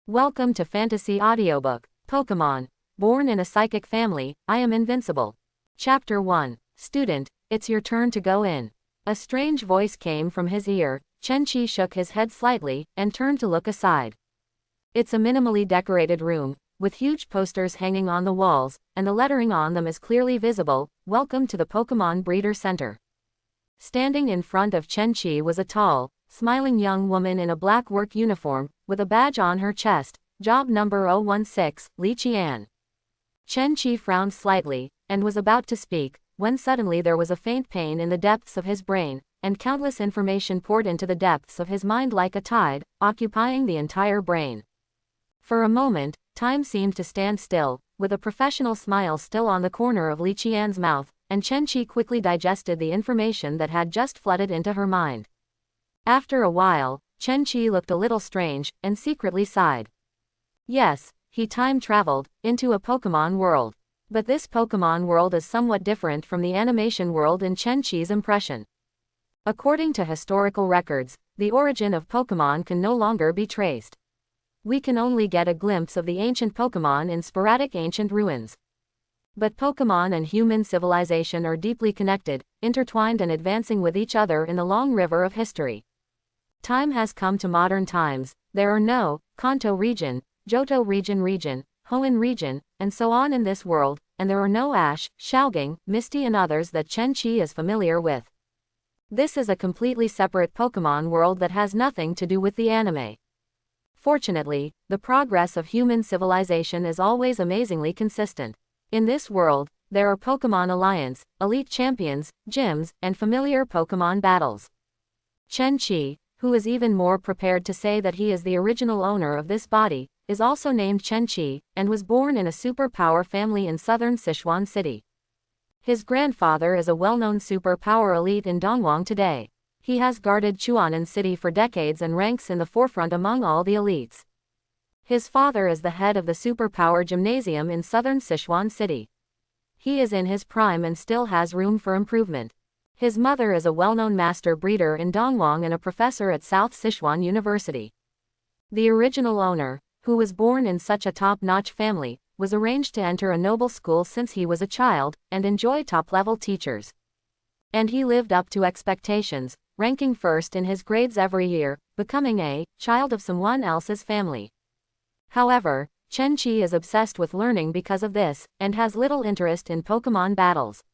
Welcome to Fantasy Audiobook, Pokemon. Born in a psychic family, I am invincible. Chapter 1. Student, it's your turn to go in. A strange voice came from his ear. Chen-Chi shook his head slightly, and turned to look aside. It's a minimally decorated room, with huge posters hanging on the walls, and the lettering on them is clearly visible. Welcome to the Pokemon Breeder Center. Standing in front of Chen-Chi was a tall, smiling young woman in a black work uniform, with a badge on her chest, job number 016, Li Qian. Chen-Chi frowned slightly, and was about to speak, when suddenly there was a faint pain in the depths of his brain, and countless information poured into the depths of his mind like a tide, occupying the entire brain. For a moment, time seemed to stand still, with a professional smile still on the corner of Li Qian's mouth, and Chen-Chi quickly digested the information that had just flooded into her mind. After a while, Chen-Chi looked a little strange, and secretly sighed. Yes, he time-traveled, into a Pokemon world. But this Pokemon world is somewhat different from the animation world in Chen-Chi's impression. According to historical records, the origin of Pokemon can no longer be traced. We can only get a glimpse of the ancient Pokemon in sporadic ancient ruins. But Pokemon and human civilization are deeply connected, intertwined and advancing with each other in the long river of history. Time has come to modern times. There are no Kanto region, Johto region, Hoenn region, and so on in this world, and there are no Ash, Xiaogang, Misty and others that Chen-Chi is familiar with. This is a completely separate Pokemon world that has nothing to do with the anime. Fortunately, the progress of human civilization is always amazingly consistent. In this world, there are Pokemon Alliance, elite champions, gyms, and familiar Pokemon battles. Chen-Chi, who is even more prepared to say that he is the original owner of this body, is also named Chen-Chi, and was born in a superpower family in southern Sichuan City. His grandfather is a well-known superpower elite in Dongwang today. He has guarded Chuanan City for decades and ranks in the forefront among all the elites. His father is the head of the superpower gymnasium in southern Sichuan City. He is in his prime and still has room for improvement. His mother is a well-known master breeder in Dongwang and a professor at South Sichuan University. The original owner, who was born in such a top-notch family, was arranged to enter a noble school since he was a child, and enjoy top-level teachers. And he lived up to expectations, ranking first in his grades every year, becoming a child of someone else's family. However, Chen-Chi is obsessed with learning because of this, and has little interest in Pokemon battles.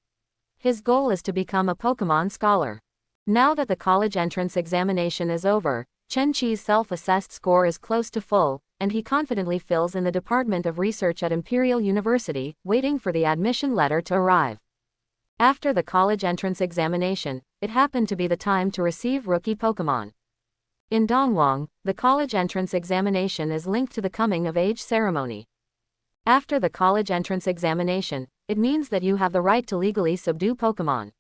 His goal is to become a Pokemon scholar. Now that the college entrance examination is over, Chen-Chi's self-assessed score is close to full, and he confidently fills in the Department of Research at Imperial University, waiting for the admission letter to arrive. After the college entrance examination, it happened to be the time to receive rookie Pokemon. In Dongwang, the college entrance examination is linked to the coming-of-age ceremony. After the college entrance examination, it means that you have the right to legally subdue Pokemon.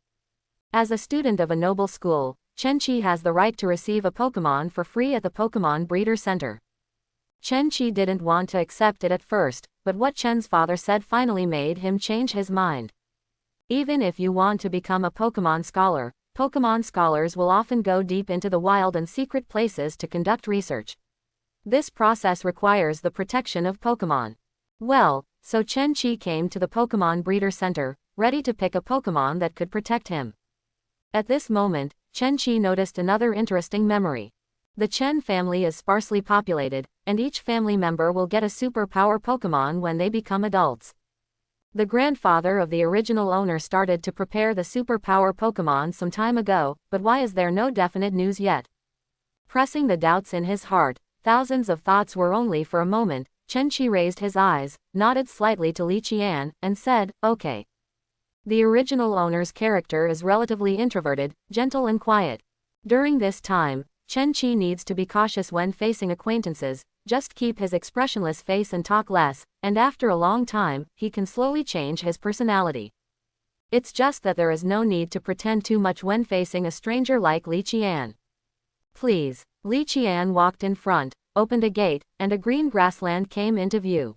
As a student of a noble school, Chen-Chi has the right to receive a Pokemon for free at the Pokemon Breeder Center. Chen-Chi didn't want to accept it at first, but what Chen's father said finally made him change his mind. Even if you want to become a Pokemon scholar, Pokemon scholars will often go deep into the wild and secret places to conduct research. This process requires the protection of Pokemon. Well, so Chen-Chi came to the Pokemon Breeder Center, ready to pick a Pokemon that could protect him. At this moment, Chen-Chi noticed another interesting memory. The Chen family is sparsely populated, and each family member will get a superpower Pokemon when they become adults. The grandfather of the original owner started to prepare the superpower Pokemon some time ago, but why is there no definite news yet? Pressing the doubts in his heart, thousands of thoughts were only for a moment. Chen-Chi raised his eyes, nodded slightly to Li Qian, and said, "Okay." The original owner's character is relatively introverted, gentle and quiet. During this time, Chen-Chi needs to be cautious when facing acquaintances, just keep his expressionless face and talk less, and after a long time, he can slowly change his personality. It's just that there is no need to pretend too much when facing a stranger like Li Qian. "Please." Li Qian walked in front, opened a gate, and a green grassland came into view.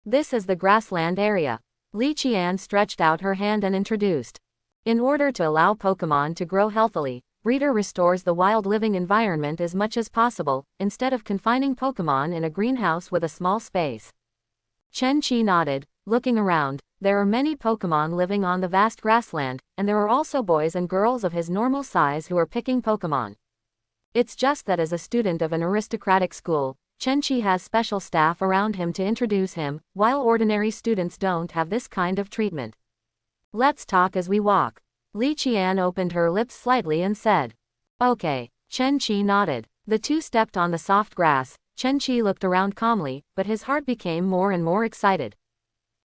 "This is the grassland area." Li Qian stretched out her hand and introduced. In order to allow Pokemon to grow healthily, breeder restores the wild living environment as much as possible, instead of confining Pokemon in a greenhouse with a small space. Chen Qi nodded, looking around. There are many Pokemon living on the vast grassland, and there are also boys and girls of his normal size who are picking Pokemon. It's just that as a student of an aristocratic school, Chen Qi has special staff around him to introduce him, while ordinary students don't have this kind of treatment. Let's talk as we walk. Li Qian opened her lips slightly and said, "Okay." Chen Qi nodded. The two stepped on the soft grass. Chen Qi looked around calmly, but his heart became more and more excited.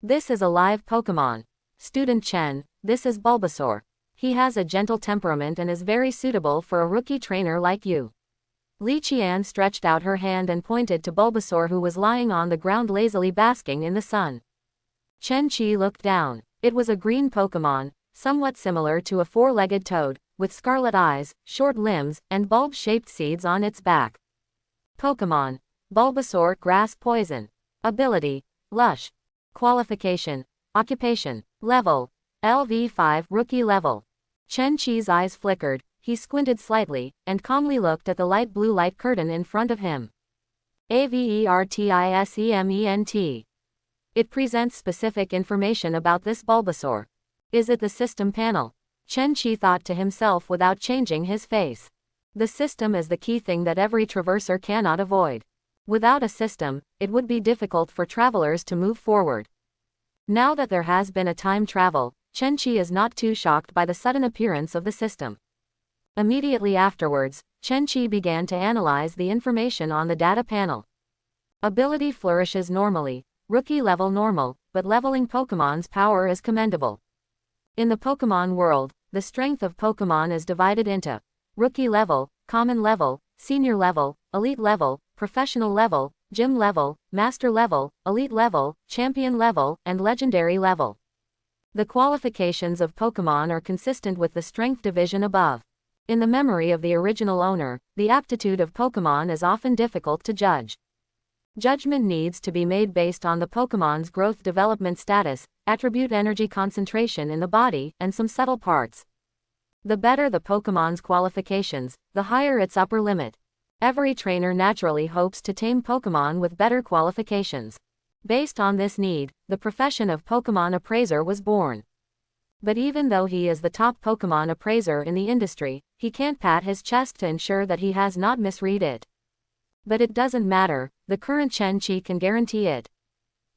This is a live Pokemon. Student Chen, this is Bulbasaur. He has a gentle temperament and is very suitable for a rookie trainer like you. Li Qian stretched out her hand and pointed to Bulbasaur, who was lying on the ground lazily basking in the sun. Chen Qi looked down. It was a green Pokemon, somewhat similar to a four-legged toad, with scarlet eyes, short limbs, and bulb-shaped seeds on its back. Pokemon. Bulbasaur, Grass Poison. Ability. Lush. Qualification. Occupation. Level. LV5, Rookie Level. Chen Qi's eyes flickered, he squinted slightly, and calmly looked at the light blue light curtain in front of him. Avertisement. It presents specific information about this Bulbasaur. Is it the system panel? Chen Qi thought to himself without changing his face. The system is the key thing that every traverser cannot avoid. Without a system, it would be difficult for travelers to move forward. Now that there has been a time travel, Chen Qi is not too shocked by the sudden appearance of the system. Immediately afterwards, Chen Qi began to analyze the information on the data panel. Ability flourishes normally, rookie level normal, but leveling Pokemon's power is commendable. In the Pokemon world, the strength of Pokemon is divided into rookie level, common level, senior level, elite level, professional level, gym level, master level, elite level, champion level, and legendary level. The qualifications of Pokemon are consistent with the strength division above. In the memory of the original owner, the aptitude of Pokemon is often difficult to judge. Judgment needs to be made based on the Pokemon's growth development status, attribute energy concentration in the body, and some subtle parts. The better the Pokemon's qualifications, the higher its upper limit. Every trainer naturally hopes to tame Pokemon with better qualifications. Based on this need, the profession of Pokemon appraiser was born. But even though he is the top Pokemon appraiser in the industry, he can't pat his chest to ensure that he has not misread it. But it doesn't matter, the current Chen Qi can guarantee it.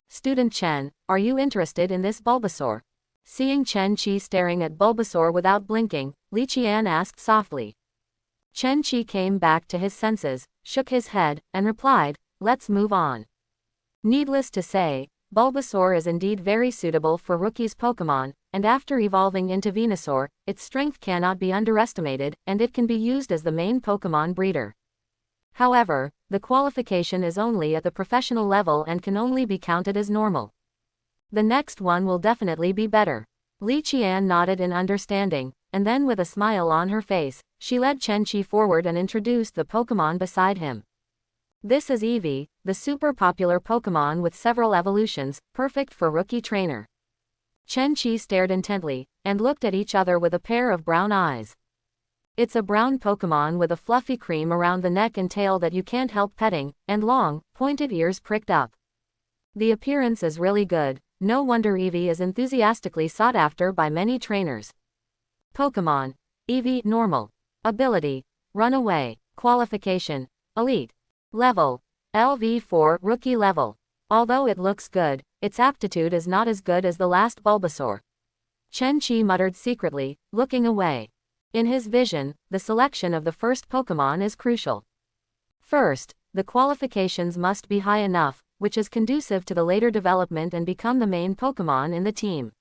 Student Chen, are you interested in this Bulbasaur? Seeing Chen Qi staring at Bulbasaur without blinking, Li Qian asked softly. Chen Qi came back to his senses, shook his head, and replied, "Let's move on." Needless to say, Bulbasaur is indeed very suitable for rookie's Pokemon, and after evolving into Venusaur, its strength cannot be underestimated, and it can be used as the main Pokemon breeder. However, the qualification is only at the professional level and can only be counted as normal. The next one will definitely be better. Li Qian nodded in understanding, and then with a smile on her face, she led Chen Qi forward and introduced the Pokemon beside him. This is Eevee, the super popular Pokemon with several evolutions, perfect for rookie trainer. Chen Qi stared intently, and looked at each other with a pair of brown eyes. It's a brown Pokemon with a fluffy cream around the neck and tail that you can't help petting, and long, pointed ears pricked up. The appearance is really good, no wonder Eevee is enthusiastically sought after by many trainers. Pokemon. Eevee, normal. Ability. Run away. Qualification. Elite. Level. LV4, rookie level. Although it looks good, its aptitude is not as good as the last Bulbasaur. Chen Qi muttered secretly, looking away. In his vision, the selection of the first Pokemon is crucial. First, the qualifications must be high enough, which is conducive to the later development and become the main Pokemon in the team.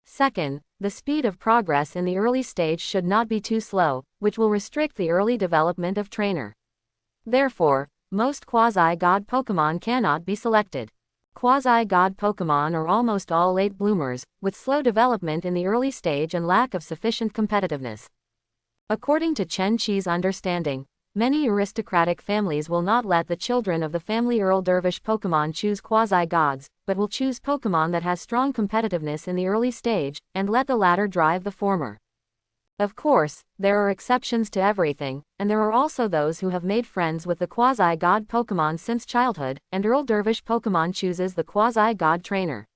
Second, the speed of progress in the early stage should not be too slow, which will restrict the early development of trainer. Therefore, most quasi-god Pokemon cannot be selected. Quasi-god Pokemon are almost all late bloomers, with slow development in the early stage and lack of sufficient competitiveness. According to Chen Qi's understanding, many aristocratic families will not let the children of the family Earl Dervish Pokemon choose quasi-gods, but will choose Pokemon that has strong competitiveness in the early stage, and let the latter drive the former. Of course, there are exceptions to everything, and there are also those who have made friends with the quasi-god Pokemon since childhood, and Earl Dervish Pokemon chooses the quasi-god trainer.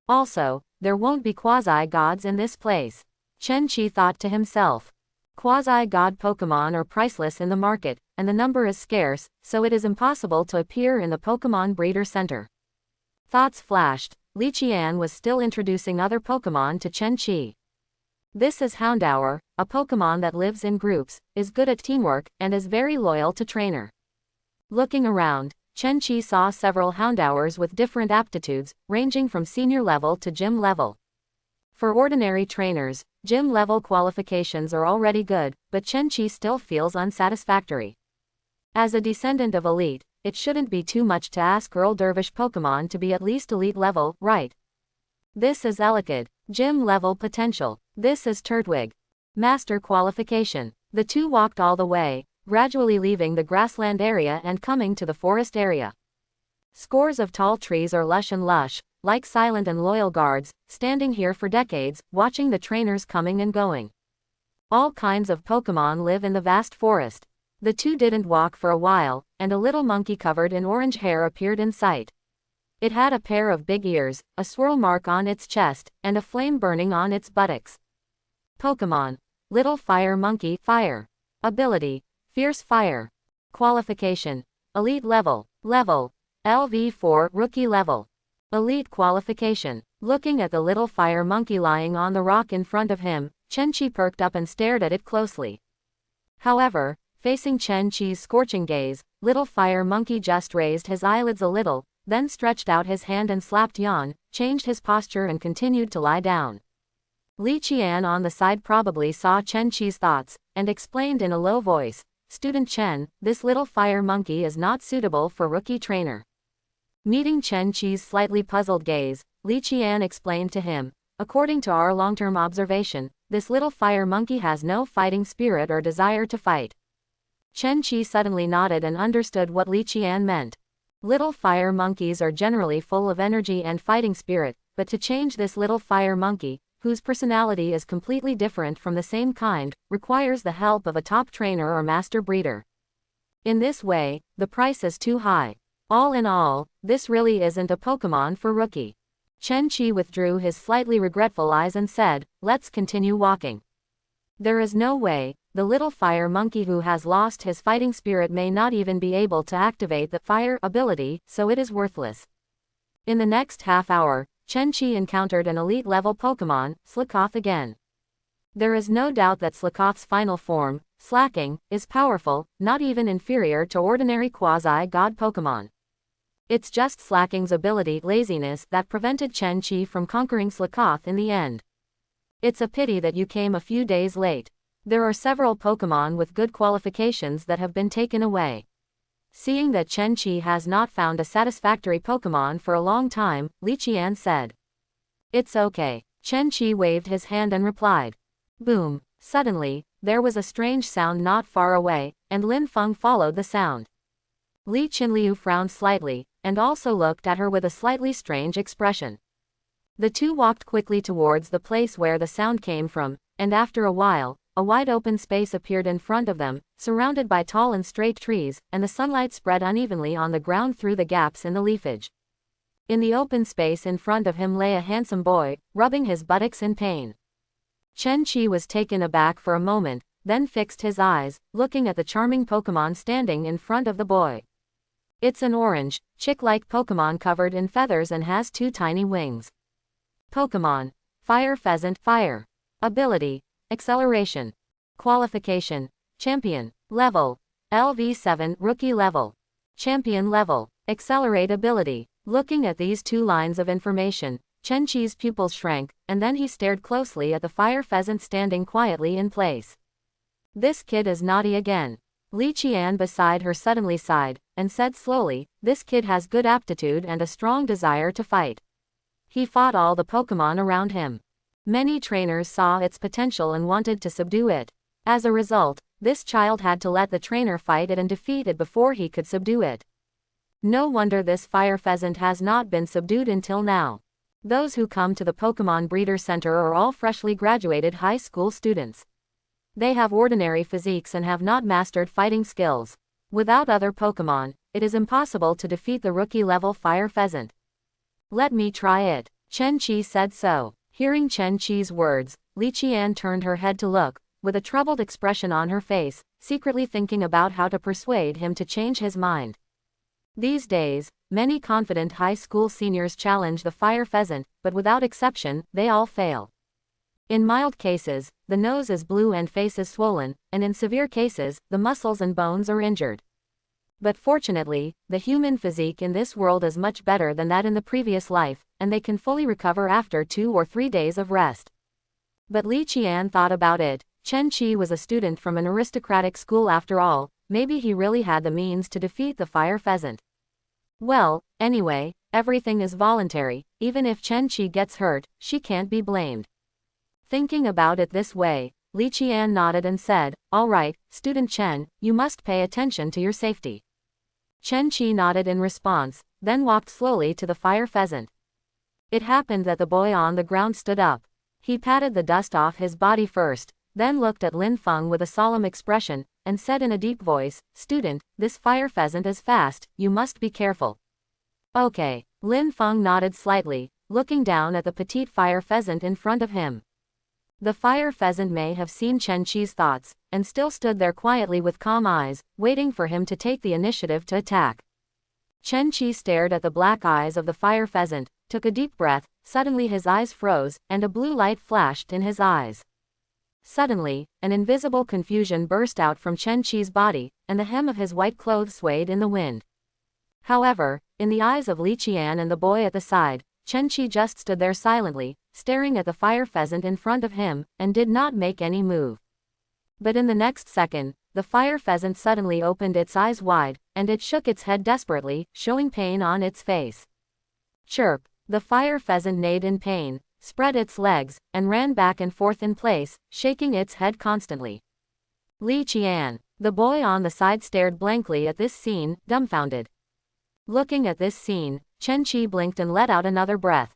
Also, there won't be quasi-gods in this place. Chen Qi thought to himself. Quasi-god Pokemon are priceless in the market, and the number is scarce, so it is impossible to appear in the Pokemon Breeder Center. Thoughts flashed. Li Qian was still introducing other Pokemon to Chen Qi. This is Houndour, a Pokemon that lives in groups, is good at teamwork, and is very loyal to trainer. Looking around, Chen Qi saw several Houndours with different aptitudes, ranging from senior level to gym level. For ordinary trainers, gym level qualifications are already good, but Chen Qi still feels unsatisfactory. As a descendant of elite, it shouldn't be too much to ask Earl Dervish Pokemon to be at least elite level, right? This is Elekid, gym level potential. This is Turtwig, master qualification. The two walked all the way, gradually leaving the grassland area and coming to the forest area. Scores of tall trees are lush, like silent and loyal guards, standing here for decades, watching the trainers coming and going. All kinds of Pokemon live in the vast forest. The two didn't walk for a while, and a little monkey covered in orange hair appeared in sight. It had a pair of big ears, a swirl mark on its chest, and a flame burning on its buttocks. Pokemon. Little Fire Monkey, Fire. Ability. Fierce Fire. Qualification. Elite level. Level. LV4, Rookie level. Elite qualification. Looking at the little fire monkey lying on the rock in front of him, Chen Qi perked up and stared at it closely. However, facing Chen Qi's scorching gaze, little fire monkey just raised his eyelids a little, then stretched out his hand and slapped Yan, changed his posture and continued to lie down. Li Qian on the side probably saw Chen Qi's thoughts, and explained in a low voice, "Student Chen, this little fire monkey is not suitable for rookie trainer." Meeting Chen Qi's slightly puzzled gaze, Li Qian explained to him, "According to our long-term observation, this little fire monkey has no fighting spirit or desire to fight." Chen Qi suddenly nodded and understood what Li Qian meant. Little fire monkeys are generally full of energy and fighting spirit, but to change this little fire monkey, whose personality is completely different from the same kind, requires the help of a top trainer or master breeder. In this way, the price is too high. All in all, this really isn't a Pokemon for rookie. Chen Qi withdrew his slightly regretful eyes and said, "Let's continue walking." There is no way, the little fire monkey who has lost his fighting spirit may not even be able to activate the fire ability, so it is worthless. In the next half hour, Chen Qi encountered an elite level Pokemon, Slakoth again. There is no doubt that Slakoth's final form, Slacking, is powerful, not even inferior to ordinary quasi-god Pokemon. It's just Slacking's ability, laziness, that prevented Chen Qi from conquering Slakoth in the end. It's a pity that you came a few days late. There are several Pokemon with good qualifications that have been taken away. Seeing that Chen Qi has not found a satisfactory Pokemon for a long time, Li Qian said. "It's okay." Chen Qi waved his hand and replied. Boom. Suddenly, there was a strange sound not far away, and Lin Feng followed the sound. Li Qinliu frowned slightly, and also looked at her with a slightly strange expression. The two walked quickly towards the place where the sound came from, and after a while, a wide open space appeared in front of them, surrounded by tall and straight trees, and the sunlight spread unevenly on the ground through the gaps in the leafage. In the open space in front of him lay a handsome boy, rubbing his buttocks in pain. Chen Qi was taken aback for a moment, then fixed his eyes, looking at the charming Pokemon standing in front of the boy. It's an orange, chick-like Pokemon covered in feathers and has two tiny wings. Pokemon. Fire Pheasant, Fire. Ability. Acceleration. Qualification. Champion. Level. LV7, Rookie level. Champion level. Accelerate ability. Looking at these two lines of information, Chen Qi's pupils shrank, and then he stared closely at the fire pheasant standing quietly in place. This kid is naughty again. Li Qian beside her suddenly sighed, and said slowly, "This kid has good aptitude and a strong desire to fight." He fought all the Pokemon around him. Many trainers saw its potential and wanted to subdue it. As a result, this child had to let the trainer fight it and defeat it before he could subdue it. No wonder this fire pheasant has not been subdued until now. Those who come to the Pokemon Breeder Center are all freshly graduated high school students. They have ordinary physiques and have not mastered fighting skills. Without other Pokemon, it is impossible to defeat the rookie-level fire pheasant. Let me try it. Chen Qi said so. Hearing Chen Qi's words, Li Qian turned her head to look, with a troubled expression on her face, secretly thinking about how to persuade him to change his mind. These days, many confident high school seniors challenge the fire pheasant, but without exception, they all fail. In mild cases, the nose is blue and face is swollen, and in severe cases, the muscles and bones are injured. But fortunately, the human physique in this world is much better than that in the previous life, and they can fully recover after 2 or 3 days of rest. But Li Qian thought about it. Chen Qi was a student from an aristocratic school after all, maybe he really had the means to defeat the fire pheasant. Well, anyway, everything is voluntary, even if Chen Qi gets hurt, she can't be blamed. Thinking about it this way, Li Qian nodded and said, "All right, student Chen, you must pay attention to your safety." Chen Qi nodded in response, then walked slowly to the fire pheasant. It happened that the boy on the ground stood up. He patted the dust off his body first, then looked at Lin Feng with a solemn expression, and said in a deep voice, "Student, this fire pheasant is fast, you must be careful." Okay. Lin Feng nodded slightly, looking down at the petite fire pheasant in front of him. The fire pheasant may have seen Chen Qi's thoughts, and still stood there quietly with calm eyes, waiting for him to take the initiative to attack. Chen Qi stared at the black eyes of the fire pheasant, took a deep breath, suddenly his eyes froze, and a blue light flashed in his eyes. Suddenly, an invisible confusion burst out from Chen Qi's body, and the hem of his white clothes swayed in the wind. However, in the eyes of Li Qian and the boy at the side, Chen Qi just stood there silently, staring at the fire pheasant in front of him, and did not make any move. But in the next second, the fire pheasant suddenly opened its eyes wide, and it shook its head desperately, showing pain on its face. Chirp! The fire pheasant neighed in pain, spread its legs, and ran back and forth in place, shaking its head constantly. Li Qian. The boy on the side stared blankly at this scene, dumbfounded. Looking at this scene, Chen Qi blinked and let out another breath.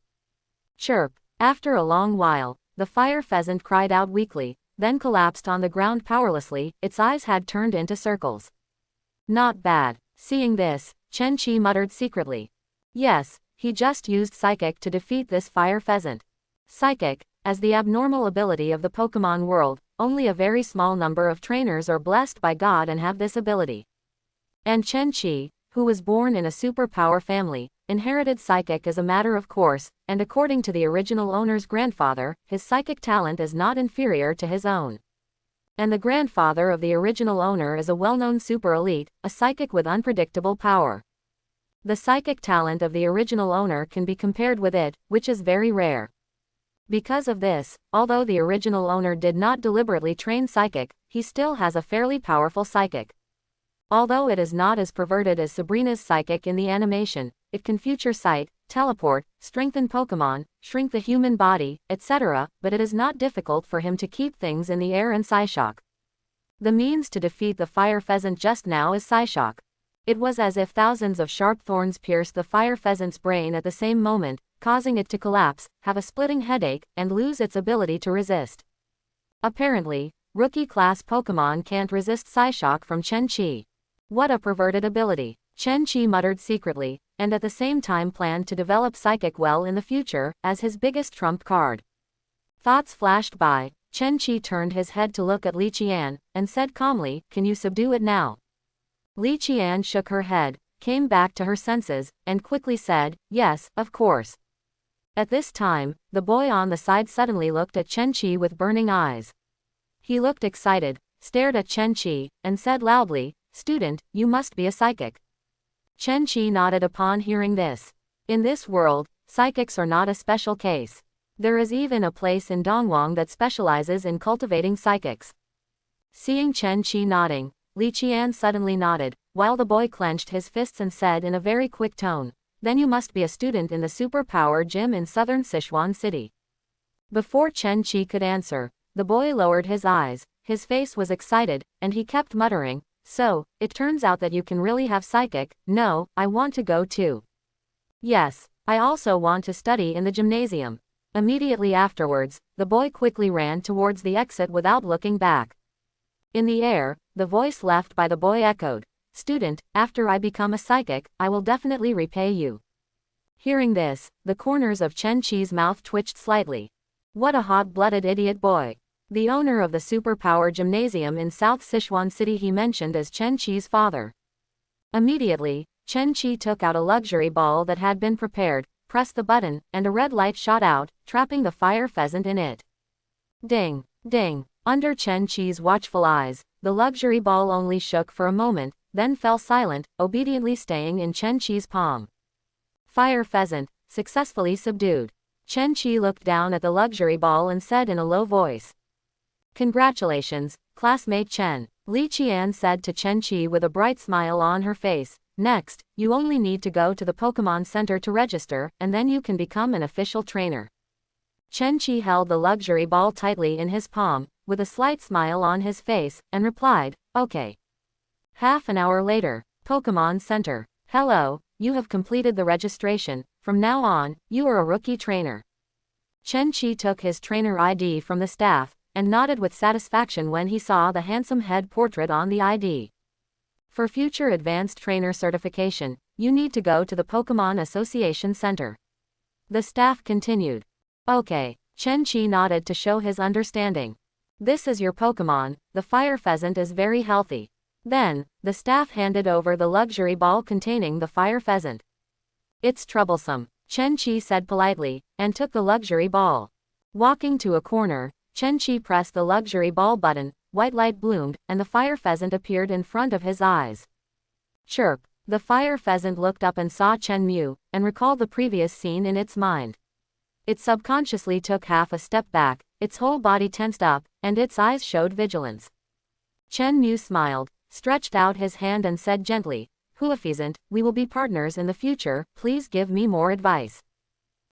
Chirp! After a long while, the fire pheasant cried out weakly, then collapsed on the ground powerlessly, its eyes had turned into circles. Not bad. Seeing this, Chen Qi muttered secretly. Yes, he just used Psychic to defeat this fire pheasant. Psychic, as the abnormal ability of the Pokemon world, only a very small number of trainers are blessed by God and have this ability. And Chen Qi, who was born in a superpower family, inherited Psychic as a matter of course, and according to the original owner's grandfather, his psychic talent is not inferior to his own. And the grandfather of the original owner is a well-known super elite, a psychic with unpredictable power. The psychic talent of the original owner can be compared with it, which is very rare. Because of this, although the original owner did not deliberately train Psychic, he still has a fairly powerful Psychic. Although it is not as perverted as Sabrina's Psychic in the animation, it can future sight, teleport, strengthen Pokemon, shrink the human body, etc., but it is not difficult for him to keep things in the air and Psyshock. The means to defeat the fire pheasant just now is Psyshock. It was as if thousands of sharp thorns pierced the fire pheasant's brain at the same moment, causing it to collapse, have a splitting headache, and lose its ability to resist. Apparently, rookie-class Pokemon can't resist Psyshock from Chen Qi. What a perverted ability. Chen Qi muttered secretly, and at the same time planned to develop Psychic well in the future, as his biggest trump card. Thoughts flashed by. Chen Qi turned his head to look at Li Qian, and said calmly, "Can you subdue it now?" Li Qian shook her head, came back to her senses, and quickly said, "Yes, of course." At this time, the boy on the side suddenly looked at Chen Qi with burning eyes. He looked excited, stared at Chen Qi, and said loudly, "Student, you must be a psychic." Chen Qi nodded upon hearing this. In this world, psychics are not a special case. There is even a place in Dongwang that specializes in cultivating psychics. Seeing Chen Qi nodding, Li Qian suddenly nodded, while the boy clenched his fists and said in a very quick tone, "Then you must be a student in the superpower gym in southern Sichuan City." Before Chen Qi could answer, the boy lowered his eyes, his face was excited, and he kept muttering, "So, it turns out that you can really have Psychic. No, I want to go too. Yes, I also want to study in the gymnasium." Immediately afterwards, the boy quickly ran towards the exit without looking back. In the air, the voice left by the boy echoed, "Student, after I become a psychic, I will definitely repay you." Hearing this, the corners of Chen Qi's mouth twitched slightly. What a hot-blooded idiot boy. The owner of the superpower gymnasium in South Sichuan City he mentioned as Chen Qi's father. Immediately, Chen Qi took out a luxury ball that had been prepared, pressed the button, and a red light shot out, trapping the fire pheasant in it. Ding! Ding! Under Chen Qi's watchful eyes, the luxury ball only shook for a moment, then fell silent, obediently staying in Chen Qi's palm. Fire pheasant, successfully subdued. Chen Qi looked down at the luxury ball and said in a low voice, "Congratulations, classmate Chen." Li Qian said to Chen Qi with a bright smile on her face, "Next, you only need to go to the Pokemon Center to register, and then you can become an official trainer." Chen Qi held the luxury ball tightly in his palm, with a slight smile on his face, and replied, "Okay." Half an hour later, Pokemon Center. "Hello, you have completed the registration. From now on, you are a rookie trainer." Chen Qi took his trainer ID from the staff, and nodded with satisfaction when he saw the handsome head portrait on the ID. For future advanced trainer certification, you need to go to the Pokemon Association Center. The staff continued. "Okay." Chen Qi nodded to show his understanding. "This is your Pokemon, the fire pheasant is very healthy." Then, the staff handed over the luxury ball containing the fire pheasant. "It's troublesome," Chen Qi said politely, and took the luxury ball. Walking to a corner, Chen Qi pressed the luxury ball button, white light bloomed, and the fire pheasant appeared in front of his eyes. Chirp! The fire pheasant looked up and saw Chen Mu, and recalled the previous scene in its mind. It subconsciously took half a step back, its whole body tensed up, and its eyes showed vigilance. Chen Mu smiled, stretched out his hand and said gently, "Huafeasant, we will be partners in the future, please give me more advice."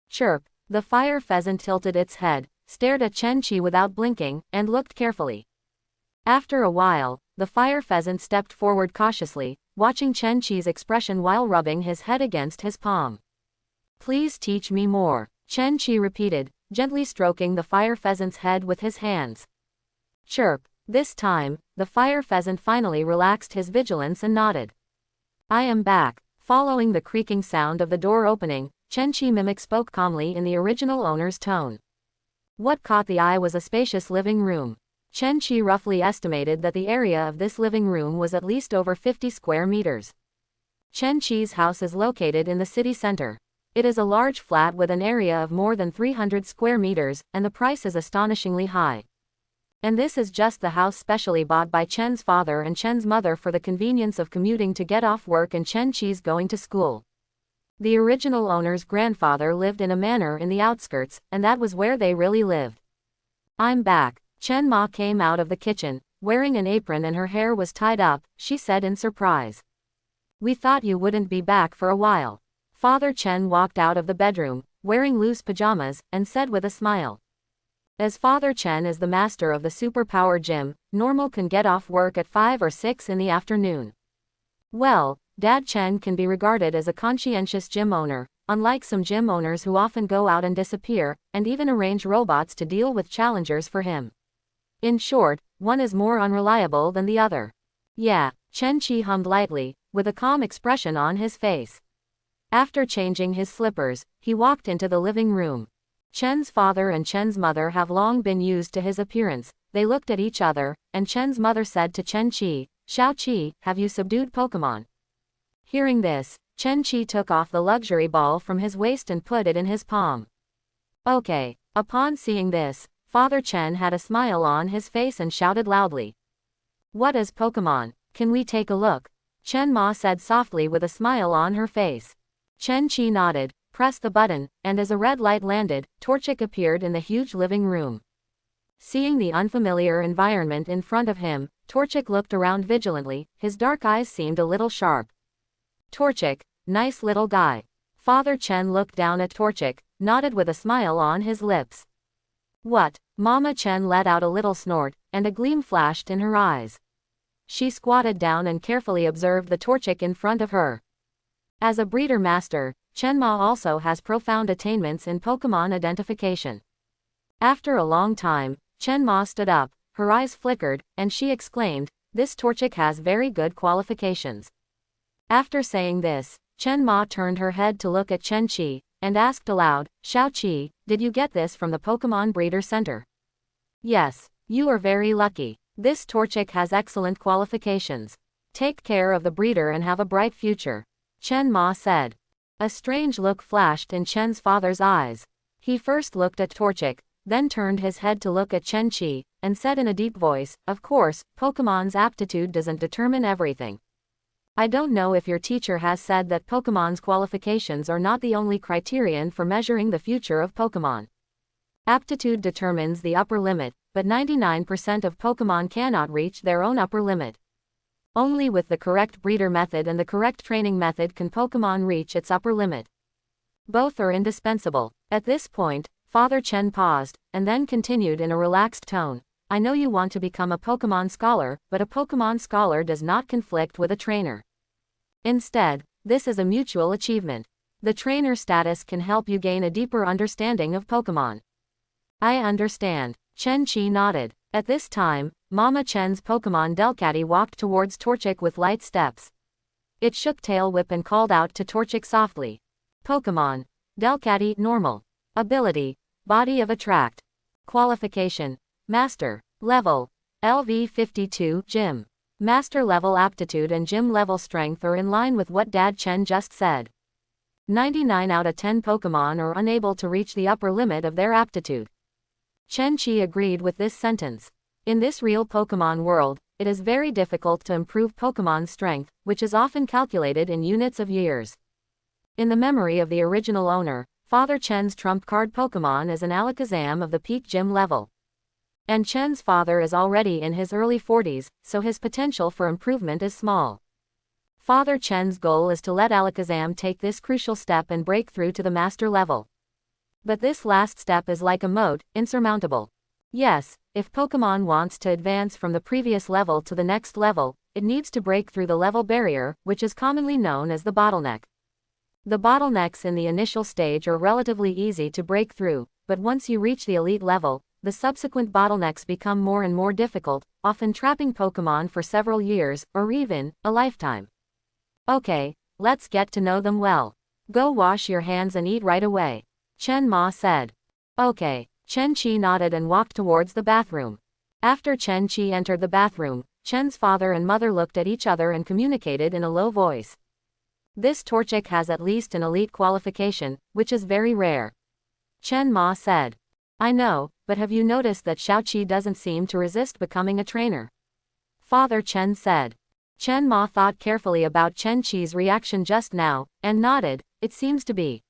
Chirp! The fire pheasant tilted its head, stared at Chen Qi without blinking, and looked carefully. After a while, the fire pheasant stepped forward cautiously, watching Chen Qi's expression while rubbing his head against his palm. "Please teach me more," Chen Qi repeated, gently stroking the fire pheasant's head with his hands. Chirp! This time, the fire pheasant finally relaxed his vigilance and nodded. "I am back." Following the creaking sound of the door opening, Chen Qi mimic spoke calmly in the original owner's tone. What caught the eye was a spacious living room. Chen Qi roughly estimated that the area of this living room was at least over 50 square meters. Chen Qi's house is located in the city center. It is a large flat with an area of more than 300 square meters, and the price is astonishingly high. And this is just the house specially bought by Chen's father and Chen's mother for the convenience of commuting to get off work and Chen Qi's going to school. The original owner's grandfather lived in a manor in the outskirts, and that was where they really lived. "I'm back." Chen Ma came out of the kitchen, wearing an apron and her hair was tied up, she said in surprise. "We thought you wouldn't be back for a while." Father Chen walked out of the bedroom, wearing loose pajamas, and said with a smile. As Father Chen is the master of the superpower gym, Normal can get off work at 5 or 6 in the afternoon. Well, Dad Chen can be regarded as a conscientious gym owner, unlike some gym owners who often go out and disappear, and even arrange robots to deal with challengers for him. In short, one is more unreliable than the other. "Yeah," Chen Qi hummed lightly, with a calm expression on his face. After changing his slippers, he walked into the living room. Chen's father and Chen's mother have long been used to his appearance. They looked at each other, and Chen's mother said to Chen Qi, "Xiao Qi, have you subdued Pokemon?" Hearing this, Chen Qi took off the luxury ball from his waist and put it in his palm. "Okay." Upon seeing this, Father Chen had a smile on his face and shouted loudly, "What is Pokemon? Can we take a look?" Chen Ma said softly with a smile on her face. Chen Qi nodded, pressed the button, and as a red light landed, Torchic appeared in the huge living room. Seeing the unfamiliar environment in front of him, Torchic looked around vigilantly, his dark eyes seemed a little sharp. "Torchic, nice little guy." Father Chen looked down at Torchic, nodded with a smile on his lips. "What?" Mama Chen let out a little snort, and a gleam flashed in her eyes. She squatted down and carefully observed the Torchic in front of her. As a breeder master, Chen Ma also has profound attainments in Pokemon identification. After a long time, Chen Ma stood up, her eyes flickered, and she exclaimed, "This Torchic has very good qualifications." After saying this, Chen Ma turned her head to look at Chen Qi, and asked aloud, "Xiao Qi, did you get this from the Pokemon Breeder Center?" "Yes, you are very lucky. This Torchic has excellent qualifications. Take care of the breeder and have a bright future," Chen Ma said. A strange look flashed in Chen's father's eyes. He first looked at Torchic, then turned his head to look at Chen Qi, and said in a deep voice, "Of course, Pokemon's aptitude doesn't determine everything. I don't know if your teacher has said that Pokemon's qualifications are not the only criterion for measuring the future of Pokemon. Aptitude determines the upper limit, but 99% of Pokemon cannot reach their own upper limit. Only with the correct breeder method and the correct training method can Pokemon reach its upper limit. Both are indispensable." At this point, Father Chen paused, and then continued in a relaxed tone, "I know you want to become a Pokemon scholar, but a Pokemon scholar does not conflict with a trainer. Instead, this is a mutual achievement. The trainer status can help you gain a deeper understanding of Pokemon." "I understand." Chen Qi nodded. At this time, Mama Chen's Pokemon Delcatty walked towards Torchic with light steps. It shook Tail Whip and called out to Torchic softly. Pokemon Delcatty normal. Ability Body of Attract. Qualification Master. Level LV52 Gym. Master level aptitude and gym level strength are in line with what Dad Chen just said. 99 out of 10 Pokemon are unable to reach the upper limit of their aptitude. Chen Qi agreed with this sentence. In this real Pokemon world, it is very difficult to improve Pokemon's strength, which is often calculated in units of years. In the memory of the original owner, Father Chen's trump card Pokemon is an Alakazam of the peak gym level. And Chen's father is already in his early 40s, so his potential for improvement is small. Father Chen's goal is to let Alakazam take this crucial step and break through to the master level. But this last step is like a moat, insurmountable. Yes, if Pokemon wants to advance from the previous level to the next level, it needs to break through the level barrier, which is commonly known as the bottleneck. The bottlenecks in the initial stage are relatively easy to break through, but once you reach the elite level, the subsequent bottlenecks become more and more difficult, often trapping Pokemon for several years, or even a lifetime. Okay, let's get to know them well. Go wash your hands and eat right away, Chen Ma said. Okay, Chen Qi nodded and walked towards the bathroom. After Chen Qi entered the bathroom, Chen's father and mother looked at each other and communicated in a low voice. This Torchic has at least an elite qualification, which is very rare, Chen Ma said. I know, but have you noticed that Xiao Qi doesn't seem to resist becoming a trainer? Father Chen said. Chen Ma thought carefully about Chen Qi's reaction just now, and nodded. It seems to be.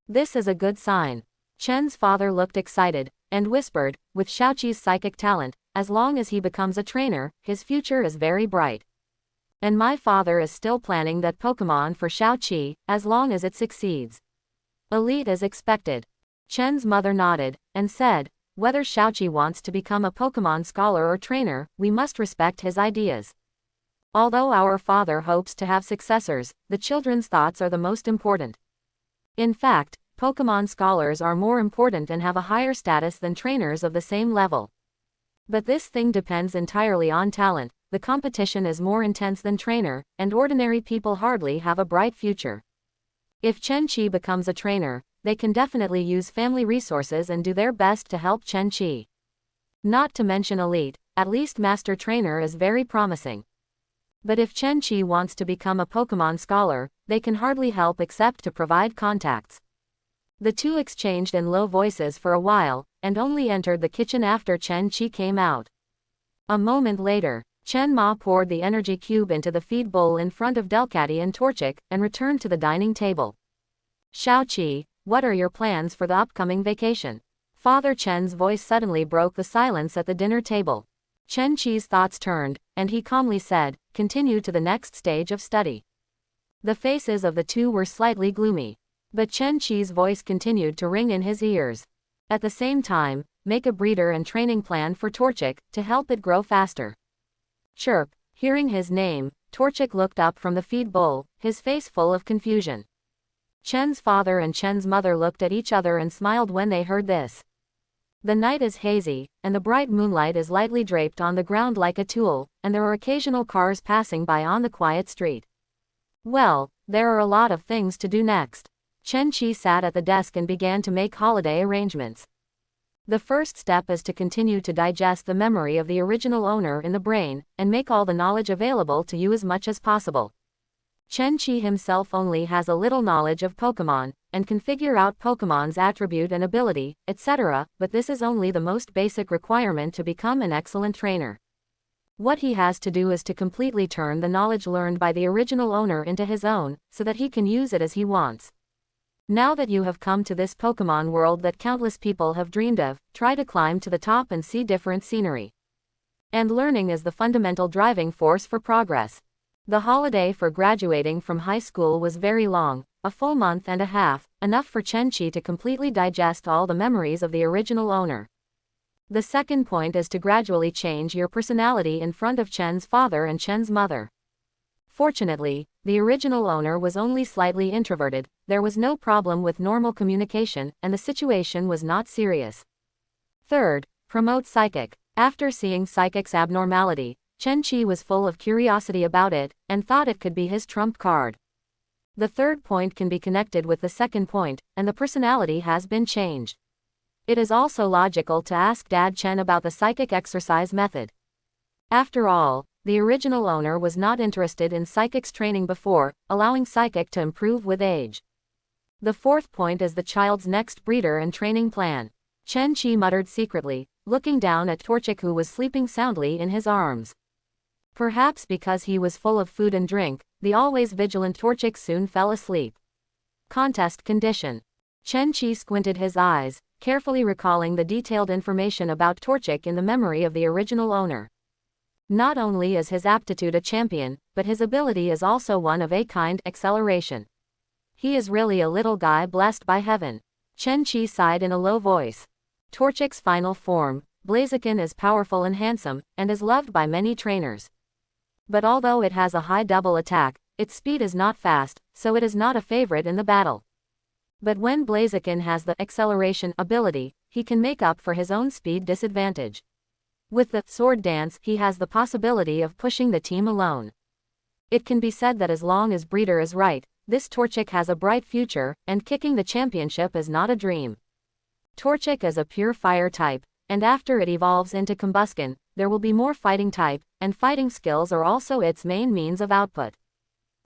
This is a good sign. Chen's father looked excited, and whispered, with Xiao Qi's psychic talent, as long as he becomes a trainer, his future is very bright. And my father is still planning that Pokemon for Xiao Qi, as long as it succeeds. Elite is expected. Chen's mother nodded, and said, whether Xiao Qi wants to become a Pokemon scholar or trainer, we must respect his ideas. Although our father hopes to have successors, the children's thoughts are the most important. In fact, Pokemon scholars are more important and have a higher status than trainers of the same level. But this thing depends entirely on talent. The competition is more intense than trainer, and ordinary people hardly have a bright future. If Chen Qi becomes a trainer, they can definitely use family resources and do their best to help Chen Qi. Not to mention elite, at least master trainer is very promising. But if Chen Qi wants to become a Pokemon scholar, they can hardly help except to provide contacts. The two exchanged in low voices for a while, and only entered the kitchen after Chen Qi came out. A moment later, Chen Ma poured the energy cube into the feed bowl in front of Delcatty and Torchic, and returned to the dining table. Xiao Qi, what are your plans for the upcoming vacation? Father Chen's voice suddenly broke the silence at the dinner table. Chen Qi's thoughts turned, and he calmly said, continue to the next stage of study. The faces of the two were slightly gloomy. But Chen Qi's voice continued to ring in his ears. At the same time, make a breeder and training plan for Torchic, to help it grow faster. Chirp, hearing his name, Torchic looked up from the feed bowl, his face full of confusion. Chen's father and Chen's mother looked at each other and smiled when they heard this. The night is hazy, and the bright moonlight is lightly draped on the ground like a tulle, and there are occasional cars passing by on the quiet street. Well, there are a lot of things to do next. Chen Qi sat at the desk and began to make holiday arrangements. The first step is to continue to digest the memory of the original owner in the brain, and make all the knowledge available to you as much as possible. Chen Qi himself only has a little knowledge of Pokemon, and can figure out Pokemon's attribute and ability, etc., but this is only the most basic requirement to become an excellent trainer. What he has to do is to completely turn the knowledge learned by the original owner into his own, so that he can use it as he wants. Now that you have come to this Pokemon world that countless people have dreamed of, try to climb to the top and see different scenery. And learning is the fundamental driving force for progress. The holiday for graduating from high school was very long, a full month and a half, enough for Chen Qi to completely digest all the memories of the original owner. The second point is to gradually change your personality in front of Chen's father and Chen's mother. Fortunately, the original owner was only slightly introverted, there was no problem with normal communication, and the situation was not serious. Third, promote psychic. After seeing psychic's abnormality, Chen Qi was full of curiosity about it, and thought it could be his trump card. The third point can be connected with the second point, and the personality has been changed. It is also logical to ask Dad Chen about the psychic exercise method. After all, the original owner was not interested in psychic's training before, allowing psychic to improve with age. The fourth point is the child's next breeder and training plan. Chen Qi muttered secretly, looking down at Torchic, who was sleeping soundly in his arms. Perhaps because he was full of food and drink, the always vigilant Torchic soon fell asleep. Contest condition. Chen Qi squinted his eyes, carefully recalling the detailed information about Torchic in the memory of the original owner. Not only is his aptitude a champion, but his ability is also one of a kind acceleration. He is really a little guy blessed by heaven. Chen Qi sighed in a low voice. Torchic's final form, Blaziken, is powerful and handsome, and is loved by many trainers. But although it has a high double attack, its speed is not fast, so it is not a favorite in the battle. But when Blaziken has the acceleration ability, he can make up for his own speed disadvantage. With the sword dance, he has the possibility of pushing the team alone. It can be said that as long as breeder is right, this Torchic has a bright future, and kicking the championship is not a dream. Torchic is a pure fire type, and after it evolves into Combusken, there will be more fighting type, and fighting skills are also its main means of output.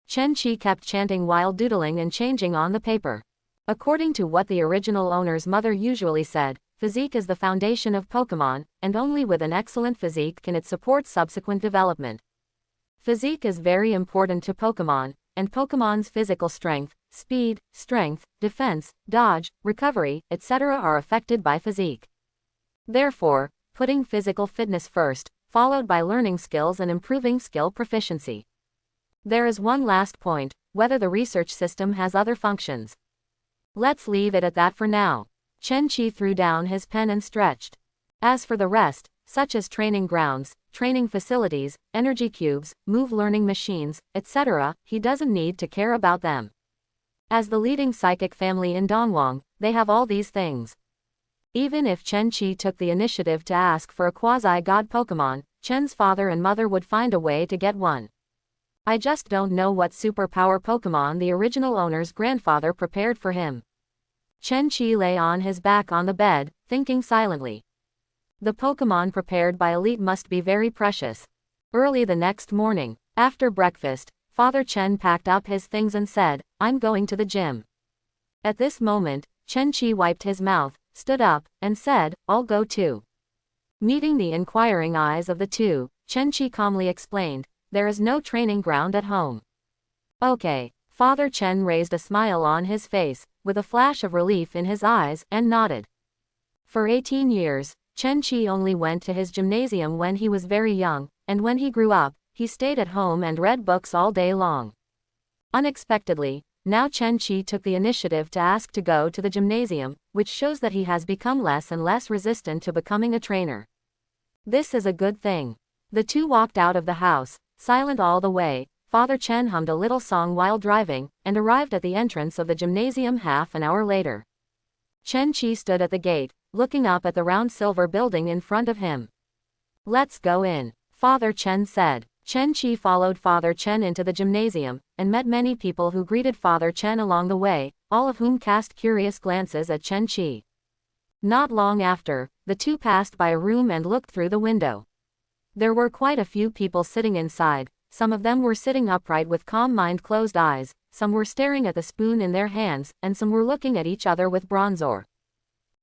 Chen Qi kept chanting while doodling and changing on the paper. According to what the original owner's mother usually said, physique is the foundation of Pokemon, and only with an excellent physique can it support subsequent development. Physique is very important to Pokemon, and Pokemon's physical strength, speed, strength, defense, dodge, recovery, etc. are affected by physique. Therefore, putting physical fitness first, followed by learning skills and improving skill proficiency. There is one last point, whether the research system has other functions. Let's leave it at that for now. Chen Qi threw down his pen and stretched. As for the rest, such as training grounds, training facilities, energy cubes, move learning machines, etc., he doesn't need to care about them. As the leading psychic family in Dongwang, they have all these things. Even if Chen Qi took the initiative to ask for a quasi-god Pokemon, Chen's father and mother would find a way to get one. I just don't know what superpower Pokemon the original owner's grandfather prepared for him. Chen Qi lay on his back on the bed, thinking silently. The Pokemon prepared by Elite must be very precious. Early the next morning, after breakfast, Father Chen packed up his things and said, "I'm going to the gym." At this moment, Chen Qi wiped his mouth, stood up, and said, "I'll go too." Meeting the inquiring eyes of the two, Chen Qi calmly explained, "There is no training ground at home." "Okay." Father Chen raised a smile on his face, with a flash of relief in his eyes, and nodded. For 18 years, Chen Qi only went to his gymnasium when he was very young, and when he grew up, he stayed at home and read books all day long. Unexpectedly, now Chen Qi took the initiative to ask to go to the gymnasium, which shows that he has become less and less resistant to becoming a trainer. This is a good thing. The two walked out of the house, silent all the way. Father Chen hummed a little song while driving, and arrived at the entrance of the gymnasium half an hour later. Chen Qi stood at the gate, looking up at the round silver building in front of him. Let's go in, Father Chen said. Chen Qi followed Father Chen into the gymnasium, and met many people who greeted Father Chen along the way, all of whom cast curious glances at Chen Qi. Not long after, the two passed by a room and looked through the window. There were quite a few people sitting inside. Some of them were sitting upright with calm mind, closed eyes, some were staring at the spoon in their hands, and some were looking at each other with bronzor.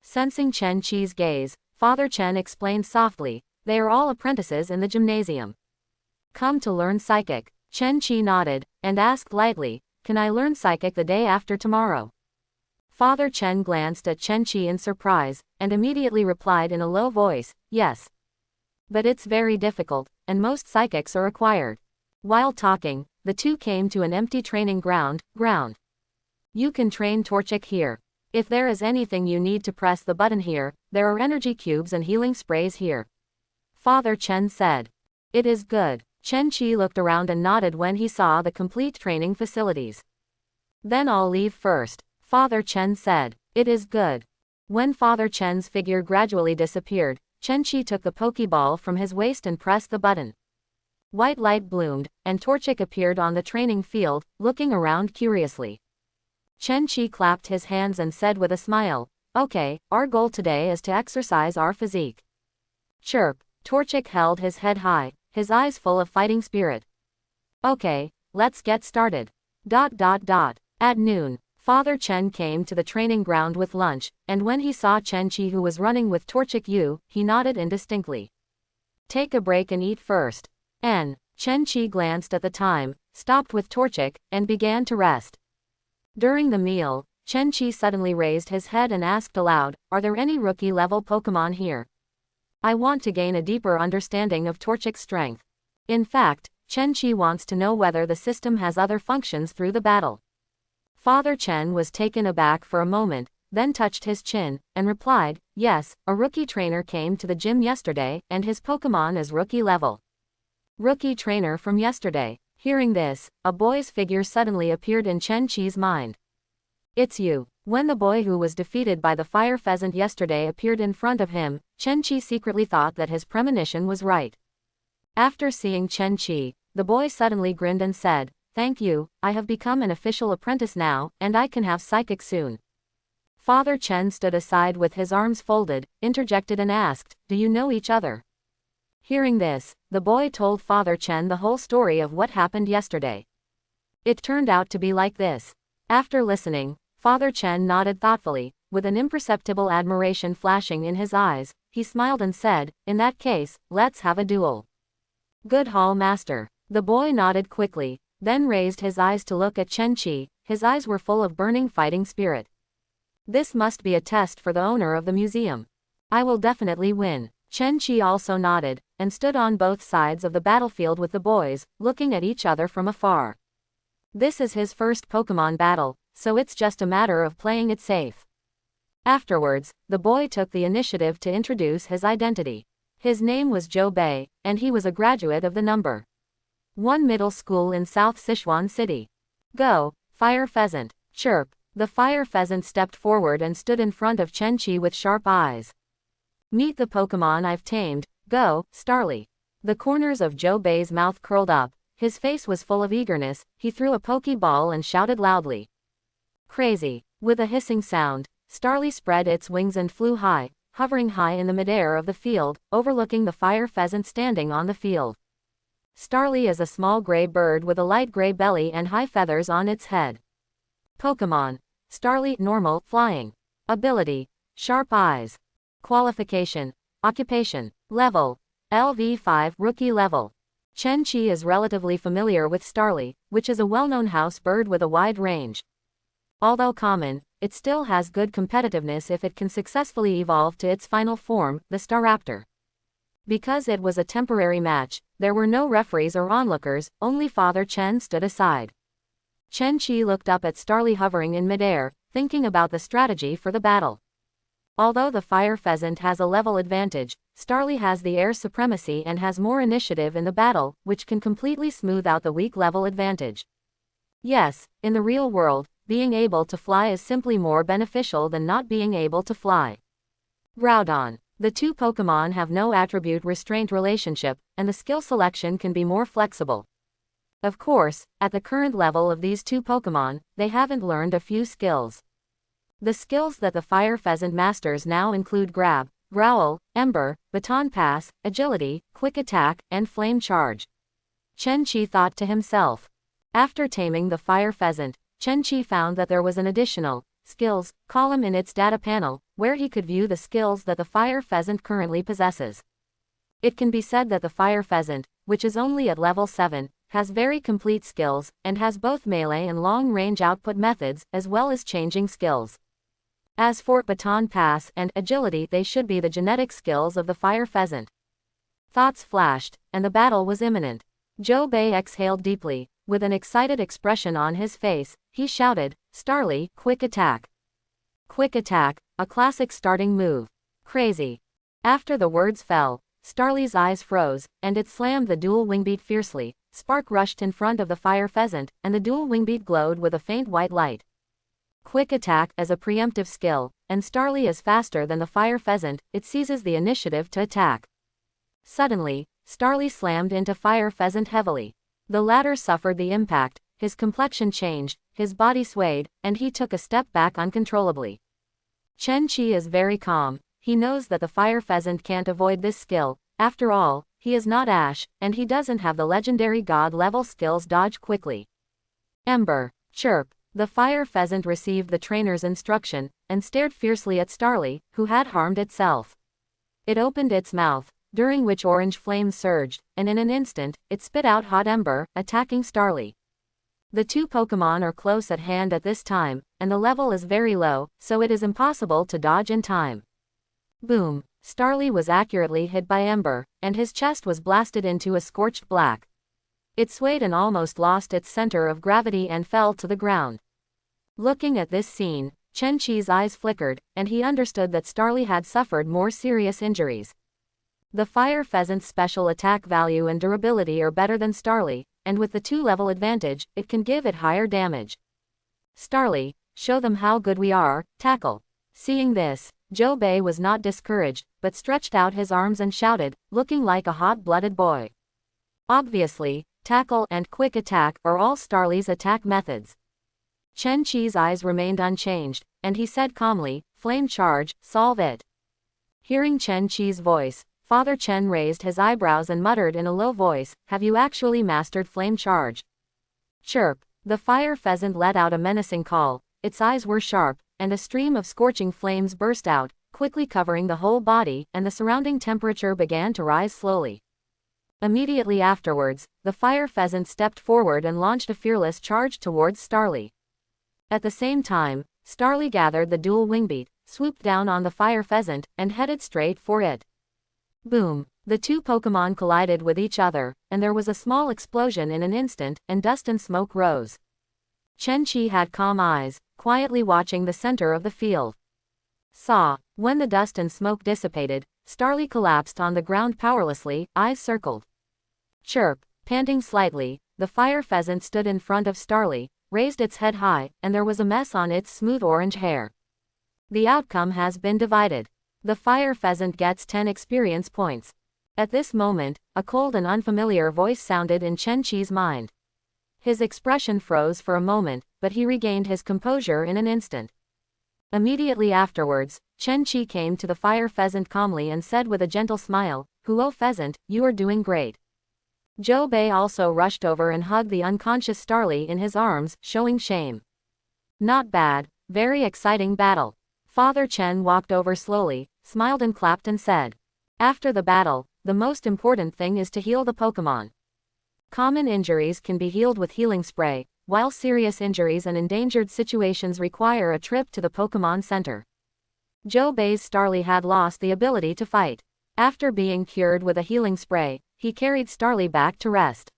Sensing Chen Qi's gaze, Father Chen explained softly, "They are all apprentices in the gymnasium. Come to learn psychic." Chen Qi nodded, and asked lightly, "Can I learn psychic the day after tomorrow?" Father Chen glanced at Chen Qi in surprise, and immediately replied in a low voice, "Yes. But it's very difficult, and most psychics are acquired." While talking, the two came to an empty training ground. "You can train Torchic here. If there is anything you need to press the button here, there are energy cubes and healing sprays here," Father Chen said. "It is good." Chen Qi looked around and nodded when he saw the complete training facilities. "Then I'll leave first," Father Chen said. "It is good." When Father Chen's figure gradually disappeared, Chen Qi took the Pokeball from his waist and pressed the button. White light bloomed, and Torchic appeared on the training field, looking around curiously. Chen Qi clapped his hands and said with a smile, "Okay, our goal today is to exercise our physique." Chirp. Torchic held his head high, his eyes full of fighting spirit. "Okay, let's get started." At noon, Father Chen came to the training ground with lunch, and when he saw Chen Qi who was running with Torchic Yu, he nodded indistinctly. "Take a break and eat first." Chen Qi glanced at the time, stopped with Torchic, and began to rest. During the meal, Chen Qi suddenly raised his head and asked aloud, "Are there any rookie-level Pokemon here? I want to gain a deeper understanding of Torchic's strength." In fact, Chen Qi wants to know whether the system has other functions through the battle. Father Chen was taken aback for a moment, then touched his chin, and replied, "Yes, a rookie trainer came to the gym yesterday, and his Pokemon is rookie level." Rookie trainer from yesterday. Hearing this, a boy's figure suddenly appeared in Chen Qi's mind. "It's you." When the boy who was defeated by the fire pheasant yesterday appeared in front of him, Chen Qi secretly thought that his premonition was right. After seeing Chen Qi, the boy suddenly grinned and said, "Thank you, I have become an official apprentice now, and I can have psychic soon." Father Chen stood aside with his arms folded, interjected and asked, "Do you know each other?" Hearing this, the boy told Father Chen the whole story of what happened yesterday. It turned out to be like this. After listening, Father Chen nodded thoughtfully, with an imperceptible admiration flashing in his eyes. He smiled and said, "In that case, let's have a duel." "Good Hall Master." The boy nodded quickly, then raised his eyes to look at Chen Qi. His eyes were full of burning fighting spirit. "This must be a test for the owner of the museum. I will definitely win." Chen Qi also nodded, and stood on both sides of the battlefield with the boys, looking at each other from afar. This is his first Pokemon battle, so it's just a matter of playing it safe. Afterwards, the boy took the initiative to introduce his identity. His name was Zhou Bei, and he was a graduate of the No. 1 middle school in South Sichuan City. "Go, Fire Pheasant." Chirp. The fire pheasant stepped forward and stood in front of Chen Qi with sharp eyes. "Meet the Pokemon I've tamed. Go, Starly." The corners of Zhou Bei's mouth curled up, his face was full of eagerness. He threw a Pokeball and shouted loudly. Crazy. With a hissing sound, Starly spread its wings and flew high, hovering high in the midair of the field, overlooking the fire pheasant standing on the field. Starly is a small gray bird with a light gray belly and high feathers on its head. Pokemon. Starly, normal, flying. Ability, sharp eyes. Qualification, occupation. Level, LV5, rookie level. Chen Qi is relatively familiar with Starly, which is a well-known house bird with a wide range. Although common, it still has good competitiveness if it can successfully evolve to its final form, the Staraptor. Because it was a temporary match, there were no referees or onlookers, only Father Chen stood aside. Chen Qi looked up at Starly hovering in midair, thinking about the strategy for the battle. Although the fire pheasant has a level advantage, Starly has the air supremacy and has more initiative in the battle, which can completely smooth out the weak level advantage. Yes, in the real world, being able to fly is simply more beneficial than not being able to fly. Groudon. The two Pokemon have no attribute restraint relationship, and the skill selection can be more flexible. Of course, at the current level of these two Pokemon, they haven't learned a few skills. The skills that the Fire Pheasant masters now include Grab, Growl, Ember, Baton Pass, Agility, Quick Attack, and Flame Charge. Chen-Chi thought to himself. After taming the Fire Pheasant, Chen-Chi found that there was an additional skills column in its data panel, where he could view the skills that the Fire Pheasant currently possesses. It can be said that the Fire Pheasant, which is only at level 7, has very complete skills, and has both melee and long-range output methods, as well as changing skills. As for Baton Pass and Agility, they should be the genetic skills of the Fire Pheasant. Thoughts flashed, and the battle was imminent. Zhou Bei exhaled deeply. With an excited expression on his face, he shouted, "Starly, Quick Attack!" Quick Attack, a classic starting move. Crazy. After the words fell, Starly's eyes froze, and it slammed the dual wingbeat fiercely. Spark rushed in front of the Fire Pheasant, and the dual wingbeat glowed with a faint white light. Quick Attack as a preemptive skill, and Starly is faster than the Fire Pheasant, it seizes the initiative to attack. Suddenly, Starly slammed into Fire Pheasant heavily. The latter suffered the impact, his complexion changed, his body swayed, and he took a step back uncontrollably. Chen-Chi is very calm. He knows that the Fire Pheasant can't avoid this skill. After all, he is not Ash, and he doesn't have the legendary God-level skills dodge quickly. Ember. Chirp. The Fire Pheasant received the trainer's instruction, and stared fiercely at Starly, who had harmed itself. It opened its mouth, during which orange flames surged, and in an instant, it spit out Hot Ember, attacking Starly. The two Pokemon are close at hand at this time, and the level is very low, so it is impossible to dodge in time. Boom! Starly was accurately hit by Ember, and his chest was blasted into a scorched black. It swayed and almost lost its center of gravity and fell to the ground. Looking at this scene, Chen-Chi's eyes flickered, and he understood that Starly had suffered more serious injuries. The Fire Pheasant's special attack value and durability are better than Starly, and with the 2-level advantage, it can give it higher damage. Starly, show them how good we are, tackle. Seeing this, Zhou Bei was not discouraged, but stretched out his arms and shouted, looking like a hot-blooded boy. Obviously, tackle and quick attack are all Starly's attack methods. Chen-Chi's eyes remained unchanged, and he said calmly, Flame Charge, solve it. Hearing Chen-Chi's voice, Father Chen raised his eyebrows and muttered in a low voice, have you actually mastered Flame Charge? Chirp. The Fire Pheasant let out a menacing call, its eyes were sharp, and a stream of scorching flames burst out, quickly covering the whole body, and the surrounding temperature began to rise slowly. Immediately afterwards, the Fire Pheasant stepped forward and launched a fearless charge towards Starly. At the same time, Starly gathered the dual wingbeat, swooped down on the Fire Pheasant, and headed straight for it. Boom! The two Pokemon collided with each other, and there was a small explosion in an instant, and dust and smoke rose. Chen-Chi had calm eyes, quietly watching the center of the field. When the dust and smoke dissipated, Starly collapsed on the ground powerlessly, eyes circled. Chirp. Panting slightly, the Fire Pheasant stood in front of Starly, raised its head high, and there was a mess on its smooth orange hair. The outcome has been divided. The Fire Pheasant gets 10 experience points. At this moment, a cold and unfamiliar voice sounded in Chen-Chi's mind. His expression froze for a moment, but he regained his composure in an instant. Immediately afterwards, Chen-Chi came to the Fire Pheasant calmly and said with a gentle smile, Huo Pheasant, you are doing great. Zhou Bei also rushed over and hugged the unconscious Starly in his arms, showing shame. Not bad, very exciting battle. Father Chen walked over slowly, smiled and clapped and said, after the battle, the most important thing is to heal the Pokemon. Common injuries can be healed with healing spray, while serious injuries and endangered situations require a trip to the Pokemon Center. Zhou Bei's Starly had lost the ability to fight. After being cured with a healing spray, he carried Starly back to rest.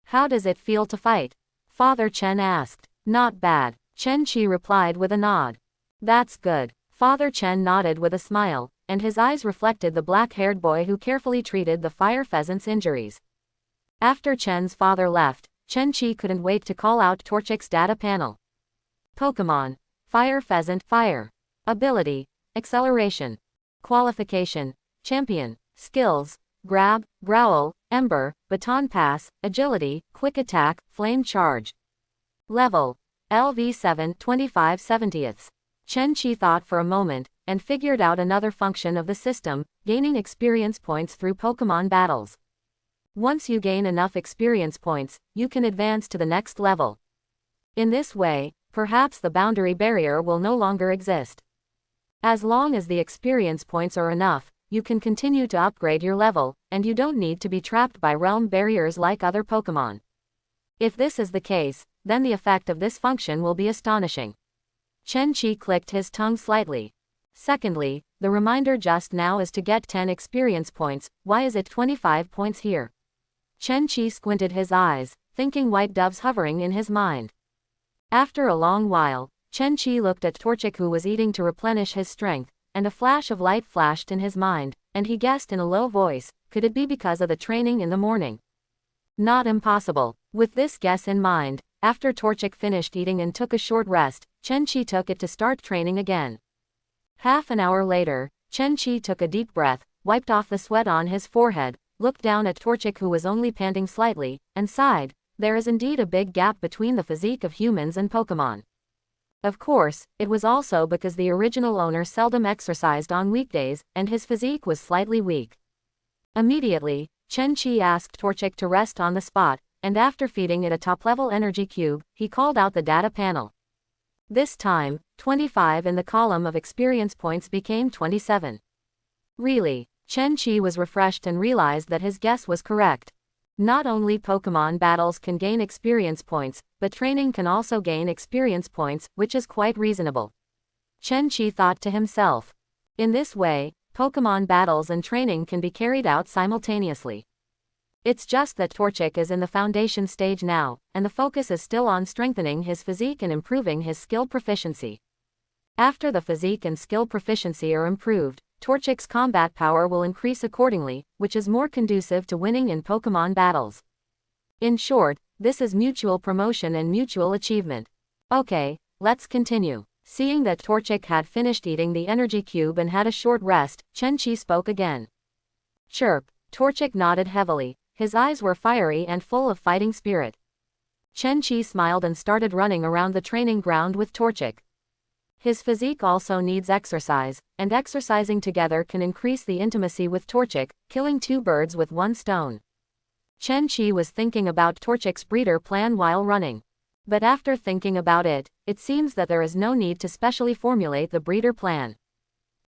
How does it feel to fight? Father Chen asked. Not bad, Chen-Chi replied with a nod. That's good. Father Chen nodded with a smile, and his eyes reflected the black-haired boy who carefully treated the Fire Pheasant's injuries. After Chen's father left, Chen-Chi couldn't wait to call out Torchic's data panel. Pokemon. Fire Pheasant, Fire. Ability. Acceleration. Qualification: Champion. Skills: Grab, Growl, Ember, Baton Pass, Agility, Quick Attack, Flame Charge. Level: LV7 25/70. Chen Qi thought for a moment, and figured out another function of the system, gaining experience points through Pokemon battles. Once you gain enough experience points, you can advance to the next level. In this way, perhaps the boundary barrier will no longer exist. As long as the experience points are enough, you can continue to upgrade your level, and you don't need to be trapped by realm barriers like other Pokemon. If this is the case, then the effect of this function will be astonishing. Chen Qi clicked his tongue slightly. Secondly, the reminder just now is to get 10 experience points. Why is it 25 points here? Chen Qi squinted his eyes, thinking white doves hovering in his mind. After a long while, Chen Qi looked at Torchic, who was eating to replenish his strength, and a flash of light flashed in his mind, and he guessed in a low voice, could it be because of the training in the morning? Not impossible. With this guess in mind, after Torchic finished eating and took a short rest, Chen Qi took it to start training again. Half an hour later, Chen Qi took a deep breath, wiped off the sweat on his forehead, looked down at Torchic, who was only panting slightly, and sighed. There is indeed a big gap between the physique of humans and Pokemon. Of course, it was also because the original owner seldom exercised on weekdays, and his physique was slightly weak. Immediately, Chen Qi asked Torchic to rest on the spot, and after feeding it a top-level energy cube, he called out the data panel. This time, 25 in the column of experience points became 27. Really, Chen Qi was refreshed and realized that his guess was correct. Not only Pokemon battles can gain experience points, but training can also gain experience points, which is quite reasonable. Chen Qi thought to himself. In this way, Pokemon battles and training can be carried out simultaneously. It's just that Torchic is in the foundation stage now, and the focus is still on strengthening his physique and improving his skill proficiency. After the physique and skill proficiency are improved, Torchic's combat power will increase accordingly, which is more conducive to winning in Pokemon battles. In short, this is mutual promotion and mutual achievement. Okay, let's continue. Seeing that Torchic had finished eating the energy cube and had a short rest, Chen Qi spoke again. Chirp. Torchic nodded heavily. His eyes were fiery and full of fighting spirit. Chen Qi smiled and started running around the training ground with Torchic. His physique also needs exercise, and exercising together can increase the intimacy with Torchic, killing two birds with one stone. Chen Qi was thinking about Torchic's breeder plan while running. But after thinking about it, it seems that there is no need to specially formulate the breeder plan.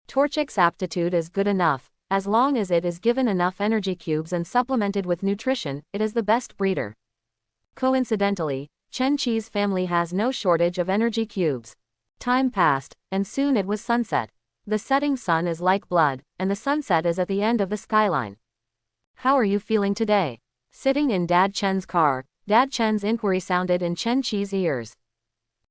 Torchic's aptitude is good enough. As long as it is given enough energy cubes and supplemented with nutrition, it is the best breeder. Coincidentally, Chen Qi's family has no shortage of energy cubes. Time passed, and soon it was sunset. The setting sun is like blood, and the sunset is at the end of the skyline. How are you feeling today? Sitting in Dad Chen's car, Dad Chen's inquiry sounded in Chen Qi's ears.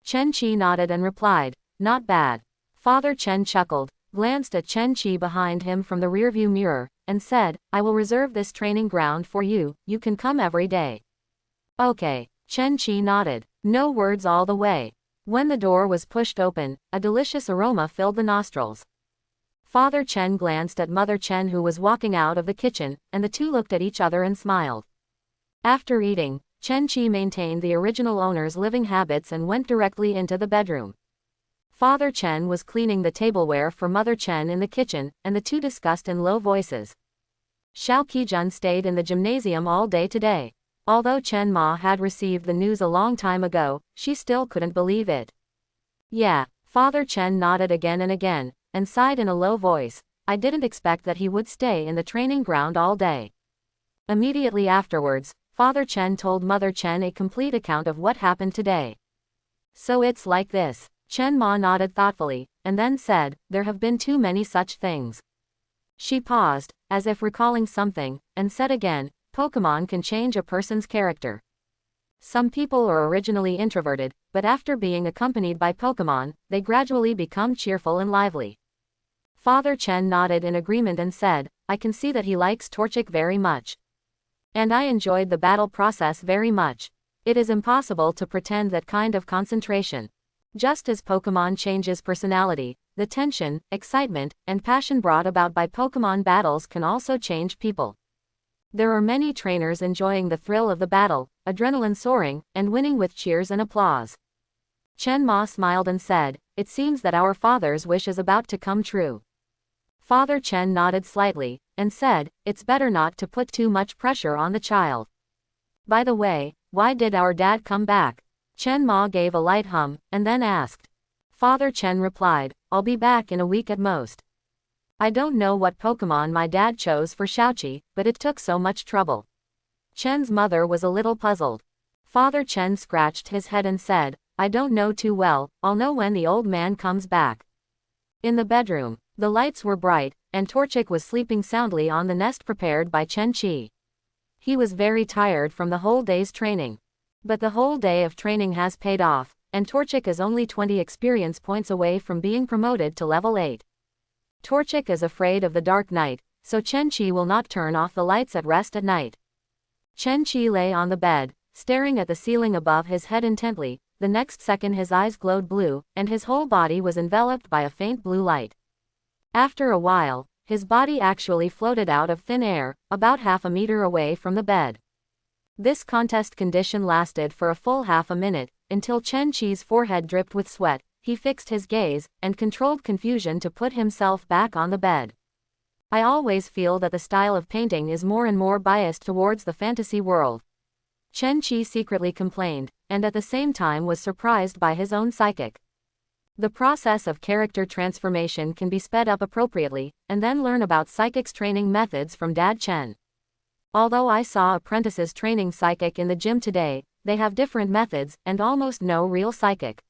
Chen Qi nodded and replied, "Not bad." Father Chen chuckled, glanced at Chen Qi behind him from the rearview mirror, and said, "I will reserve this training ground for you, you can come every day." Okay, Chen Qi nodded, no words all the way. When the door was pushed open, a delicious aroma filled the nostrils. Father Chen glanced at Mother Chen, who was walking out of the kitchen, and the two looked at each other and smiled. After eating, Chen Qi maintained the original owner's living habits and went directly into the bedroom. Father Chen was cleaning the tableware for Mother Chen in the kitchen, and the two discussed in low voices. Xiao Qijun stayed in the gymnasium all day today. Although Chen Ma had received the news a long time ago, she still couldn't believe it. Yeah, Father Chen nodded again and again, and sighed in a low voice. I didn't expect that he would stay in the training ground all day. Immediately afterwards, Father Chen told Mother Chen a complete account of what happened today. So it's like this. Chen Ma nodded thoughtfully, and then said, there have been too many such things. She paused, as if recalling something, and said again, Pokemon can change a person's character. Some people are originally introverted, but after being accompanied by Pokemon, they gradually become cheerful and lively. Father Chen nodded in agreement and said, I can see that he likes Torchic very much. And I enjoyed the battle process very much. It is impossible to pretend that kind of concentration. Just as Pokemon changes personality, the tension, excitement, and passion brought about by Pokemon battles can also change people. There are many trainers enjoying the thrill of the battle, adrenaline soaring, and winning with cheers and applause. Chen Ma smiled and said, "It seems that our father's wish is about to come true." Father Chen nodded slightly, and said, "It's better not to put too much pressure on the child. By the way, why did our dad come back?" Chen Ma gave a light hum, and then asked. Father Chen replied, "I'll be back in a week at most. I don't know what Pokemon my dad chose for Xiaoqi, but it took so much trouble." Chen's mother was a little puzzled. Father Chen scratched his head and said, "I don't know too well, I'll know when the old man comes back." In the bedroom, the lights were bright, and Torchic was sleeping soundly on the nest prepared by Chen Qi. He was very tired from the whole day's training. But the whole day of training has paid off, and Torchic is only 20 experience points away from being promoted to level 8. Torchic is afraid of the dark night, so Chen Qi will not turn off the lights at rest at night. Chen Qi lay on the bed, staring at the ceiling above his head intently. The next second his eyes glowed blue, and his whole body was enveloped by a faint blue light. After a while, his body actually floated out of thin air, about half a meter away from the bed. This contest condition lasted for a full half a minute, until Chen Qi's forehead dripped with sweat. He fixed his gaze, and controlled confusion to put himself back on the bed. I always feel that the style of painting is more and more biased towards the fantasy world. Chen Qi secretly complained, and at the same time was surprised by his own psychic. The process of character transformation can be sped up appropriately, and then learn about psychics training methods from Dad Chen. Although I saw apprentices training psychic in the gym today, they have different methods, and almost no real psychic.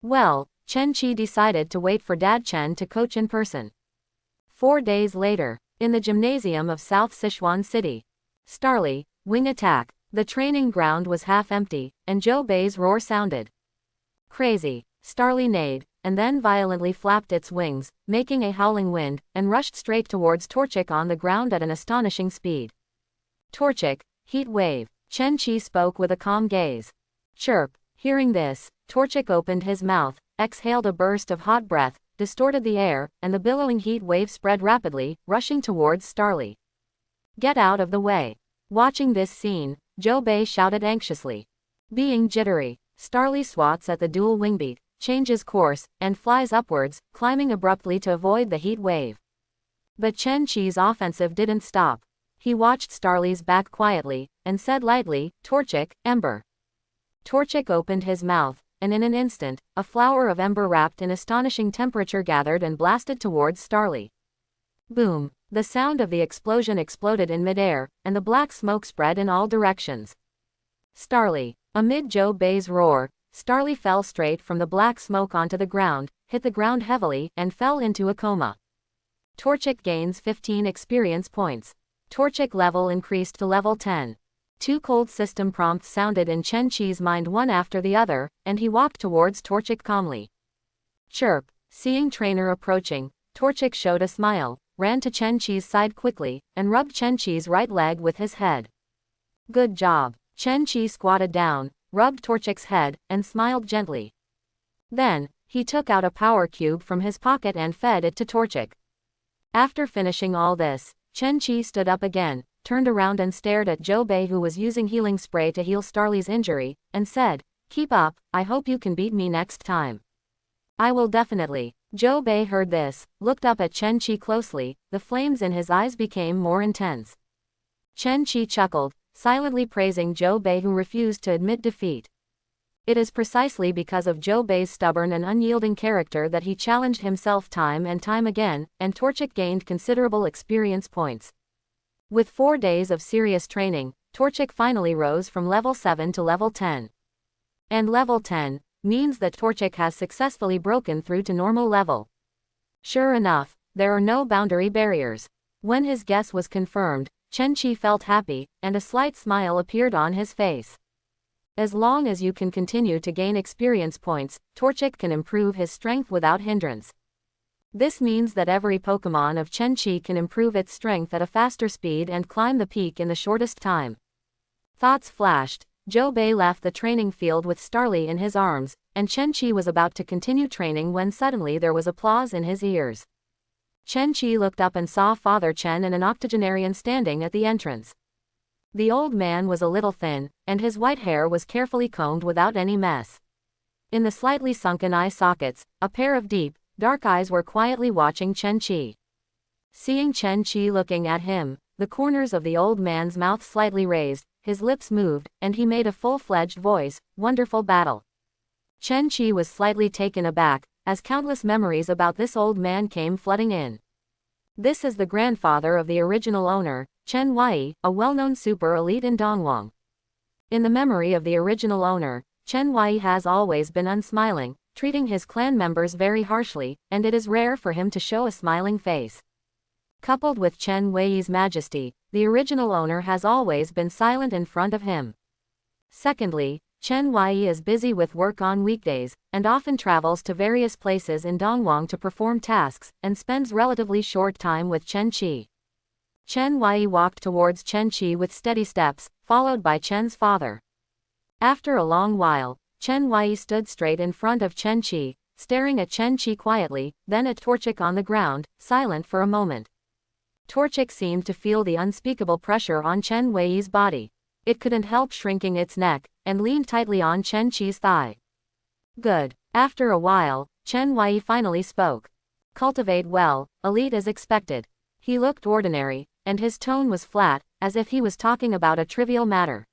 Well, Chen Qi decided to wait for Dad Chen to coach in person. 4 days later, in the gymnasium of South Sichuan City. Starly, wing attack. The training ground was half empty, and Zhou Bei's roar sounded. Crazy. Starly neighed, and then violently flapped its wings, making a howling wind, and rushed straight towards Torchic on the ground at an astonishing speed. Torchic, heat wave. Chen Qi spoke with a calm gaze. Chirp. Hearing this, Torchic opened his mouth, exhaled a burst of hot breath, distorted the air, and the billowing heat wave spread rapidly, rushing towards Starly. Get out of the way. Watching this scene, Zhou Bei shouted anxiously. Being jittery, Starly swats at the dual wingbeat, changes course, and flies upwards, climbing abruptly to avoid the heat wave. But Chen Qi's offensive didn't stop. He watched Starly's back quietly, and said lightly, "Torchic, Ember." Torchic opened his mouth, and in an instant, a flower of ember wrapped in astonishing temperature gathered and blasted towards Starly. Boom! The sound of the explosion exploded in midair, and the black smoke spread in all directions. Starly. Amid Zhou Bei's roar, Starly fell straight from the black smoke onto the ground, hit the ground heavily, and fell into a coma. Torchic gains 15 experience points. Torchic level increased to level 10. 2 cold system prompts sounded in Chen Qi's mind one after the other, and he walked towards Torchic calmly. Chirp. Seeing trainer approaching, Torchic showed a smile, ran to Chen Qi's side quickly, and rubbed Chen Qi's right leg with his head. Good job. Chen Qi squatted down, rubbed Torchic's head, and smiled gently. Then, he took out a power cube from his pocket and fed it to Torchic. After finishing all this, Chen Qi stood up again, turned around and stared at Zhou Bei, who was using healing spray to heal Starly's injury, and said, "Keep up, I hope you can beat me next time." "I will definitely." Zhou Bei heard this, looked up at Chen Qi closely, the flames in his eyes became more intense. Chen Qi chuckled, silently praising Zhou Bei, who refused to admit defeat. It is precisely because of Zhou Bei's stubborn and unyielding character that he challenged himself time and time again, and Torchic gained considerable experience points. With 4 days of serious training, Torchic finally rose from level 7 to level 10. And level 10 means that Torchic has successfully broken through to normal level. Sure enough, there are no boundary barriers. When his guess was confirmed, Chen Qi felt happy, and a slight smile appeared on his face. As long as you can continue to gain experience points, Torchic can improve his strength without hindrance. This means that every Pokemon of Chen Qi can improve its strength at a faster speed and climb the peak in the shortest time. Thoughts flashed. Zhou Bei left the training field with Starly in his arms, and Chen Qi was about to continue training when suddenly there was applause in his ears. Chen Qi looked up and saw Father Chen and an octogenarian standing at the entrance. The old man was a little thin, and his white hair was carefully combed without any mess. In the slightly sunken eye sockets, a pair of deep, dark eyes were quietly watching Chen Qi. Seeing Chen Qi looking at him, the corners of the old man's mouth slightly raised, his lips moved, and he made a full-fledged voice, "Wonderful battle." Chen Qi was slightly taken aback, as countless memories about this old man came flooding in. This is the grandfather of the original owner, Chen Wei, a well-known super elite in Dongwang. In the memory of the original owner, Chen Wei has always been unsmiling, treating his clan members very harshly, and it is rare for him to show a smiling face. Coupled with Chen Wei's majesty, the original owner has always been silent in front of him. Secondly, Chen Wei is busy with work on weekdays, and often travels to various places in Dongwang to perform tasks, and spends relatively short time with Chen Qi. Chen Wei walked towards Chen Qi with steady steps, followed by Chen's father. After a long while, Chen Wei stood straight in front of Chen Qi, staring at Chen Qi quietly, then at Torchic on the ground, silent for a moment. Torchic seemed to feel the unspeakable pressure on Chen Wei's body. It couldn't help shrinking its neck, and leaned tightly on Chen Qi's thigh. Good. After a while, Chen Wei finally spoke. Cultivate well, elite as expected. He looked ordinary, and his tone was flat, as if he was talking about a trivial matter.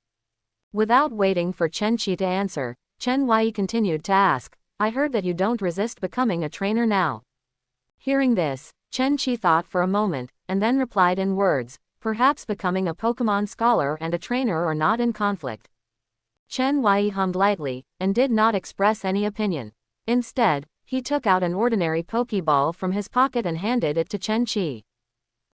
Without waiting for Chen Qi to answer, Chen Wei continued to ask, "I heard that you don't resist becoming a trainer now." Hearing this, Chen Qi thought for a moment, and then replied in words, "Perhaps becoming a Pokemon scholar and a trainer are not in conflict." Chen Wei hummed lightly, and did not express any opinion. Instead, he took out an ordinary Pokeball from his pocket and handed it to Chen Qi.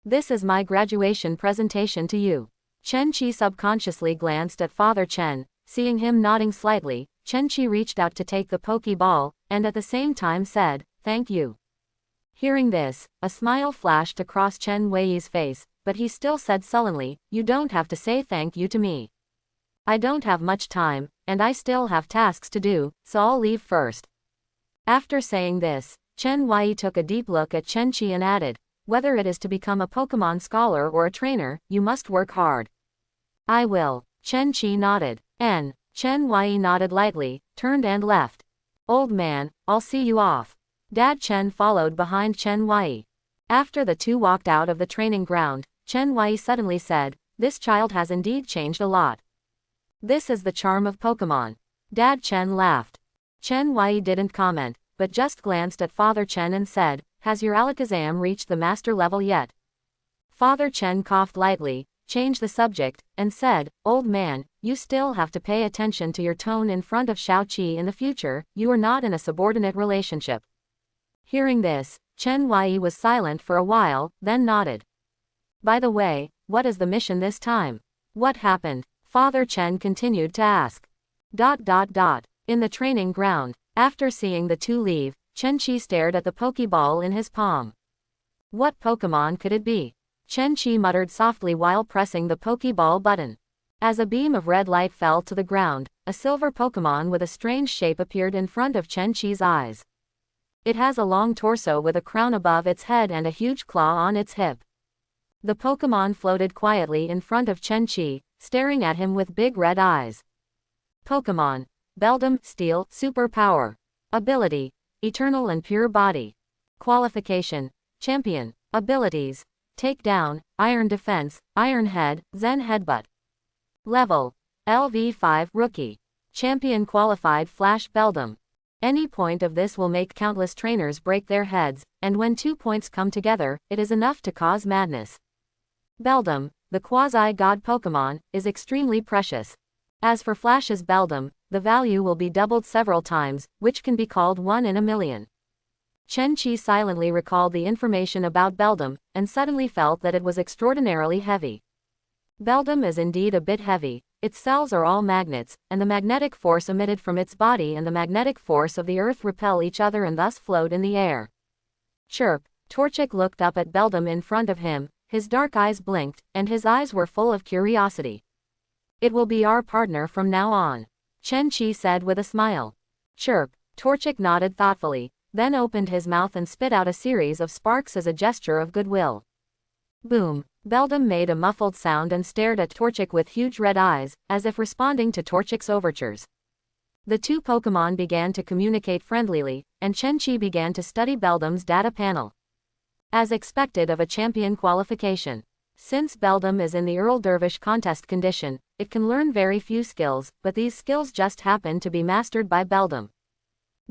"This is my graduation presentation to you." Chen Qi subconsciously glanced at Father Chen. Seeing him nodding slightly, Chen Qi reached out to take the Pokeball, and at the same time said, "Thank you." Hearing this, a smile flashed across Chen Wei's face, but he still said sullenly, "You don't have to say thank you to me. I don't have much time, and I still have tasks to do, so I'll leave first." After saying this, Chen Wei took a deep look at Chen Qi and added, "Whether it is to become a Pokemon scholar or a trainer, you must work hard." "I will." Chen Qi nodded. Chen Wei nodded lightly, turned and left. "Old man, I'll see you off." Dad Chen followed behind Chen Wei. After the two walked out of the training ground, Chen Wei suddenly said, "This child has indeed changed a lot. This is the charm of Pokemon." Dad Chen laughed. Chen Wei didn't comment, but just glanced at Father Chen and said, "Has your Alakazam reached the master level yet?" Father Chen coughed lightly, changed the subject, and said, "Old man, you still have to pay attention to your tone in front of Xiao Qi in the future. You are not in a subordinate relationship." Hearing this, Chen Wei was silent for a while, then nodded. "By the way, what is the mission this time? What happened?" Father Chen continued to ask. In the training ground, after seeing the two leave, Chen Qi stared at the Pokeball in his palm. What Pokemon could it be? Chen Qi muttered softly while pressing the Pokeball button. As a beam of red light fell to the ground, a silver Pokemon with a strange shape appeared in front of Chen Qi's eyes. It has a long torso with a crown above its head and a huge claw on its hip. The Pokemon floated quietly in front of Chen Qi, staring at him with big red eyes. Pokemon. Beldum, Steel, Super Power. Ability. Eternal and Pure Body. Qualification. Champion. Abilities. Takedown, Iron Defense, Iron Head, Zen Headbutt. Level. LV5 Rookie. Champion qualified Flash Beldum. Any point of this will make countless trainers break their heads, and when 2 points come together, it is enough to cause madness. Beldum, the quasi-god Pokemon, is extremely precious. As for Flash's Beldum, the value will be doubled several times, which can be called 1 in a million. Chen Qi silently recalled the information about Beldum, and suddenly felt that it was extraordinarily heavy. Beldum is indeed a bit heavy. Its cells are all magnets, and the magnetic force emitted from its body and the magnetic force of the earth repel each other and thus float in the air. Chirp. Torchic looked up at Beldum in front of him, his dark eyes blinked, and his eyes were full of curiosity. "It will be our partner from now on," Chen Qi said with a smile. Chirp. Torchic nodded thoughtfully, then opened his mouth and spit out a series of sparks as a gesture of goodwill. Boom! Beldam made a muffled sound and stared at Torchic with huge red eyes, as if responding to Torchic's overtures. The two Pokémon began to communicate friendlily, and Chen-Chi began to study Beldam's data panel. As expected of a champion qualification. Since Beldam is in the Earl Dervish contest condition, it can learn very few skills, but these skills just happen to be mastered by Beldam.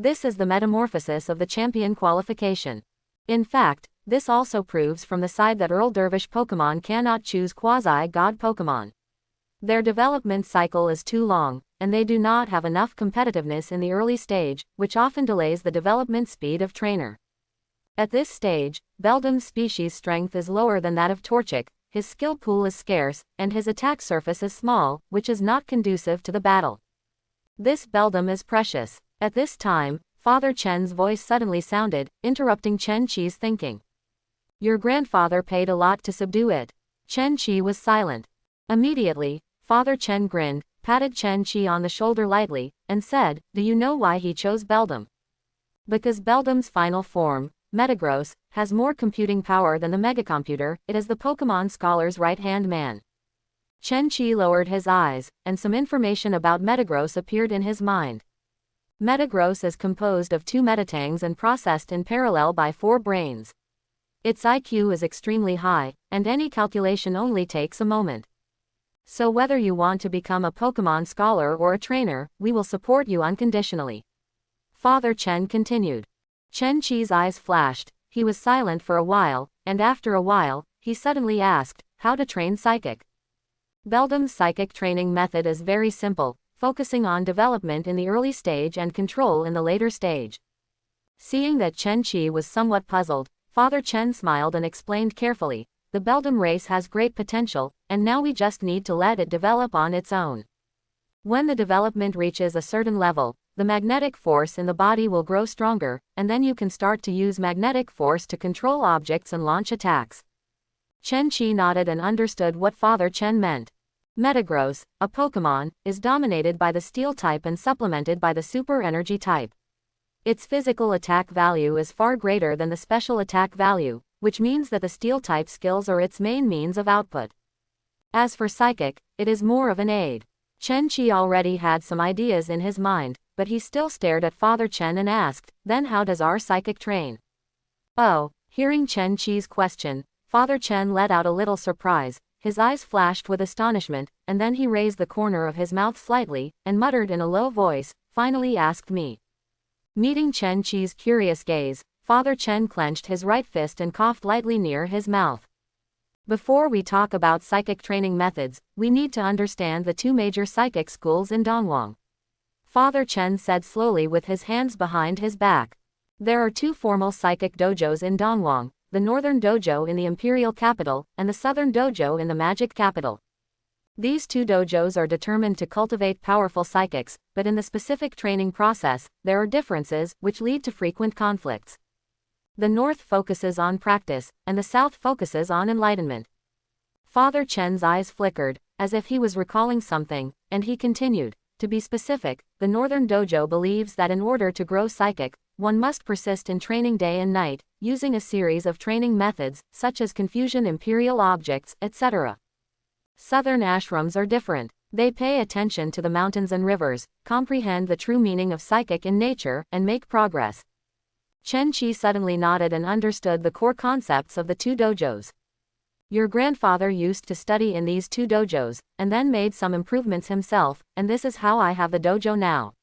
This is the metamorphosis of the champion qualification. In fact, this also proves from the side that Earl Dervish Pokémon cannot choose quasi-god Pokémon. Their development cycle is too long, and they do not have enough competitiveness in the early stage, which often delays the development speed of trainer. At this stage, Beldam's species strength is lower than that of Torchic, his skill pool is scarce, and his attack surface is small, which is not conducive to the battle. This Beldam is precious. At this time, Father Chen's voice suddenly sounded, interrupting Chen-Chi's thinking. Your grandfather paid a lot to subdue it. Chen-Chi was silent. Immediately, Father Chen grinned, patted Chen-Chi on the shoulder lightly, and said, do you know why he chose Beldam? Because Beldam's final form, Metagross, has more computing power than the megacomputer. It is the Pokémon scholar's right-hand man. Chen-Chi lowered his eyes, and some information about Metagross appeared in his mind. Metagross is composed of 2 Metatangs and processed in parallel by 4 brains. Its IQ is extremely high, and any calculation only takes a moment. So whether you want to become a Pokémon scholar or a trainer, we will support you unconditionally. Father Chen continued. Chen-Chi's eyes flashed, he was silent for a while, and after a while, he suddenly asked, how to train Psychic? Beldam's psychic training method is very simple, focusing on development in the early stage and control in the later stage. Seeing that Chen-Chi was somewhat puzzled, Father Chen smiled and explained carefully, the Beldam race has great potential, and now we just need to let it develop on its own. When the development reaches a certain level, the magnetic force in the body will grow stronger, and then you can start to use magnetic force to control objects and launch attacks. Chen-Chi nodded and understood what Father Chen meant. Metagross, a Pokémon, is dominated by the Steel type and supplemented by the Super Energy type. Its physical attack value is far greater than the special attack value, which means that the Steel type skills are its main means of output. As for Psychic, it is more of an aid. Chen-Chi already had some ideas in his mind, but he still stared at Father Chen and asked, then how does our Psychic train? Oh, hearing Chen-Chi's question, Father Chen let out a little surprise, his eyes flashed with astonishment, and then he raised the corner of his mouth slightly, and muttered in a low voice, finally asked me. Meeting Chen-Chi's curious gaze, Father Chen clenched his right fist and coughed lightly near his mouth. Before we talk about psychic training methods, we need to understand the 2 major psychic schools in Dongwang. Father Chen said slowly with his hands behind his back. There are 2 formal psychic dojos in Dongwang, the Northern Dojo in the Imperial Capital, and the Southern Dojo in the Magic Capital. These 2 dojos are determined to cultivate powerful psychics, but in the specific training process, there are differences, which lead to frequent conflicts. The North focuses on practice, and the South focuses on enlightenment. Father Chen's eyes flickered, as if he was recalling something, and he continued, to be specific, the Northern Dojo believes that in order to grow psychic, one must persist in training day and night, using a series of training methods, such as confusion imperial objects, etc. Southern ashrams are different. They pay attention to the mountains and rivers, comprehend the true meaning of psychic in nature, and make progress. Chen-Chi suddenly nodded and understood the core concepts of the 2 dojos. Your grandfather used to study in these 2 dojos, and then made some improvements himself, and this is how I have the dojo now.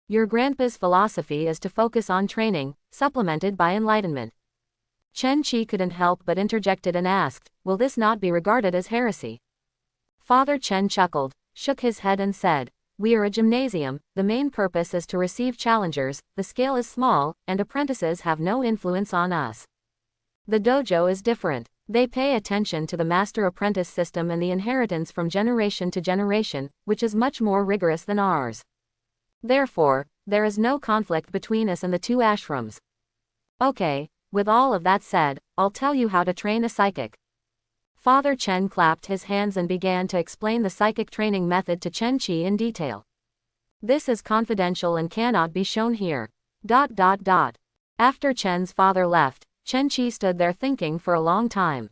Your grandpa's philosophy is to focus on training, supplemented by enlightenment. Chen-Chi couldn't help but interjected and asked, will this not be regarded as heresy? Father Chen chuckled, shook his head and said, we are a gymnasium, the main purpose is to receive challengers, the scale is small, and apprentices have no influence on us. The dojo is different. They pay attention to the master-apprentice system and the inheritance from generation to generation, which is much more rigorous than ours. Therefore, there is no conflict between us and the 2 ashrams. Okay, with all of that said, I'll tell you how to train a psychic. Father Chen clapped his hands and began to explain the psychic training method to Chen-Chi in detail. This is confidential and cannot be shown here. After Chen's father left, Chen Qi stood there thinking for a long time.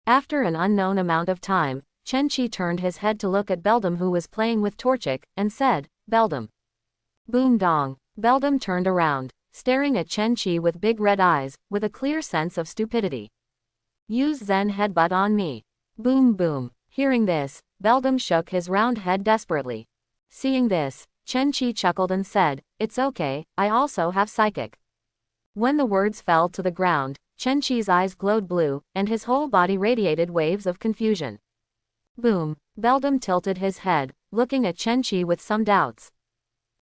After an unknown amount of time, Chen Qi turned his head to look at Beldam, who was playing with Torchic, and said, "Beldam." Boom dong. Beldam turned around, staring at Chen Qi with big red eyes, with a clear sense of stupidity. "Use Zen headbutt on me." Boom boom. Hearing this, Beldam shook his round head desperately. Seeing this, Chen Qi chuckled and said, "It's okay, I also have psychic." When the words fell to the ground, Chen Qi's eyes glowed blue, and his whole body radiated waves of confusion. Boom. Beldam tilted his head, looking at Chen Qi with some doubts.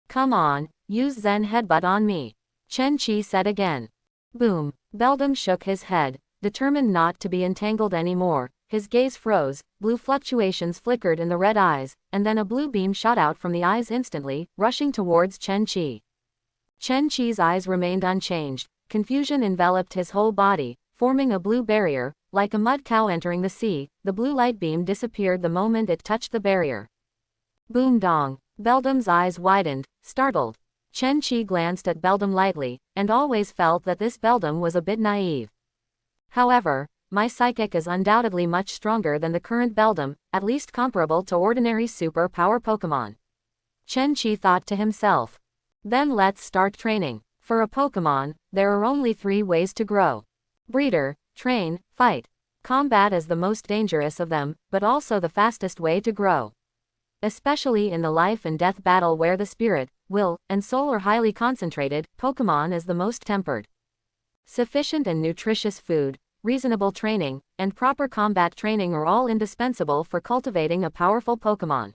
"Come on, use Zen headbutt on me," Chen Qi said again. Boom. Beldam shook his head, determined not to be entangled anymore. His gaze froze, blue fluctuations flickered in the red eyes, and then a blue beam shot out from the eyes instantly, rushing towards Chen Qi. Chen Qi's eyes remained unchanged. Confusion enveloped his whole body, forming a blue barrier. Like a mud cow entering the sea, the blue light beam disappeared the moment it touched the barrier. Boom dong. Beldam's eyes widened, startled. Chen Qi glanced at Beldam lightly, and always felt that this Beldam was a bit naive. "However, my psychic is undoubtedly much stronger than the current Beldam, at least comparable to ordinary super power Pokemon," Chen Qi thought to himself. "Then let's start training. For a Pokemon, there are only 3 ways to grow: breeder, train, fight. Combat is the most dangerous of them, but also the fastest way to grow. Especially in the life and death battle where the spirit, will, and soul are highly concentrated, Pokemon is the most tempered. Sufficient and nutritious food, reasonable training, and proper combat training are all indispensable for cultivating a powerful Pokemon."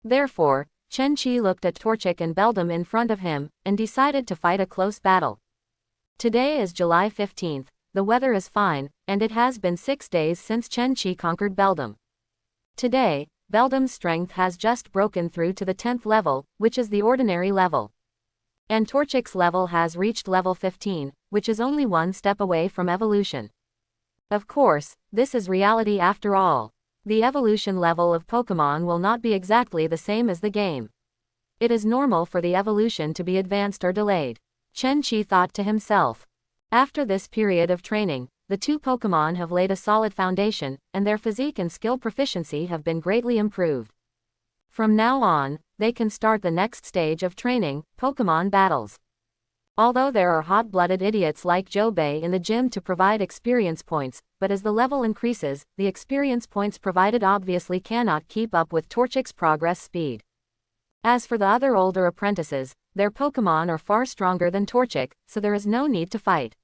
Therefore, Chen Qi looked at Torchic and Beldam in front of him, and decided to fight a close battle. Today is July 15th, the weather is fine, and it has been 6 days since Chen Qi conquered Beldam. Today, Beldam's strength has just broken through to the 10th level, which is the ordinary level. And Torchic's level has reached level 15, which is only 1 step away from evolution. Of course, this is reality after all. The evolution level of Pokemon will not be exactly the same as the game. It is normal for the evolution to be advanced or delayed, Chen Qi thought to himself. After this period of training, the 2 Pokemon have laid a solid foundation, and their physique and skill proficiency have been greatly improved. From now on, they can start the next stage of training, Pokemon battles. Although there are hot-blooded idiots like Jobei in the gym to provide experience points, but as the level increases, the experience points provided obviously cannot keep up with Torchic's progress speed. As for the other older apprentices, their Pokemon are far stronger than Torchic, so there is no need to fight.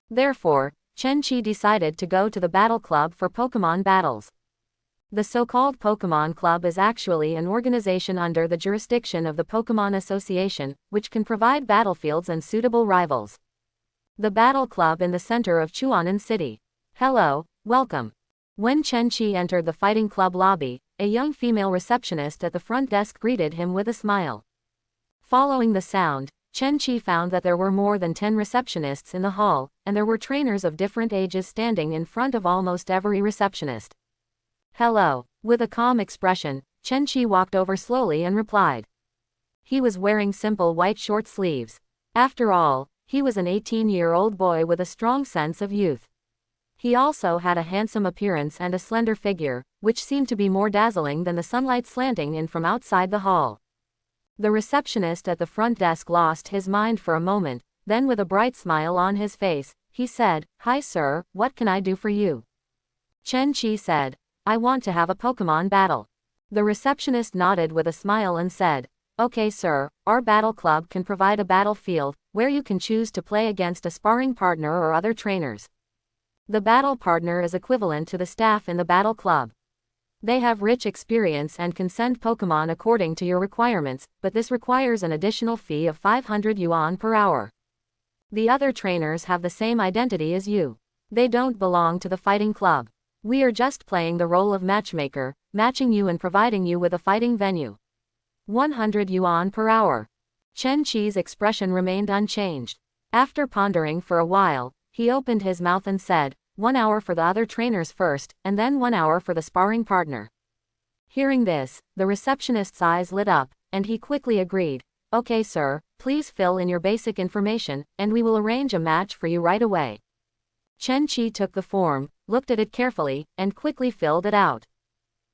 Therefore, Chen Qi decided to go to the Battle Club for Pokemon battles. The so-called Pokemon Club is actually an organization under the jurisdiction of the Pokemon Association, which can provide battlefields and suitable rivals. The Battle Club in the center of Chuanan City. "Hello, welcome." When Chen Qi entered the fighting club lobby, a young female receptionist at the front desk greeted him with a smile. Following the sound, Chen Qi found that there were more than 10 receptionists in the hall, and there were trainers of different ages standing in front of almost every receptionist. "Hello." With a calm expression, Chen Qi walked over slowly and replied. He was wearing simple white short sleeves. After all, he was an 18-year-old boy with a strong sense of youth. He also had a handsome appearance and a slender figure, which seemed to be more dazzling than the sunlight slanting in from outside the hall. The receptionist at the front desk lost his mind for a moment, then with a bright smile on his face, he said, "Hi sir, what can I do for you?" Chen Qi said, "I want to have a Pokemon battle." The receptionist nodded with a smile and said, "Okay sir, our battle club can provide a battlefield, where you can choose to play against a sparring partner or other trainers. The battle partner is equivalent to the staff in the battle club. They have rich experience and can send Pokemon according to your requirements, but this requires an additional fee of 500 yuan per hour. The other trainers have the same identity as you. They don't belong to the fighting club. We are just playing the role of matchmaker, matching you and providing you with a fighting venue. 100 yuan per hour." Chen Qi's expression remained unchanged. After pondering for a while, he opened his mouth and said, 1 hour for the other trainers first, and then 1 hour for the sparring partner. Hearing this, the receptionist's eyes lit up, and he quickly agreed. "Okay sir, please fill in your basic information, and we will arrange a match for you right away. Chen Qi took the form, looked at it carefully, and quickly filled it out.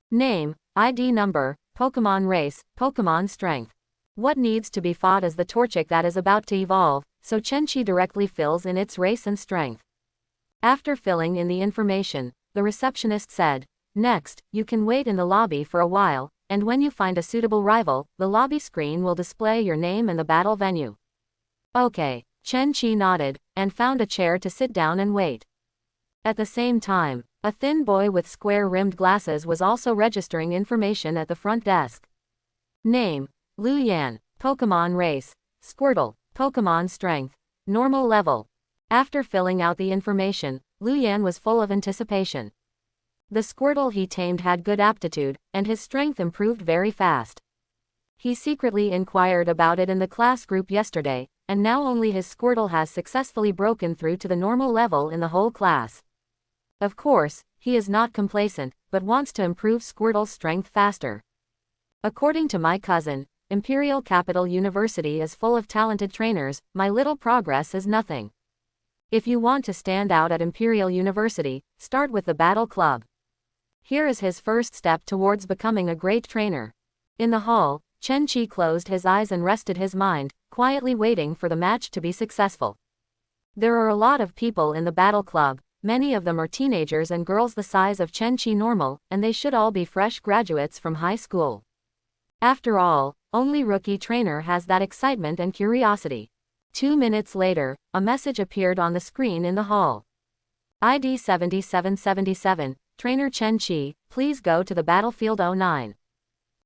Name, ID number, Pokemon race, Pokemon strength. What needs to be fought is the Torchic that is about to evolve, so Chen Qi directly fills in its race and strength. After filling in the information, the receptionist said, "Next, you can wait in the lobby for a while, and when you find a suitable rival, the lobby screen will display your name and the battle venue." Okay, Chen Qi nodded, and found a chair to sit down and wait. At the same time, a thin boy with square-rimmed glasses was also registering information at the front desk. Name, Lu Yan, Pokemon race, Squirtle, Pokemon strength, normal level. After filling out the information, Lu Yan was full of anticipation. The Squirtle he tamed had good aptitude, and his strength improved very fast. He secretly inquired about it in the class group yesterday, and now only his Squirtle has successfully broken through to the normal level in the whole class. Of course, he is not complacent, but wants to improve Squirtle's strength faster. According to my cousin, Imperial Capital University is full of talented trainers, my little progress is nothing. If you want to stand out at Imperial University, start with the Battle Club. Here is his first step towards becoming a great trainer. In the hall, Chen Qi closed his eyes and rested his mind, quietly waiting for the match to be successful. There are a lot of people in the Battle Club, many of them are teenagers and girls the size of Chen Qi normal, and they should all be fresh graduates from high school. After all, only rookie trainer has that excitement and curiosity. 2 minutes later, a message appeared on the screen in the hall. ID 7777, Trainer Chen Qi, please go to the battlefield 09.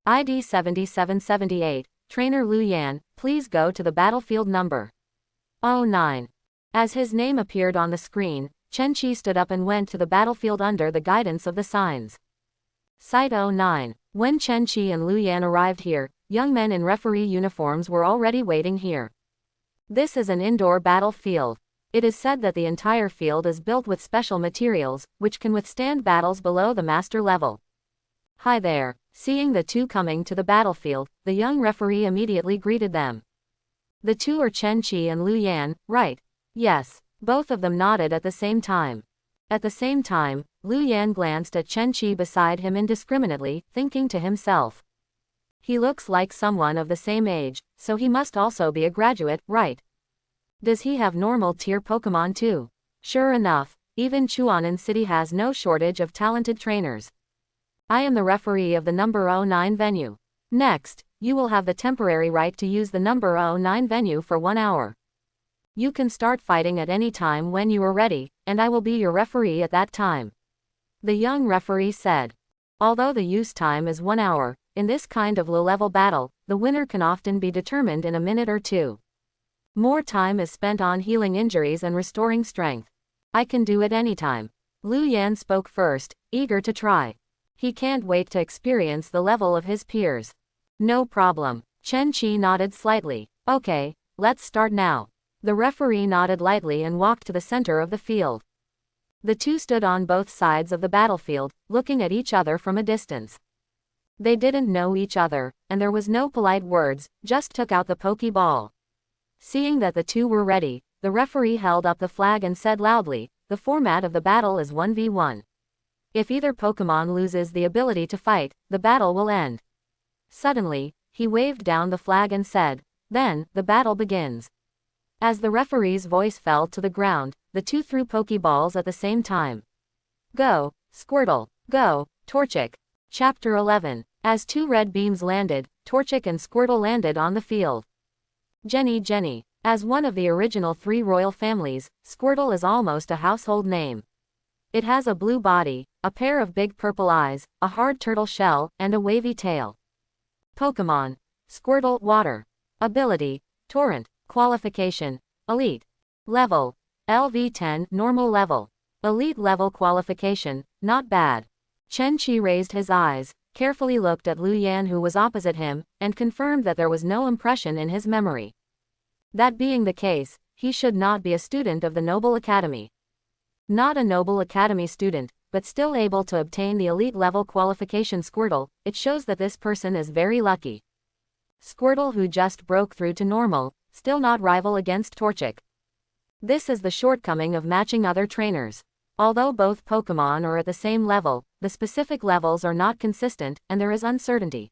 ID 7778, Trainer Lu Yan, please go to the battlefield number 09. As his name appeared on the screen, Chen Qi stood up and went to the battlefield under the guidance of the signs. Site 09. When Chen Qi and Lu Yan arrived here, young men in referee uniforms were already waiting here. This is an indoor battlefield. It is said that the entire field is built with special materials, which can withstand battles below the master level. Hi there. Seeing the two coming to the battlefield, the young referee immediately greeted them. The two are Chen Qi and Lu Yan, right? Yes. Both of them nodded at the same time. At the same time, Lu Yan glanced at Chen Qi beside him indiscriminately, thinking to himself. He looks like someone of the same age, so he must also be a graduate, right? Does he have normal tier Pokemon too? Sure enough, even Chuanan City has no shortage of talented trainers. I am the referee of the number 09 venue. Next, you will have the temporary right to use the number 09 venue for 1 hour. You can start fighting at any time when you are ready, and I will be your referee at that time. The young referee said. Although the use time is 1 hour, in this kind of low-level battle, the winner can often be determined in a minute or two. More time is spent on healing injuries and restoring strength. I can do it anytime. Lu Yan spoke first, eager to try. He can't wait to experience the level of his peers. No problem. Chen Qi nodded slightly. Okay, let's start now. The referee nodded lightly and walked to the center of the field. The two stood on both sides of the battlefield, looking at each other from a distance. They didn't know each other, and there was no polite words, just took out the Pokeball. Seeing that the two were ready, the referee held up the flag and said loudly, the format of the battle is 1v1. If either Pokemon loses the ability to fight, the battle will end. Suddenly, he waved down the flag and said, then, the battle begins. As the referee's voice fell to the ground, the two threw Pokeballs at the same time. Go, Squirtle, go, Torchic. Chapter 11. As two red beams landed, Torchic and Squirtle landed on the field. Jenny. As one of the original 3 royal families, Squirtle is almost a household name. It has a blue body, a pair of big purple eyes, a hard turtle shell, and a wavy tail. Pokemon. Squirtle, water. Ability, Torrent. Qualification, Elite. Level, LV10, normal level. Elite level qualification, not bad. Chen Qi raised his eyes, carefully looked at Lu Yan who was opposite him, and confirmed that there was no impression in his memory. That being the case, he should not be a student of the Noble Academy. Not a Noble Academy student, but still able to obtain the elite level qualification Squirtle, it shows that this person is very lucky. Squirtle who just broke through to normal, still not rival against Torchic. This is the shortcoming of matching other trainers. Although both Pokemon are at the same level, the specific levels are not consistent, and there is uncertainty.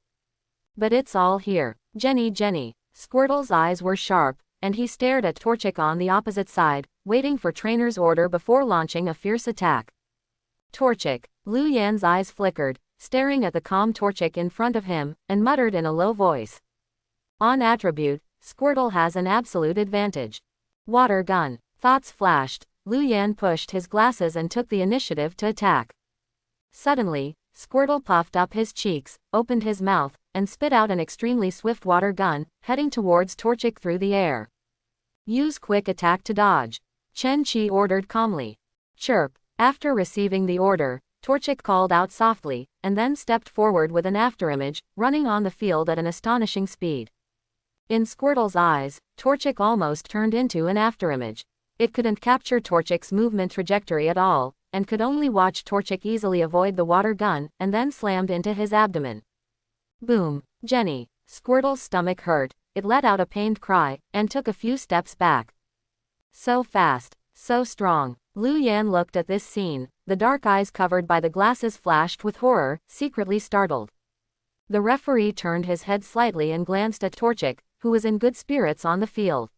But it's all here. Jenny. Squirtle's eyes were sharp, and he stared at Torchic on the opposite side, waiting for trainer's order before launching a fierce attack. Torchic. Lu Yan's eyes flickered, staring at the calm Torchic in front of him, and muttered in a low voice. On attribute, Squirtle has an absolute advantage. Water gun. Thoughts flashed. Lu Yan pushed his glasses and took the initiative to attack. Suddenly, Squirtle puffed up his cheeks, opened his mouth, and spit out an extremely swift water gun, heading towards Torchic through the air. Use quick attack to dodge. Chen Qi ordered calmly. Chirp. After receiving the order, Torchic called out softly, and then stepped forward with an afterimage, running on the field at an astonishing speed. In Squirtle's eyes, Torchic almost turned into an afterimage. It couldn't capture Torchic's movement trajectory at all, and could only watch Torchic easily avoid the water gun, and then slammed into his abdomen. Boom. Jenny. Squirtle's stomach hurt, it let out a pained cry, and took a few steps back. So fast, so strong. Lu Yan looked at this scene, the dark eyes covered by the glasses flashed with horror, secretly startled. The referee turned his head slightly and glanced at Torchic, who was in good spirits on the field.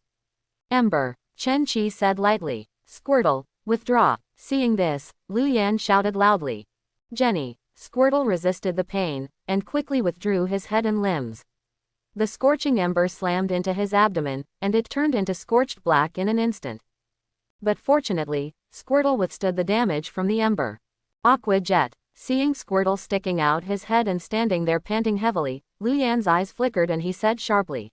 Ember. Chen Qi said lightly. Squirtle, withdraw. Seeing this, Lu Yan shouted loudly. Jenny. Squirtle resisted the pain, and quickly withdrew his head and limbs. The scorching ember slammed into his abdomen, and it turned into scorched black in an instant. But fortunately, Squirtle withstood the damage from the ember. Aqua Jet. Seeing Squirtle sticking out his head and standing there panting heavily, Lu Yan's eyes flickered and he said sharply.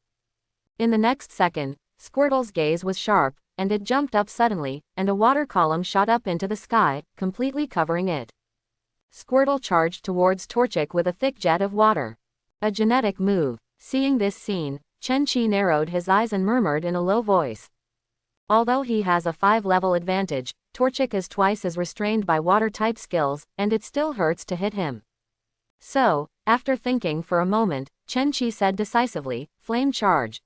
In the next second, Squirtle's gaze was sharp, and it jumped up suddenly, and a water column shot up into the sky, completely covering it. Squirtle charged towards Torchic with a thick jet of water. A genetic move. Seeing this scene, Chen Qi narrowed his eyes and murmured in a low voice. Although he has a 5-level advantage, Torchic is twice as restrained by water-type skills, and it still hurts to hit him. So, after thinking for a moment, Chen Qi said decisively, Flame Charge.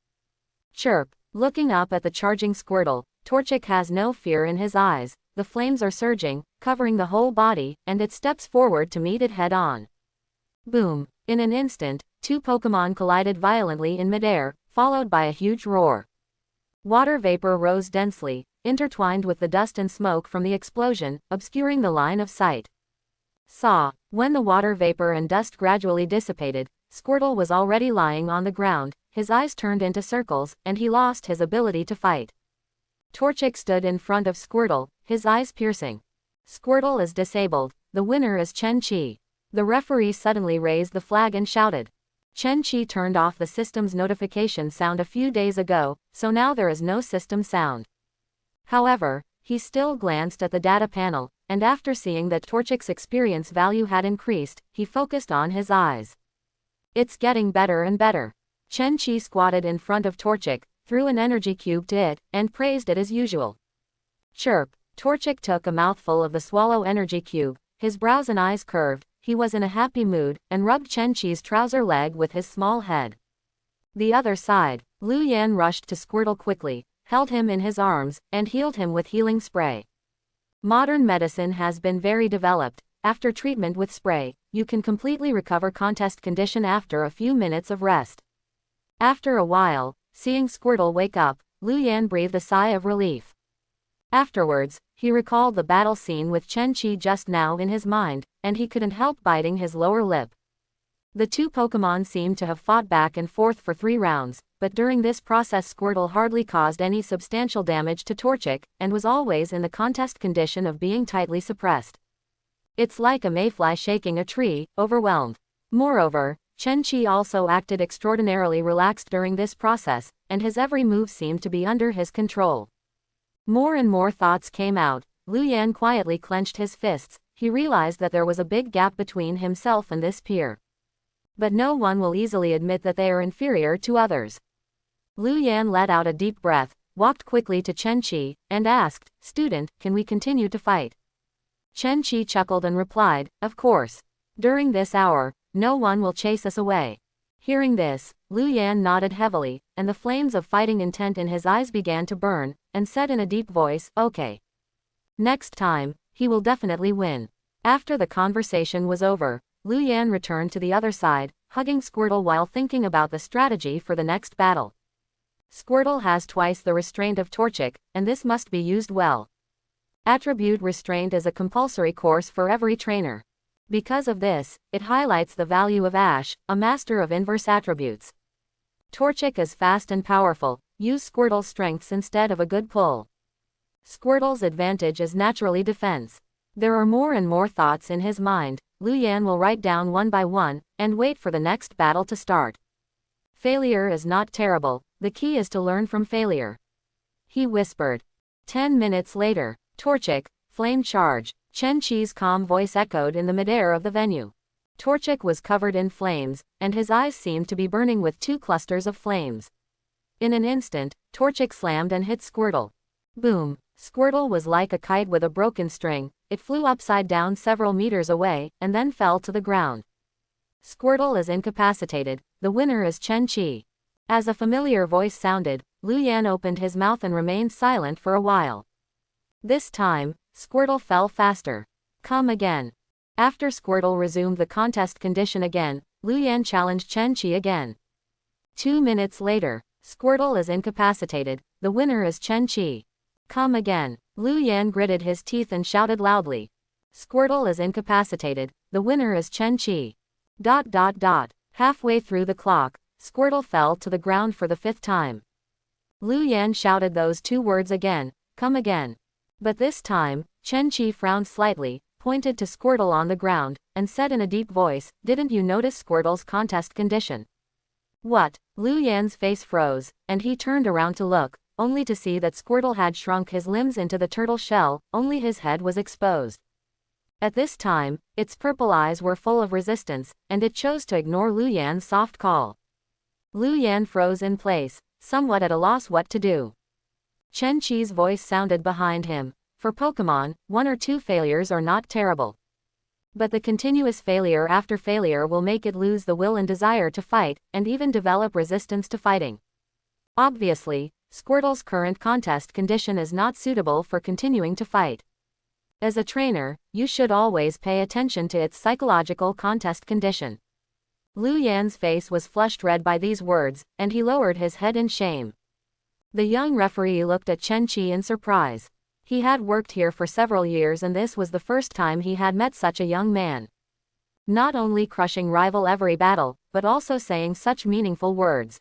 Chirp. Looking up at the charging Squirtle, Torchic has no fear in his eyes, the flames are surging, covering the whole body, and it steps forward to meet it head-on. Boom. In an instant, two Pokemon collided violently in midair, followed by a huge roar. Water vapor rose densely, intertwined with the dust and smoke from the explosion, obscuring the line of sight. When the water vapor and dust gradually dissipated, Squirtle was already lying on the ground, his eyes turned into circles, and he lost his ability to fight. Torchic stood in front of Squirtle, his eyes piercing. Squirtle is disabled, the winner is Chen Qi. The referee suddenly raised the flag and shouted. Chen Qi turned off the system's notification sound a few days ago, so now there is no system sound. However, he still glanced at the data panel, and after seeing that Torchic's experience value had increased, he focused on his eyes. It's getting better and better. Chen Qi squatted in front of Torchic, threw an energy cube to it, and praised it as usual. Chirp. Torchic took a mouthful of the swallow energy cube, his brows and eyes curved, he was in a happy mood, and rubbed Chen Qi's trouser leg with his small head. The other side, Lu Yan rushed to Squirtle quickly, held him in his arms, and healed him with healing spray. Modern medicine has been very developed. After treatment with spray, you can completely recover contest condition after a few minutes of rest. After a while, seeing Squirtle wake up, Lu Yan breathed a sigh of relief. Afterwards, he recalled the battle scene with Chen Qi just now in his mind, and he couldn't help biting his lower lip. The two Pokemon seemed to have fought back and forth for 3 rounds, but during this process Squirtle hardly caused any substantial damage to Torchic, and was always in the contest condition of being tightly suppressed. It's like a mayfly shaking a tree, overwhelmed. Moreover, Chen Qi also acted extraordinarily relaxed during this process, and his every move seemed to be under his control. More and more thoughts came out. Lu Yan quietly clenched his fists. He realized that there was a big gap between himself and this peer. But no one will easily admit that they are inferior to others. Lu Yan let out a deep breath, walked quickly to Chen Qi, and asked, "Student, can we continue to fight?" Chen Qi chuckled and replied, "Of course. During this hour, no one will chase us away." Hearing this, Lu Yan nodded heavily, and the flames of fighting intent in his eyes began to burn, and said in a deep voice, "Okay. Next time, he will definitely win." After the conversation was over, Lu Yan returned to the other side, hugging Squirtle while thinking about the strategy for the next battle. Squirtle has twice the restraint of Torchic, and this must be used well. Attribute Restraint is a compulsory course for every trainer. Because of this, it highlights the value of Ash, a master of inverse attributes. Torchic is fast and powerful. Use Squirtle's strengths instead of a good pull. Squirtle's advantage is naturally defense. There are more and more thoughts in his mind. Lu Yan will write down one by one, and wait for the next battle to start. Failure is not terrible, the key is to learn from failure. He whispered. 10 minutes later, Torchic, Flame Charge. Chen Qi's calm voice echoed in the midair of the venue. Torchic was covered in flames, and his eyes seemed to be burning with 2 clusters of flames. In an instant, Torchic slammed and hit Squirtle. Boom! Squirtle was like a kite with a broken string. It flew upside down several meters away, and then fell to the ground. Squirtle is incapacitated. The winner is Chen Qi. As a familiar voice sounded, Lu Yan opened his mouth and remained silent for a while. This time, Squirtle fell faster. Come again. After Squirtle resumed the contest condition again, Lu Yan challenged Chen Qi again. 2 minutes later, Squirtle is incapacitated. The winner is Chen Qi. Come again. Lu Yan gritted his teeth and shouted loudly. Squirtle is incapacitated. The winner is Chen Qi. ... Halfway through the clock, Squirtle fell to the ground for the 5th time. Lu Yan shouted those 2 words again, come again. But this time, Chen Qi frowned slightly, pointed to Squirtle on the ground, and said in a deep voice, "Didn't you notice Squirtle's contest condition?" What? Lu Yan's face froze, and he turned around to look, only to see that Squirtle had shrunk his limbs into the turtle shell, only his head was exposed. At this time, its purple eyes were full of resistance, and it chose to ignore Lu Yan's soft call. Lu Yan froze in place, somewhat at a loss what to do. Chen Qi's voice sounded behind him. For Pokemon, 1 or 2 failures are not terrible. But the continuous failure after failure will make it lose the will and desire to fight, and even develop resistance to fighting. Obviously, Squirtle's current contest condition is not suitable for continuing to fight. As a trainer, you should always pay attention to its psychological contest condition. Lu Yan's face was flushed red by these words, and he lowered his head in shame. The young referee looked at Chen Qi in surprise. He had worked here for several years and this was the first time he had met such a young man. Not only crushing rival every battle, but also saying such meaningful words.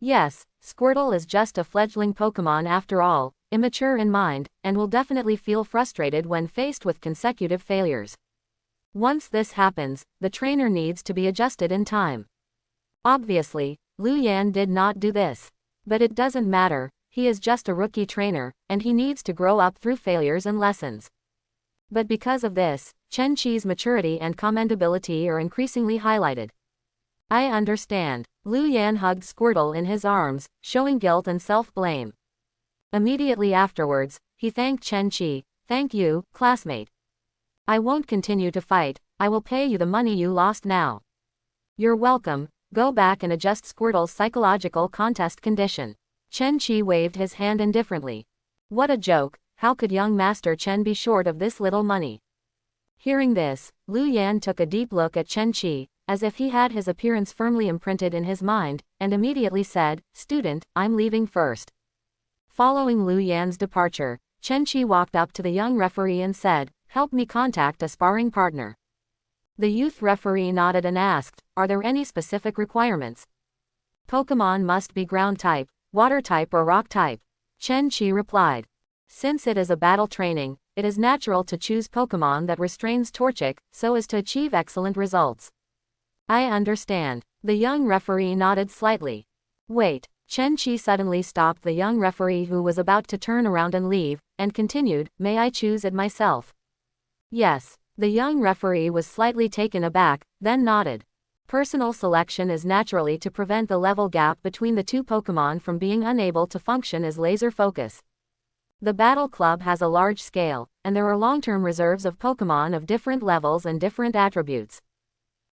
Yes, Squirtle is just a fledgling Pokemon after all, immature in mind, and will definitely feel frustrated when faced with consecutive failures. Once this happens, the trainer needs to be adjusted in time. Obviously, Lu Yan did not do this. But it doesn't matter, he is just a rookie trainer, and he needs to grow up through failures and lessons. But because of this, Chen Qi's maturity and commendability are increasingly highlighted. I understand. Lu Yan hugged Squirtle in his arms, showing guilt and self-blame. Immediately afterwards, he thanked Chen Qi. Thank you, classmate. I won't continue to fight, I will pay you the money you lost now. You're welcome, go back and adjust Squirtle's psychological contest condition. Chen Qi waved his hand indifferently. What a joke, how could young Master Chen be short of this little money? Hearing this, Lu Yan took a deep look at Chen Qi, as if he had his appearance firmly imprinted in his mind, and immediately said, "Student, I'm leaving first." Following Lu Yan's departure, Chen Qi walked up to the young referee and said, "Help me contact a sparring partner." The youth referee nodded and asked, "Are there any specific requirements?" "Pokemon must be ground type, water type or rock type." Chen Qi replied. Since it is a battle training, it is natural to choose Pokemon that restrains Torchic, so as to achieve excellent results. I understand. The young referee nodded slightly. Wait. Chen Qi suddenly stopped the young referee who was about to turn around and leave, and continued, "May I choose it myself?" Yes. The young referee was slightly taken aback, then nodded. Personal selection is naturally to prevent the level gap between the 2 Pokemon from being unable to function as laser focus. The Battle Club has a large scale, and there are long-term reserves of Pokemon of different levels and different attributes.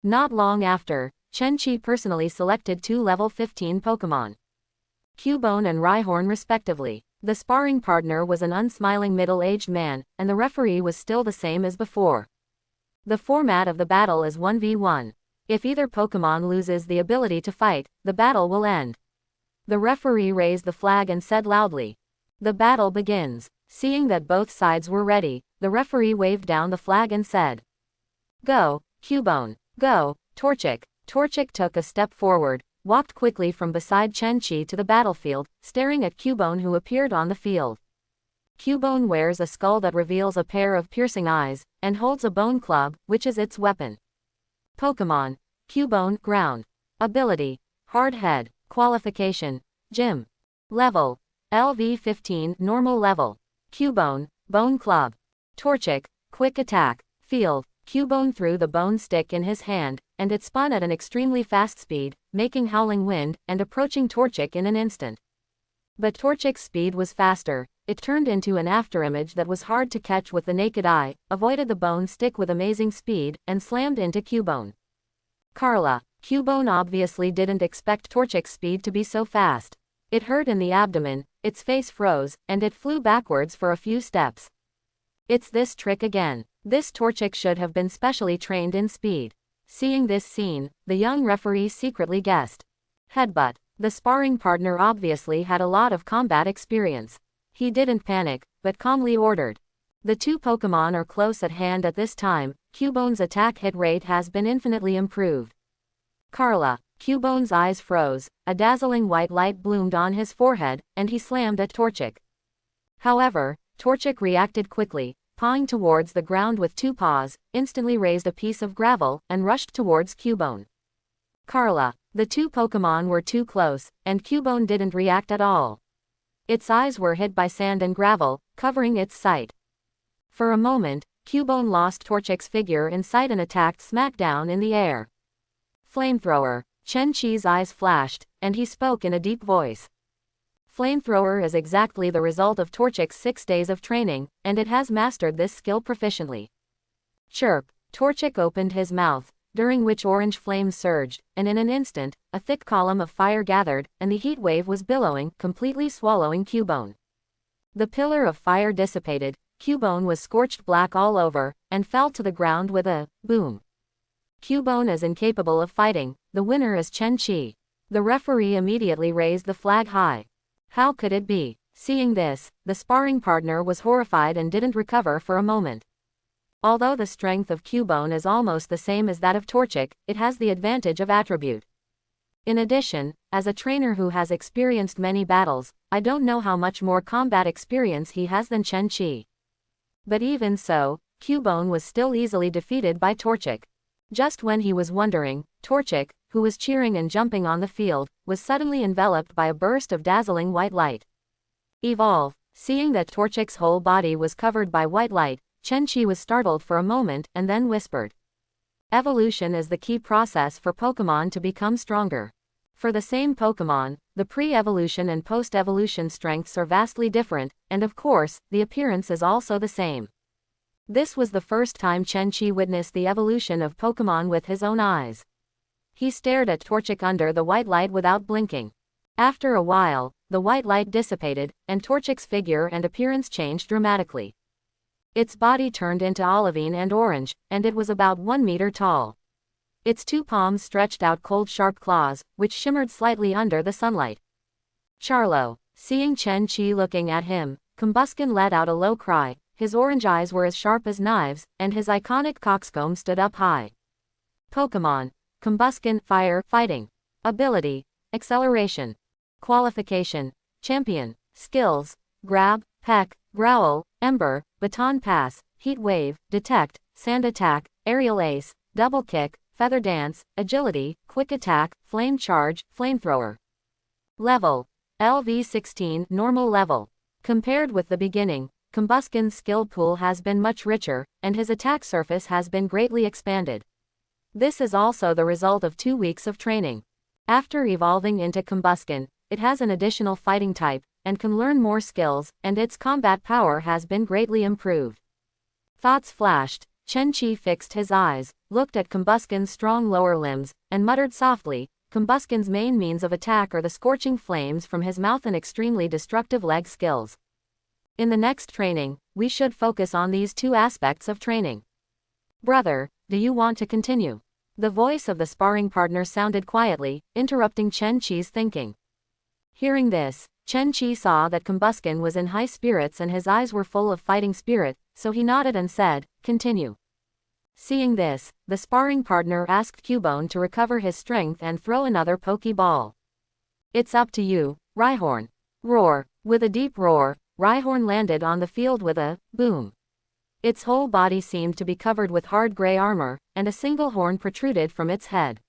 Not long after, Chen-Chi personally selected 2 level 15 Pokemon, Cubone and Rhyhorn respectively. The sparring partner was an unsmiling middle-aged man, and the referee was still the same as before. The format of the battle is 1v1. If either Pokemon loses the ability to fight, the battle will end. The referee raised the flag and said loudly, "The battle begins." Seeing that both sides were ready, the referee waved down the flag and said, "Go, Cubone. Go, Torchic." Torchic took a step forward, walked quickly from beside Chen-Chi to the battlefield, staring at Cubone who appeared on the field. Cubone wears a skull that reveals a pair of piercing eyes, and holds a bone club, which is its weapon. Pokemon. Cubone, ground. Ability. Hard Head. Qualification. Gym. Level. LV15, normal level. Cubone, bone club. Torchic, quick attack. Field. Cubone threw the bone stick in his hand, and it spun at an extremely fast speed, making howling wind, and approaching Torchic in an instant. But Torchic's speed was faster. It turned into an afterimage that was hard to catch with the naked eye, avoided the bone stick with amazing speed, and slammed into Cubone. Carla. Cubone obviously didn't expect Torchic's speed to be so fast. It hurt in the abdomen, its face froze, and it flew backwards for a few steps. It's this trick again. This Torchic should have been specially trained in speed. Seeing this scene, the young referee secretly guessed. Headbutt. The sparring partner obviously had a lot of combat experience. He didn't panic, but calmly ordered. The 2 Pokemon are close at hand at this time. Cubone's attack hit rate has been infinitely improved. Carla. Cubone's eyes froze, a dazzling white light bloomed on his forehead, and he slammed at Torchic. However, Torchic reacted quickly, pawing towards the ground with 2 paws, instantly raised a piece of gravel, and rushed towards Cubone. Carla. The 2 Pokemon were too close, and Cubone didn't react at all. Its eyes were hit by sand and gravel, covering its sight. For a moment, Cubone lost Torchic's figure in sight and attacked smack down in the air. Flamethrower. Chen-Chi's eyes flashed, and he spoke in a deep voice. Flamethrower is exactly the result of Torchic's 6 days of training, and it has mastered this skill proficiently. Chirp. Torchic opened his mouth, during which orange flames surged, and in an instant, a thick column of fire gathered, and the heat wave was billowing, completely swallowing Cubone. The pillar of fire dissipated, Cubone was scorched black all over, and fell to the ground with a boom. Cubone is incapable of fighting. The winner is Chen-Chi. The referee immediately raised the flag high. How could it be? Seeing this, the sparring partner was horrified and didn't recover for a moment. Although the strength of Cubone is almost the same as that of Torchic, it has the advantage of attribute. In addition, as a trainer who has experienced many battles, I don't know how much more combat experience he has than Chen-Chi. But even so, Cubone was still easily defeated by Torchic. Just when he was wondering, Torchic, who was cheering and jumping on the field, was suddenly enveloped by a burst of dazzling white light. Evolve. Seeing that Torchic's whole body was covered by white light, Chen-Chi was startled for a moment and then whispered. Evolution is the key process for Pokemon to become stronger. For the same Pokemon, the pre-evolution and post-evolution strengths are vastly different, and of course, the appearance is also the same. This was the first time Chen-Chi witnessed the evolution of Pokemon with his own eyes. He stared at Torchic under the white light without blinking. After a while, the white light dissipated, and Torchic's figure and appearance changed dramatically. Its body turned into olivine and orange, and it was about 1 meter tall. Its 2 palms stretched out cold sharp claws, which shimmered slightly under the sunlight. Charlo. Seeing Chen-Chi looking at him, Combuskin let out a low cry. His orange eyes were as sharp as knives, and his iconic coxcomb stood up high. Pokemon. Combuskin, fire, fighting. Ability. Acceleration. Qualification. Champion. Skills. Grab, peck, growl, ember, baton pass, heat wave, detect, sand attack, aerial ace, double kick, feather dance, agility, quick attack, flame charge, flamethrower. Level. LV16, normal level. Compared with the beginning, Combuskin's skill pool has been much richer, and his attack surface has been greatly expanded. This is also the result of 2 weeks of training. After evolving into Combuskin, it has an additional fighting type, and can learn more skills, and its combat power has been greatly improved. Thoughts flashed. Chen Qi fixed his eyes, looked at Combusken's strong lower limbs, and muttered softly, Combusken's main means of attack are the scorching flames from his mouth and extremely destructive leg skills. In the next training, we should focus on these two aspects of training. Brother, do you want to continue? The voice of the sparring partner sounded quietly, interrupting Chen Qi's thinking. Hearing this, Chen Qi saw that Combusken was in high spirits and his eyes were full of fighting spirit, so he nodded and said, continue. Seeing this, the sparring partner asked Cubone to recover his strength and throw another Pokeball. It's up to you, Rhyhorn. Roar. With a deep roar, Rhyhorn landed on the field with a boom. Its whole body seemed to be covered with hard gray armor, and a single horn protruded from its head.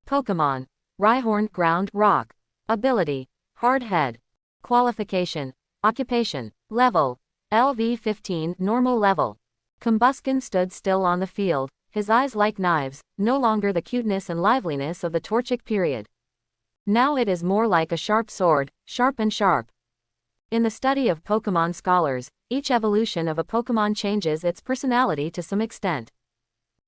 Pokemon. Rhyhorn, ground, rock. Ability. Hard head. Qualification. Occupation. Level. LV15, normal level. Combusken stood still on the field, his eyes like knives, no longer the cuteness and liveliness of the Torchic period. Now it is more like a sharp sword, sharp and sharp. In the study of Pokemon scholars, each evolution of a Pokemon changes its personality to some extent.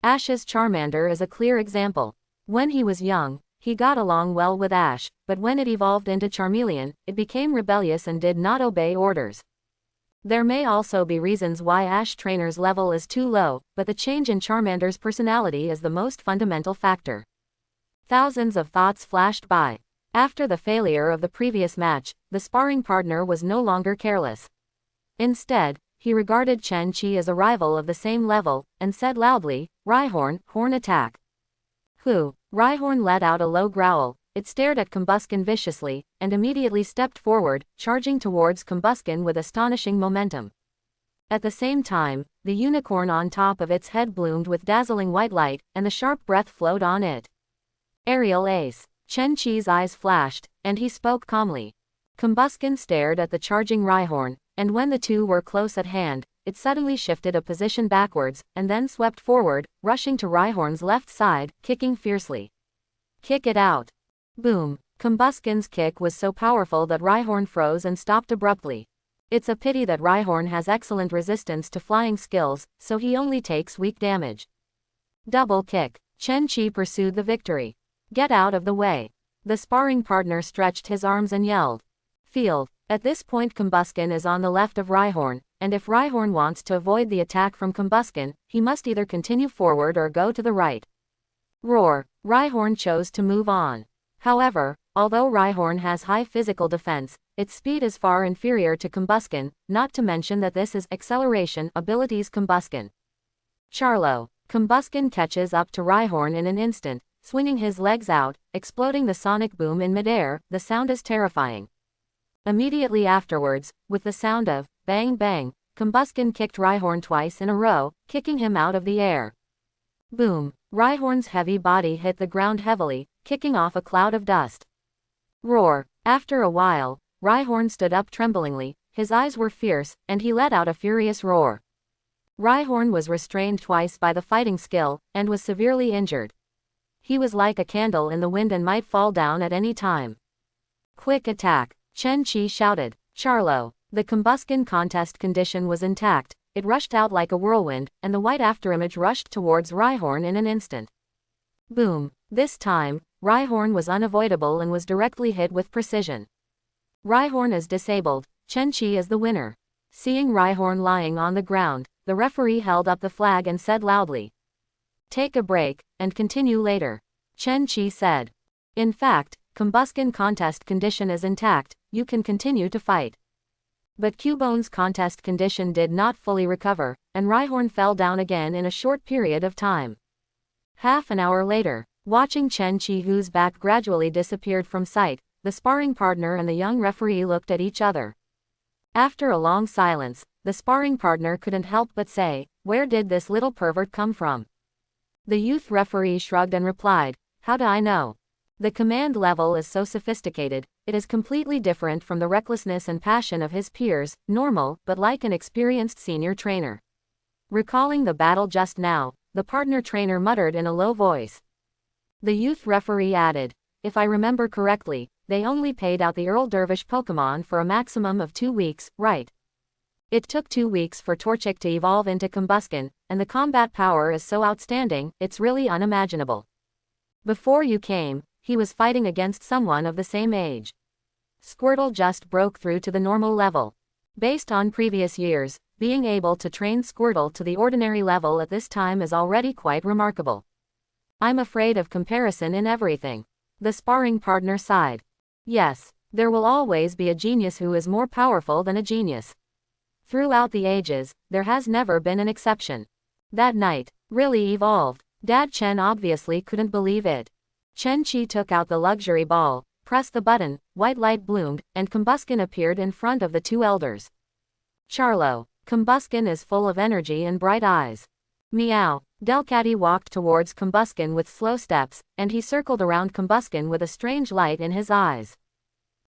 Ash's Charmander is a clear example. When he was young, he got along well with Ash, but when it evolved into Charmeleon, it became rebellious and did not obey orders. There may also be reasons why Ash Trainer's level is too low, but the change in Charmander's personality is the most fundamental factor. Thousands of thoughts flashed by. After the failure of the previous match, the sparring partner was no longer careless. Instead, he regarded Chen Qi as a rival of the same level, and said loudly, Rhyhorn, horn attack. Who? Rhyhorn let out a low growl, it stared at Combusken viciously, and immediately stepped forward, charging towards Combusken with astonishing momentum. At the same time, the unicorn on top of its head bloomed with dazzling white light, and the sharp breath flowed on it. Aerial Ace. Chen Qi's eyes flashed, and he spoke calmly. Combusken stared at the charging Rhyhorn, and when the two were close at hand, it suddenly shifted a position backwards, and then swept forward, rushing to Rhyhorn's left side, kicking fiercely. Kick it out. Boom. Combusken's kick was so powerful that Rhyhorn froze and stopped abruptly. It's a pity that Rhyhorn has excellent resistance to flying skills, so he only takes weak damage. Double kick. Chen Qi pursued the victory. Get out of the way. The sparring partner stretched his arms and yelled. Field. At this point Combusken is on the left of Rhyhorn, and if Rhyhorn wants to avoid the attack from Combusken, he must either continue forward or go to the right. Roar. Rhyhorn chose to move on. However, although Rhyhorn has high physical defense, its speed is far inferior to Combusken, not to mention that this is acceleration abilities Combusken. Charlo. Combusken catches up to Rhyhorn in an instant, swinging his legs out, exploding the sonic boom in midair. The sound is terrifying. Immediately afterwards, with the sound of bang bang, Combusken kicked Rhyhorn twice in a row, kicking him out of the air. Boom. Rhyhorn's heavy body hit the ground heavily, kicking off a cloud of dust. Roar. After a while, Rhyhorn stood up tremblingly, his eyes were fierce, and he let out a furious roar. Rhyhorn was restrained twice by the fighting skill, and was severely injured. He was like a candle in the wind and might fall down at any time. Quick attack. Chen Qi shouted. Charlo. The Combusken contest condition was intact, it rushed out like a whirlwind, and the white afterimage rushed towards Rhyhorn in an instant. Boom. This time, Rhyhorn was unavoidable and was directly hit with precision. Rhyhorn is disabled. Chen Qi is the winner. Seeing Rhyhorn lying on the ground, the referee held up the flag and said loudly, Take a break, and continue later. Chen Qi said. In fact, Combusken contest condition is intact, you can continue to fight. But Cubone's contest condition did not fully recover, and Rhyhorn fell down again in a short period of time. Half an hour later, watching Chen Qi, whose back gradually disappeared from sight, the sparring partner and the young referee looked at each other. After a long silence, the sparring partner couldn't help but say, Where did this little pervert come from? The youth referee shrugged and replied, How do I know? The command level is so sophisticated, it is completely different from the recklessness and passion of his peers, normal, but like an experienced senior trainer. Recalling the battle just now, the partner trainer muttered in a low voice. The youth referee added, If I remember correctly, they only paid out the Earl Dervish Pokemon for a maximum of 2 weeks, right? It took 2 weeks for Torchic to evolve into Combusken, and the combat power is so outstanding, it's really unimaginable. Before you came, he was fighting against someone of the same age. Squirtle just broke through to the normal level. Based on previous years, being able to train Squirtle to the ordinary level at this time is already quite remarkable. I'm afraid of comparison in everything. The sparring partner sighed. Yes, there will always be a genius who is more powerful than a genius. Throughout the ages, there has never been an exception. That night, really evolved. Dad Chen obviously couldn't believe it. Chen Qi took out the luxury ball, pressed the button, white light bloomed, and Combusken appeared in front of the two elders. Charlo, Combusken is full of energy and bright eyes. Meow. Delcatty walked towards Combusken with slow steps, and he circled around Combusken with a strange light in his eyes.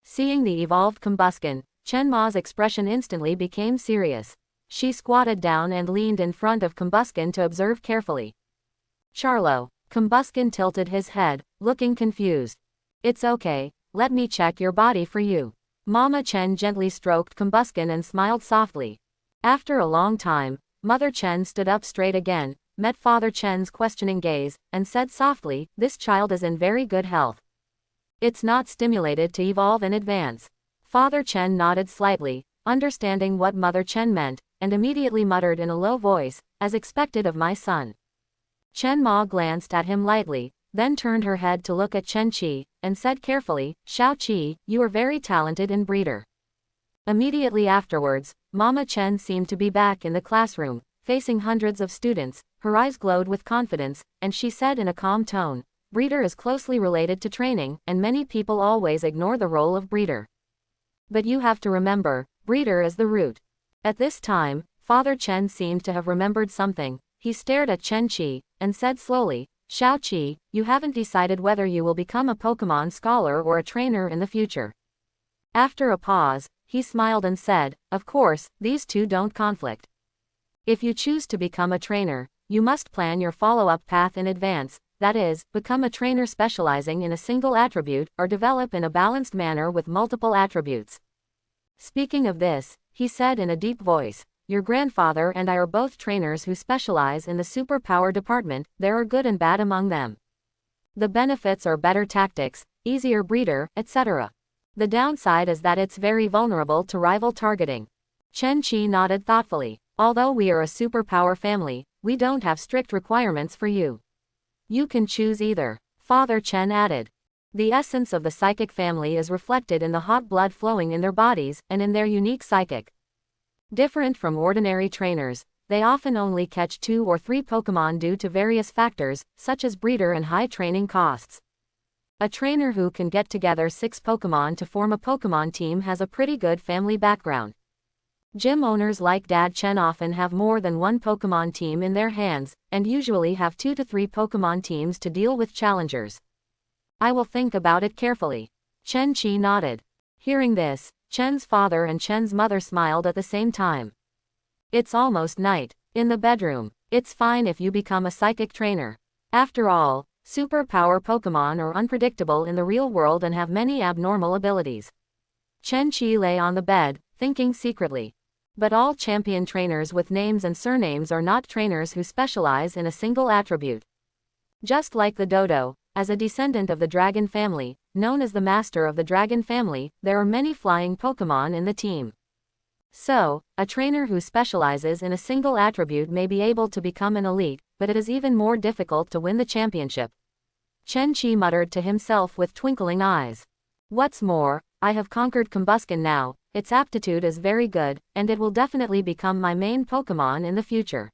Seeing the evolved Combusken, Chen Ma's expression instantly became serious. She squatted down and leaned in front of Combusken to observe carefully. Charlo. Combusken tilted his head, looking confused. It's okay, let me check your body for you. Mama Chen gently stroked Combusken and smiled softly. After a long time, Mother Chen stood up straight again, met Father Chen's questioning gaze, and said softly, "This child is in very good health. It's not stimulated to evolve in advance." Father Chen nodded slightly, understanding what Mother Chen meant, and immediately muttered in a low voice, "As expected of my son." Chen Ma glanced at him lightly, then turned her head to look at Chen Qi, and said carefully, "Xiao Qi, you are very talented in breeder." Immediately afterwards, Mama Chen seemed to be back in the classroom, facing hundreds of students. Her eyes glowed with confidence, and she said in a calm tone, "Breeder is closely related to training, and many people always ignore the role of breeder. But you have to remember, breeder is the root." At this time, Father Chen seemed to have remembered something. He stared at Chen Qi, and said slowly, "Xiao Qi, you haven't decided whether you will become a Pokemon scholar or a trainer in the future." After a pause, he smiled and said, "Of course, these two don't conflict. If you choose to become a trainer, you must plan your follow-up path in advance, that is, become a trainer specializing in a single attribute, or develop in a balanced manner with multiple attributes." Speaking of this, he said in a deep voice, "Your grandfather and I are both trainers who specialize in the superpower department. There are good and bad among them. The benefits are better tactics, easier breeder, etc. The downside is that it's very vulnerable to rival targeting." Chen Qi nodded thoughtfully. "Although we are a superpower family, we don't have strict requirements for you. You can choose either." Father Chen added. The essence of the psychic family is reflected in the hot blood flowing in their bodies, and in their unique psychic. Different from ordinary trainers, they often only catch 2 or 3 Pokemon due to various factors, such as breeder and high training costs. A trainer who can get together 6 Pokemon to form a Pokemon team has a pretty good family background. Gym owners like Dad Chen often have more than 1 Pokemon team in their hands, and usually have 2 to 3 Pokemon teams to deal with challengers. "I will think about it carefully." Chen Qi nodded. Hearing this, Chen's father and Chen's mother smiled at the same time. It's almost night. In the bedroom, it's fine if you become a psychic trainer. After all, superpower Pokemon are unpredictable in the real world and have many abnormal abilities. Chen Qi lay on the bed, thinking secretly. But all champion trainers with names and surnames are not trainers who specialize in a single attribute. Just like the dodo, as a descendant of the dragon family, known as the master of the dragon family, there are many flying Pokemon in the team. So, a trainer who specializes in a single attribute may be able to become an elite, but it is even more difficult to win the championship. Chen Qi muttered to himself with twinkling eyes. What's more, I have conquered Combusken now, its aptitude is very good, and it will definitely become my main Pokemon in the future.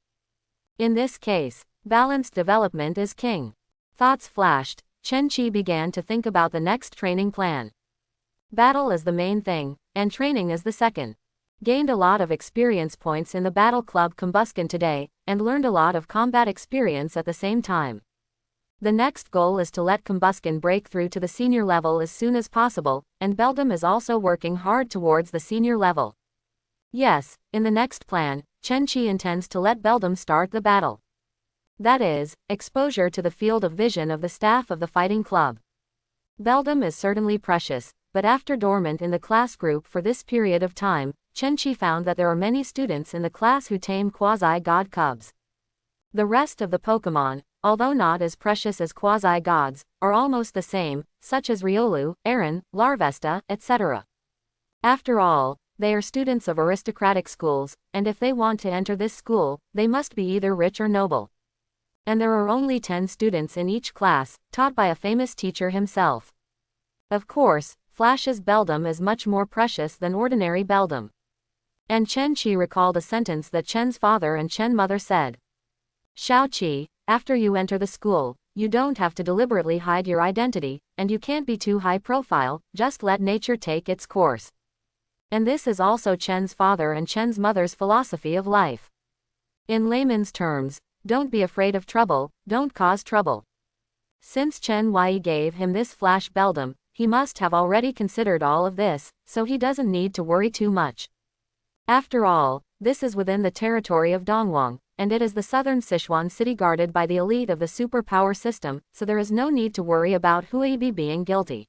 In this case, balanced development is king. Thoughts flashed. Chen Qi began to think about the next training plan. Battle is the main thing, and training is the second. Gained a lot of experience points in the Battle Club Combusken today, and learned a lot of combat experience at the same time. The next goal is to let Combusken break through to the senior level as soon as possible, and Beldum is also working hard towards the senior level. Yes, in the next plan, Chen Qi intends to let Beldum start the battle. That is, exposure to the field of vision of the staff of the fighting club. Beldum is certainly precious, but after dormant in the class group for this period of time, Chenchi found that there are many students in the class who tame quasi-god cubs. The rest of the Pokemon, although not as precious as quasi-gods, are almost the same, such as Riolu, Aron, Larvesta, etc. After all, they are students of aristocratic schools, and if they want to enter this school, they must be either rich or noble. And there are only 10 students in each class, taught by a famous teacher himself. Of course, Flash's Beldum is much more precious than ordinary Beldum. And Chen-Chi recalled a sentence that Chen's father and Chen mother said. Xiao-Chi, after you enter the school, you don't have to deliberately hide your identity, and you can't be too high profile, just let nature take its course. And this is also Chen's father and Chen's mother's philosophy of life. In layman's terms, don't be afraid of trouble, don't cause trouble. Since Chen Yi gave him this Flash Beldum, he must have already considered all of this, so he doesn't need to worry too much. After all, this is within the territory of Dongwang, and it is the southern Sichuan city guarded by the elite of the superpower system, so there is no need to worry about Huibi being guilty.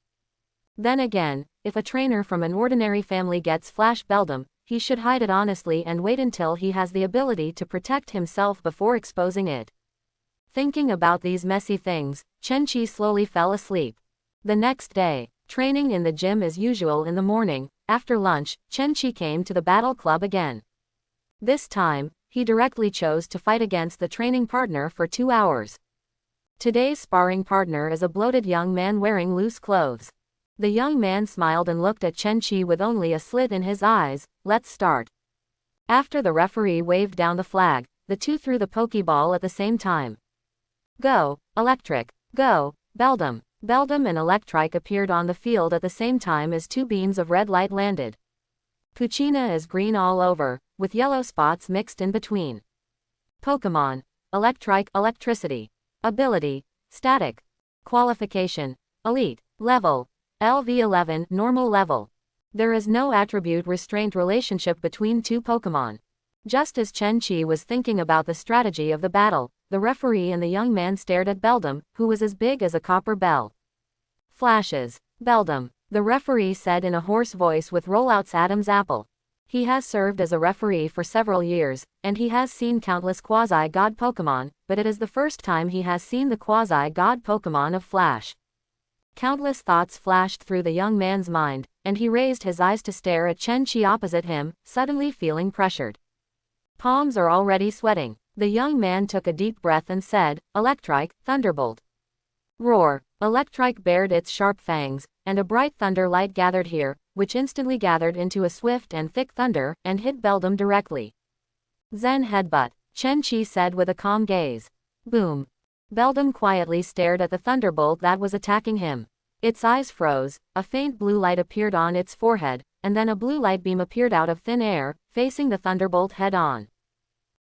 Then again, if a trainer from an ordinary family gets Flash Beldum, he should hide it honestly and wait until he has the ability to protect himself before exposing it. Thinking about these messy things, Chen-Chi slowly fell asleep. The next day, training in the gym as usual in the morning. After lunch, Chen-Chi came to the battle club again. This time, he directly chose to fight against the training partner for 2 hours. Today's sparring partner is a bloated young man wearing loose clothes. The young man smiled and looked at Chen-Chi with only a slit in his eyes. Let's start. After the referee waved down the flag, the two threw the Pokeball at the same time. Go, Electric, go, Beldum. Beldum and Electrike appeared on the field at the same time as 2 beams of red light landed. Puccina is green all over, with yellow spots mixed in between. Pokemon. Electrike, electricity. Ability, static. Qualification, elite. Level, LV11, normal level. There is no attribute restraint relationship between 2 Pokemon. Just as Chen-Chi was thinking about the strategy of the battle, the referee and the young man stared at Beldum, who was as big as a copper bell. Flashes. Beldum, the referee said in a hoarse voice with rollouts Adam's apple. He has served as a referee for several years, and he has seen countless quasi-god Pokemon, but it is the first time he has seen the quasi-god Pokemon of Flash. Countless thoughts flashed through the young man's mind, and he raised his eyes to stare at Chen-Chi opposite him, suddenly feeling pressured. Palms are already sweating. The young man took a deep breath and said, Electrike, Thunderbolt. Roar. Electrike bared its sharp fangs, and a bright thunder light gathered here, which instantly gathered into a swift and thick thunder, and hit Beldum directly. Zen headbutt, Chen-Chi said with a calm gaze. Boom. Beldum quietly stared at the thunderbolt that was attacking him. Its eyes froze, a faint blue light appeared on its forehead, and then a blue light beam appeared out of thin air, facing the thunderbolt head-on.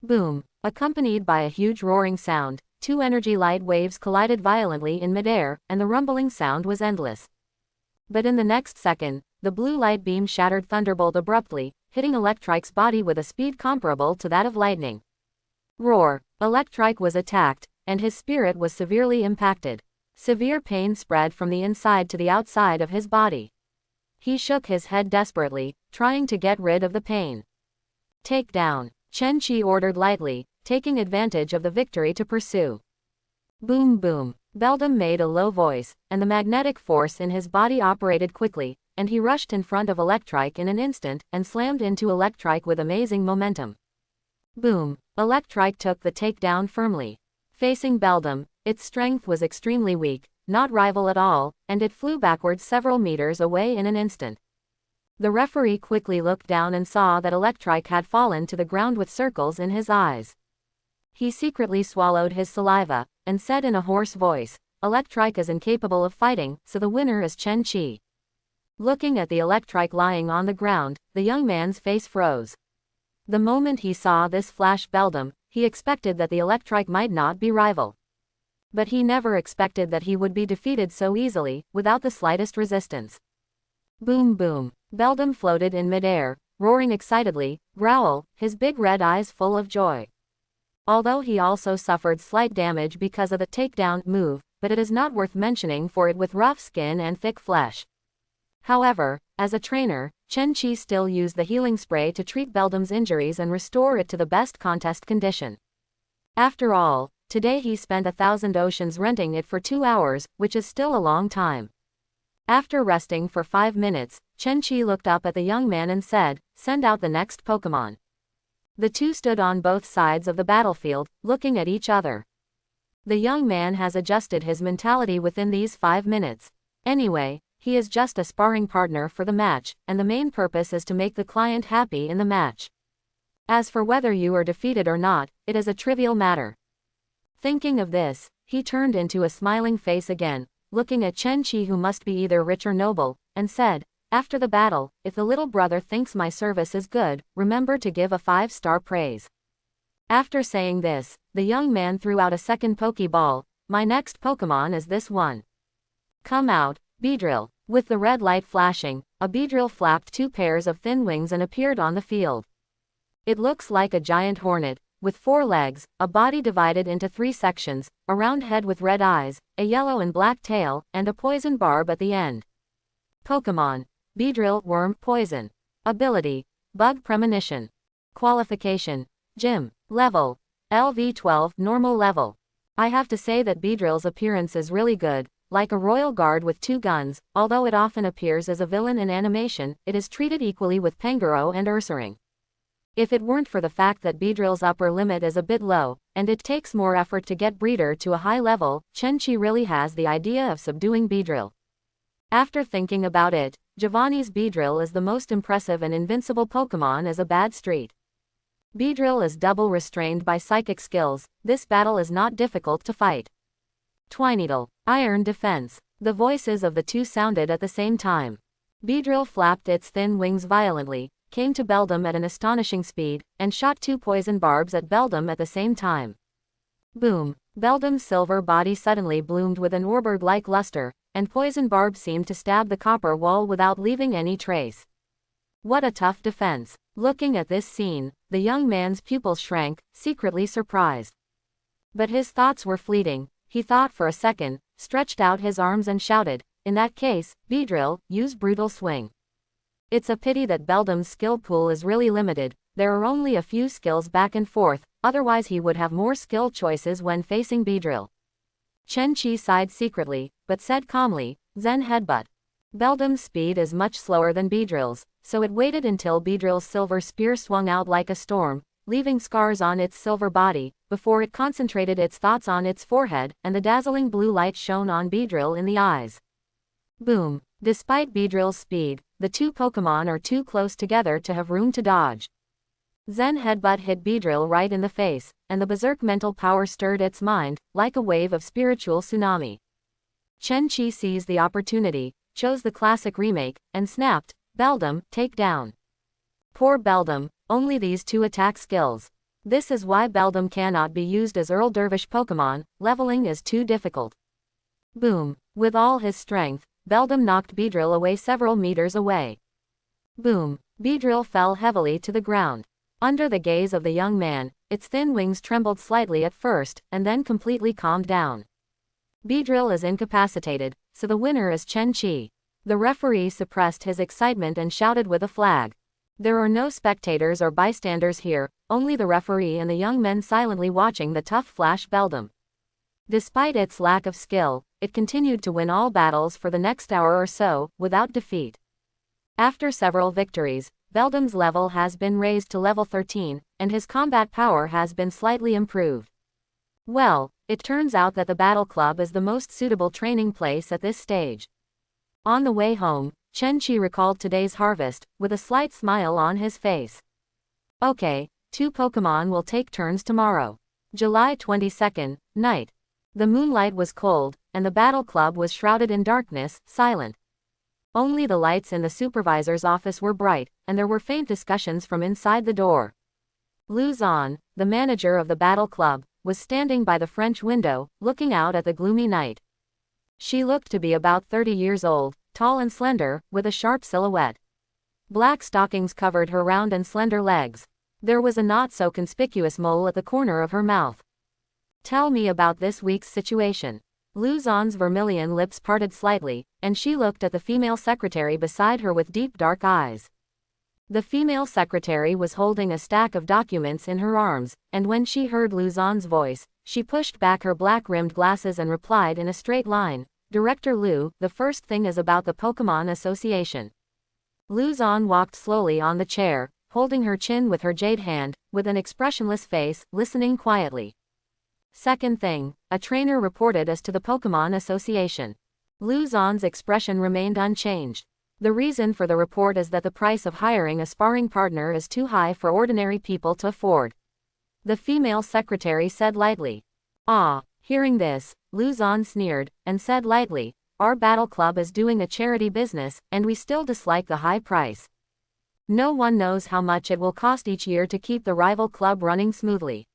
Boom. Accompanied by a huge roaring sound, 2 energy light waves collided violently in midair, and the rumbling sound was endless. But in the next second, the blue light beam shattered Thunderbolt abruptly, hitting Electrike's body with a speed comparable to that of lightning. Roar. Electrike was attacked, and his spirit was severely impacted. Severe pain spread from the inside to the outside of his body. He shook his head desperately, trying to get rid of the pain. Take down. Chen-Chi ordered lightly, taking advantage of the victory to pursue. Boom boom. Beldum made a low voice, and the magnetic force in his body operated quickly, and he rushed in front of Electrike in an instant, and slammed into Electrike with amazing momentum. Boom. Electrike took the takedown firmly. Facing Beldum, its strength was extremely weak, not rival at all, and it flew backwards several meters away in an instant. The referee quickly looked down and saw that Electrike had fallen to the ground with circles in his eyes. He secretly swallowed his saliva, and said in a hoarse voice, Electrike is incapable of fighting, so the winner is Chen-Chi. Looking at the Electrike lying on the ground, the young man's face froze. The moment he saw this Flash Beldum, he expected that the Electrike might not be rival. But he never expected that he would be defeated so easily, without the slightest resistance. Boom boom. Beldum floated in midair, roaring excitedly, growl, his big red eyes full of joy. Although he also suffered slight damage because of the takedown move, but it is not worth mentioning for it with rough skin and thick flesh. However, as a trainer, Chen-Chi still used the healing spray to treat Beldam's injuries and restore it to the best contest condition. After all, today he spent 1,000 oceans renting it for 2 hours, which is still a long time. After resting for 5 minutes, Chen-Chi looked up at the young man and said, "Send out the next Pokemon." The two stood on both sides of the battlefield, looking at each other. The young man has adjusted his mentality within these 5 minutes. Anyway, he is just a sparring partner for the match, and the main purpose is to make the client happy in the match. As for whether you are defeated or not, it is a trivial matter. Thinking of this, he turned into a smiling face again, looking at Chen-Chi, who must be either rich or noble, and said, "After the battle, if the little brother thinks my service is good, remember to give a 5-star praise." After saying this, the young man threw out a second Pokeball. "My next Pokemon is this one. Come out, Beedrill." With the red light flashing, a Beedrill flapped 2 pairs of thin wings and appeared on the field. It looks like a giant hornet, with 4 legs, a body divided into 3 sections, a round head with red eyes, a yellow and black tail, and a poison barb at the end. Pokemon: Beedrill, Worm, Poison. Ability: Bug Premonition. Qualification: Gym. Level: LV12, Normal Level. I have to say that Beedrill's appearance is really good, like a royal guard with 2 guns. Although it often appears as a villain in animation, it is treated equally with Pangoro and Ursaring. If it weren't for the fact that Beedrill's upper limit is a bit low, and it takes more effort to get Breeder to a high level, Chen-Chi really has the idea of subduing Beedrill. After thinking about it, Giovanni's Beedrill is the most impressive and invincible Pokemon as a bad street. Beedrill is double restrained by psychic skills. This battle is not difficult to fight. Twineedle, Iron Defense. The voices of the two sounded at the same time. Beedrill flapped its thin wings violently, came to Beldam at an astonishing speed, and shot 2 poison barbs at Beldam at the same time. Boom! Beldam's silver body suddenly bloomed with an Orberg-like luster, and poison barbs seemed to stab the copper wall without leaving any trace. What a tough defense! Looking at this scene, the young man's pupils shrank, secretly surprised. But his thoughts were fleeting. He thought for a second, stretched out his arms and shouted, "In that case, Beedrill, use Brutal Swing." It's a pity that Beldam's skill pool is really limited. There are only a few skills back and forth, otherwise he would have more skill choices when facing Beedrill. Chen-Chi sighed secretly, but said calmly, "Zen Headbutt." Beldam's speed is much slower than Beedrill's, so it waited until Beedrill's silver spear swung out like a storm, leaving scars on its silver body, before it concentrated its thoughts on its forehead, and the dazzling blue light shone on Beedrill in the eyes. Boom! Despite Beedrill's speed, the two Pokemon are too close together to have room to dodge. Zen Headbutt hit Beedrill right in the face, and the berserk mental power stirred its mind, like a wave of spiritual tsunami. Chen-Chi seized the opportunity, chose the classic remake, and snapped, "Beldam, take down." Poor Beldam, only these 2 attack skills. This is why Beldam cannot be used as Earl Dervish Pokemon, leveling is too difficult. Boom! With all his strength, Beldam knocked Beedrill away several meters away. Boom! Beedrill fell heavily to the ground. Under the gaze of the young man, its thin wings trembled slightly at first, and then completely calmed down. Beedrill is incapacitated, so the winner is Chen-Chi. The referee suppressed his excitement and shouted with a flag. There are no spectators or bystanders here, only the referee and the young men silently watching the tough flash Beldam. Despite its lack of skill, it continued to win all battles for the next hour or so, without defeat. After several victories, Beldam's level has been raised to level 13, and his combat power has been slightly improved. Well, it turns out that the Battle Club is the most suitable training place at this stage. On the way home, Chen-Chi recalled today's harvest, with a slight smile on his face. Okay, 2 Pokemon will take turns tomorrow. July 22nd, night. The moonlight was cold, and the Battle Club was shrouded in darkness, silent. Only the lights in the supervisor's office were bright, and there were faint discussions from inside the door. Luzon, the manager of the Battle Club, was standing by the French window, looking out at the gloomy night. She looked to be about 30 years old, tall and slender, with a sharp silhouette. Black stockings covered her round and slender legs. There was a not-so-conspicuous mole at the corner of her mouth. "Tell me about this week's situation." Luzon's vermilion lips parted slightly, and she looked at the female secretary beside her with deep dark eyes. The female secretary was holding a stack of documents in her arms, and when she heard Luzon's voice, she pushed back her black-rimmed glasses and replied in a straight line, "Director Lu, the first thing is about the Pokemon Association." Luzon walked slowly on the chair, holding her chin with her jade hand, with an expressionless face, listening quietly. "Second thing, a trainer reported us to the Pokemon Association." Luzon's expression remained unchanged. "The reason for the report is that the price of hiring a sparring partner is too high for ordinary people to afford," the female secretary said lightly. "Ah." Hearing this, Luzon sneered, and said lightly, "Our battle club is doing a charity business, and we still dislike the high price. No one knows how much it will cost each year to keep the rival club running smoothly."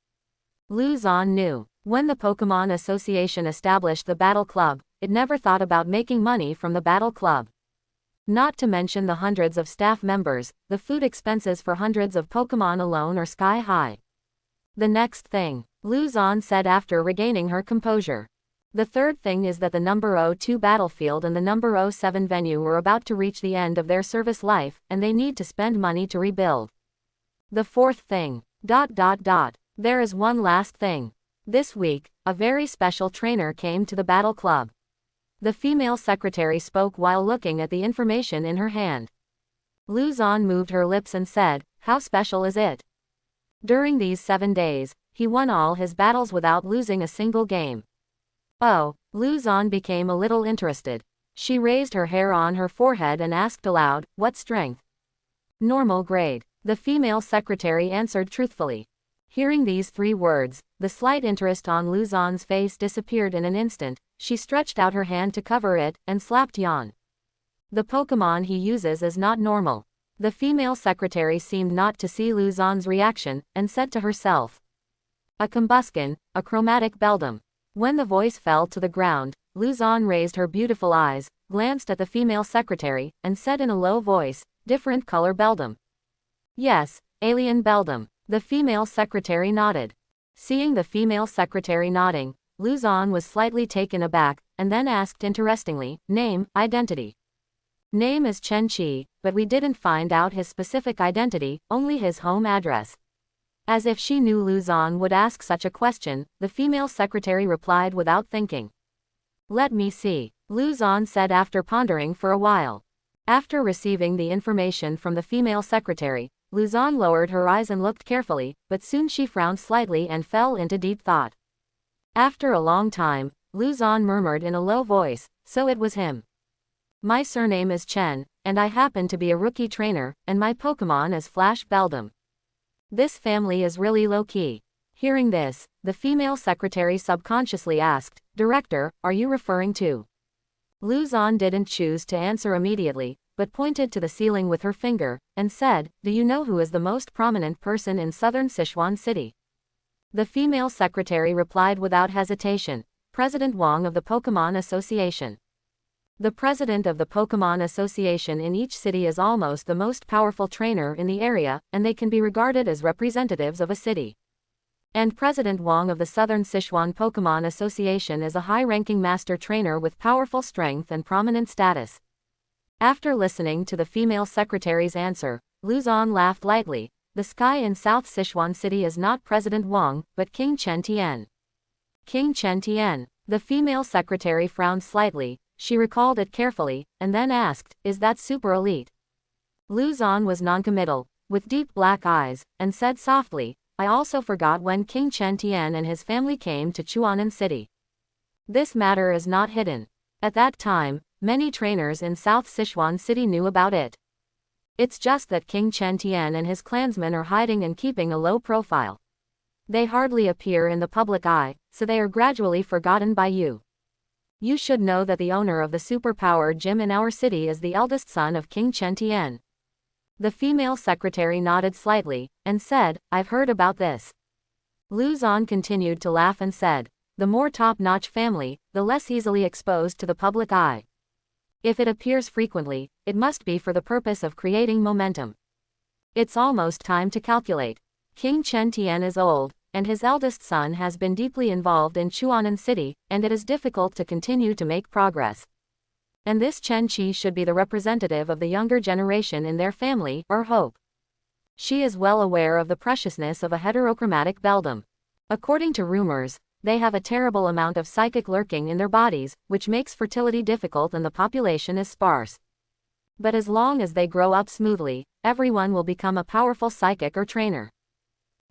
Luzon knew. When the Pokemon Association established the battle club, it never thought about making money from the battle club. Not to mention the hundreds of staff members, the food expenses for hundreds of Pokemon alone are sky high. "The next thing," Luzon said after regaining her composure. "The third thing is that the number 02 battlefield and the number 07 venue were about to reach the end of their service life, and they need to spend money to rebuild. The fourth thing, ... There is one last thing. This week, a very special trainer came to the battle club." The female secretary spoke while looking at the information in her hand. Luzon moved her lips and said, "How special is it?" "During these 7 days, he won all his battles without losing a single game." "Oh." Luzon became a little interested. She raised her hair on her forehead and asked aloud, "What strength?" "Normal grade," the female secretary answered truthfully. Hearing these 3 words, the slight interest on Luzon's face disappeared in an instant. She stretched out her hand to cover it, and slapped Yan. "The Pokemon he uses is not normal." The female secretary seemed not to see Luzon's reaction, and said to herself, "A Combuskin, a chromatic Beldum." When the voice fell to the ground, Luzon raised her beautiful eyes, glanced at the female secretary, and said in a low voice, "Different color Beldum." "Yes, alien Beldum." The female secretary nodded. Seeing the female secretary nodding, Luzon was slightly taken aback, and then asked interestingly, "Name, identity?" "Name is Chen Chi, but we didn't find out his specific identity, only his home address." As if she knew Luzon would ask such a question, the female secretary replied without thinking. "Let me see," Luzon said after pondering for a while. After receiving the information from the female secretary, Luzon lowered her eyes and looked carefully, but soon she frowned slightly and fell into deep thought. After a long time, Luzon murmured in a low voice, "So it was him. My surname is Chen, and I happen to be a rookie trainer, and my Pokemon is Flash Beldum. This family is really low-key." Hearing this, the female secretary subconsciously asked, "Director, are you referring to?" Luzon didn't choose to answer immediately, but pointed to the ceiling with her finger, and said, "Do you know who is the most prominent person in southern Sichuan City?" The female secretary replied without hesitation, "President Wang of the Pokemon Association." The president of the Pokemon Association in each city is almost the most powerful trainer in the area, and they can be regarded as representatives of a city. And President Wang of the Southern Sichuan Pokemon Association is a high-ranking master trainer with powerful strength and prominent status. After listening to the female secretary's answer, Luzon laughed lightly. "The sky in South Sichuan City is not President Wang, but King Chen Tian." King Chen Tian. The female secretary frowned slightly. She recalled it carefully, and then asked, "Is that super elite?" Luzon was noncommittal, with deep black eyes, and said softly, "I also forgot when King Chen Tian and his family came to Chuanan City. This matter is not hidden. At that time, many trainers in South Sichuan City knew about it. It's just that King Chen Tian and his clansmen are hiding and keeping a low profile. They hardly appear in the public eye, so they are gradually forgotten by you. You should know that the owner of the super-powered gym in our city is the eldest son of King Chen Tian." The female secretary nodded slightly, and said, "I've heard about this." Luzon continued to laugh and said, "The more top-notch family, the less easily exposed to the public eye. If it appears frequently, it must be for the purpose of creating momentum. It's almost time to calculate. King Chen Tian is old, and his eldest son has been deeply involved in Chuanan City, and it is difficult to continue to make progress. And this Chen Chi should be the representative of the younger generation in their family, or hope. She is well aware of the preciousness of a heterochromatic beldam. According to rumors, they have a terrible amount of psychic lurking in their bodies, which makes fertility difficult and the population is sparse. But as long as they grow up smoothly, everyone will become a powerful psychic or trainer.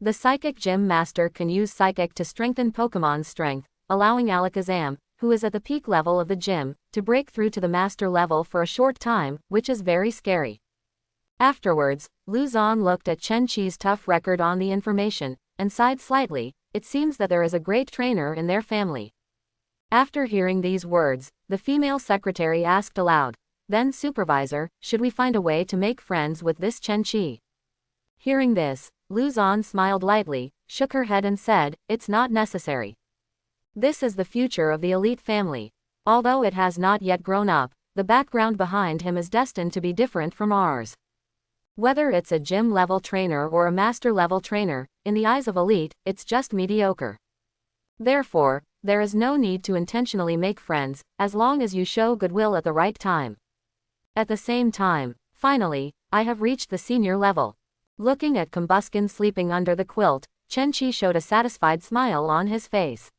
The psychic gym master can use psychic to strengthen Pokemon's strength, allowing Alakazam, who is at the peak level of the gym, to break through to the master level for a short time, which is very scary. Afterwards, Luzon looked at Chen Chi's tough record on the information, and sighed slightly. It seems that there is a great trainer in their family. After hearing these words, the female secretary asked aloud, "Then supervisor, should we find a way to make friends with this Chen Chi?" Hearing this, Luzon smiled lightly, shook her head and said, "It's not necessary. This is the future of the elite family. Although it has not yet grown up, the background behind him is destined to be different from ours. Whether it's a gym-level trainer or a master-level trainer, in the eyes of elite, it's just mediocre. Therefore, there is no need to intentionally make friends, as long as you show goodwill at the right time. At the same time, finally, I have reached the senior level." Looking at Combuskin sleeping under the quilt, Chen Chi showed a satisfied smile on his face.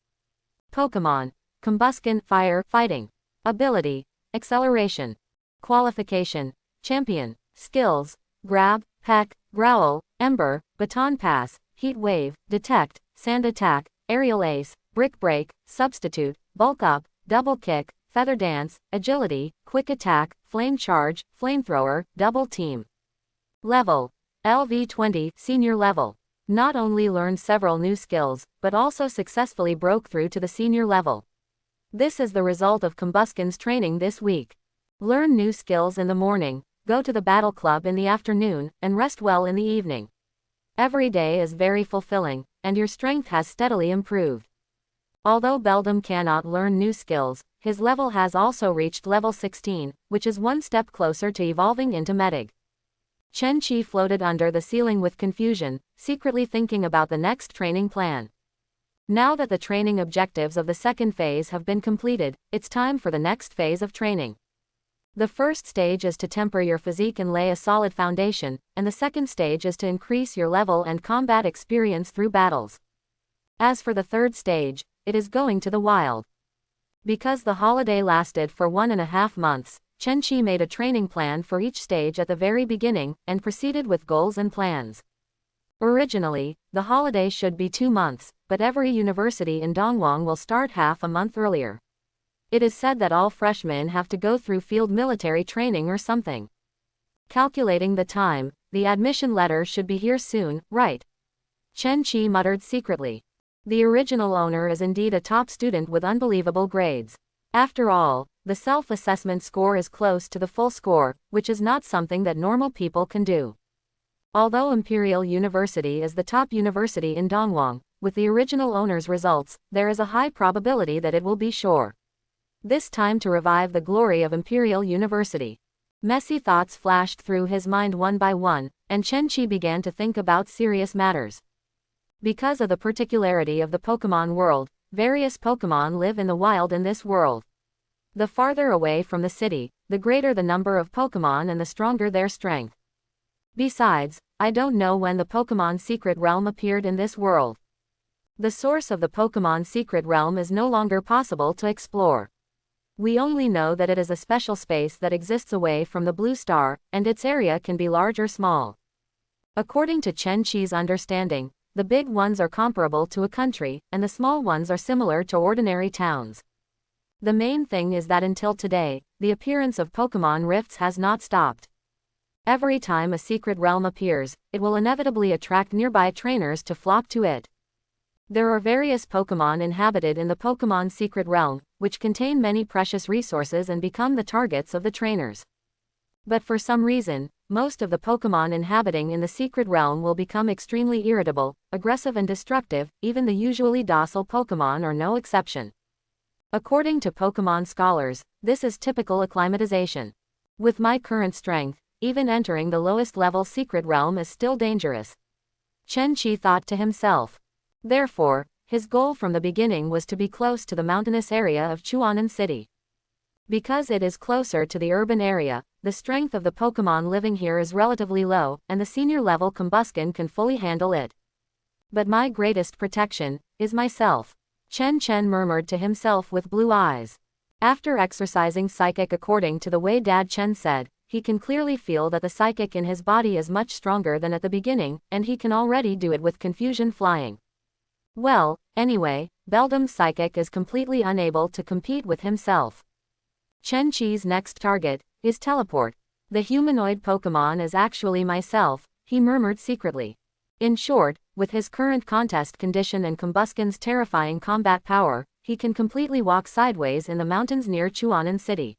Pokemon. Combuskin, Fire, Fighting. Ability. Acceleration. Qualification. Champion. Skills. Grab, Peck, Growl, Ember, Baton Pass, Heat Wave, Detect, Sand Attack, Aerial Ace, Brick Break, Substitute, Bulk Up, Double Kick, Feather Dance, Agility, Quick Attack, Flame Charge, Flamethrower, Double Team. Level. LV20, Senior Level. Not only learned several new skills, but also successfully broke through to the senior level. This is the result of Combuskin's training this week. Learn new skills in the morning, go to the battle club in the afternoon, and rest well in the evening. Every day is very fulfilling, and your strength has steadily improved. Although Beldam cannot learn new skills, his level has also reached level 16, which is one step closer to evolving into Medig. Chen Chi floated under the ceiling with confusion, secretly thinking about the next training plan. Now that the training objectives of the second phase have been completed, it's time for the next phase of training. The first stage is to temper your physique and lay a solid foundation, and the second stage is to increase your level and combat experience through battles. As for the third stage, it is going to the wild. Because the holiday lasted for 1.5 months, Chen Chi made a training plan for each stage at the very beginning, and proceeded with goals and plans. Originally, the holiday should be 2 months, but every university in Dongwon will start half a month earlier. It is said that all freshmen have to go through field military training or something. Calculating the time, the admission letter should be here soon, right? Chen Chi muttered secretly. The original owner is indeed a top student with unbelievable grades. After all, the self-assessment score is close to the full score, which is not something that normal people can do. Although Imperial University is the top university in Dongwon, with the original owner's results, there is a high probability that it will be sure. This time to revive the glory of Imperial University. Messy thoughts flashed through his mind one by one, and Chen Chi began to think about serious matters. Because of the particularity of the Pokemon world, various Pokemon live in the wild in this world. The farther away from the city, the greater the number of Pokemon and the stronger their strength. Besides, I don't know when the Pokemon Secret Realm appeared in this world. The source of the Pokemon Secret Realm is no longer possible to explore. We only know that it is a special space that exists away from the blue star, and its area can be large or small. According to Chen Chi's understanding, the big ones are comparable to a country, and the small ones are similar to ordinary towns. The main thing is that until today, the appearance of Pokemon rifts has not stopped. Every time a secret realm appears, it will inevitably attract nearby trainers to flock to it. There are various Pokemon inhabited in the Pokemon Secret Realm, which contain many precious resources and become the targets of the trainers. But for some reason, most of the Pokemon inhabiting in the Secret Realm will become extremely irritable, aggressive and destructive, even the usually docile Pokemon are no exception. According to Pokemon scholars, this is typical acclimatization. With my current strength, even entering the lowest level Secret Realm is still dangerous. Chen Chi thought to himself. Therefore, his goal from the beginning was to be close to the mountainous area of Chuanan City. Because it is closer to the urban area, the strength of the Pokemon living here is relatively low, and the senior level Combuskin can fully handle it. But my greatest protection is myself. Chen murmured to himself with blue eyes. After exercising psychic according to the way Dad Chen said, he can clearly feel that the psychic in his body is much stronger than at the beginning, and he can already do it with confusion flying. Well, anyway, Beldam's psychic is completely unable to compete with himself. Chen Qi's next target is Teleport. The humanoid Pokemon is actually myself, he murmured secretly. In short, with his current contest condition and Combuskin's terrifying combat power, he can completely walk sideways in the mountains near Chuanan City.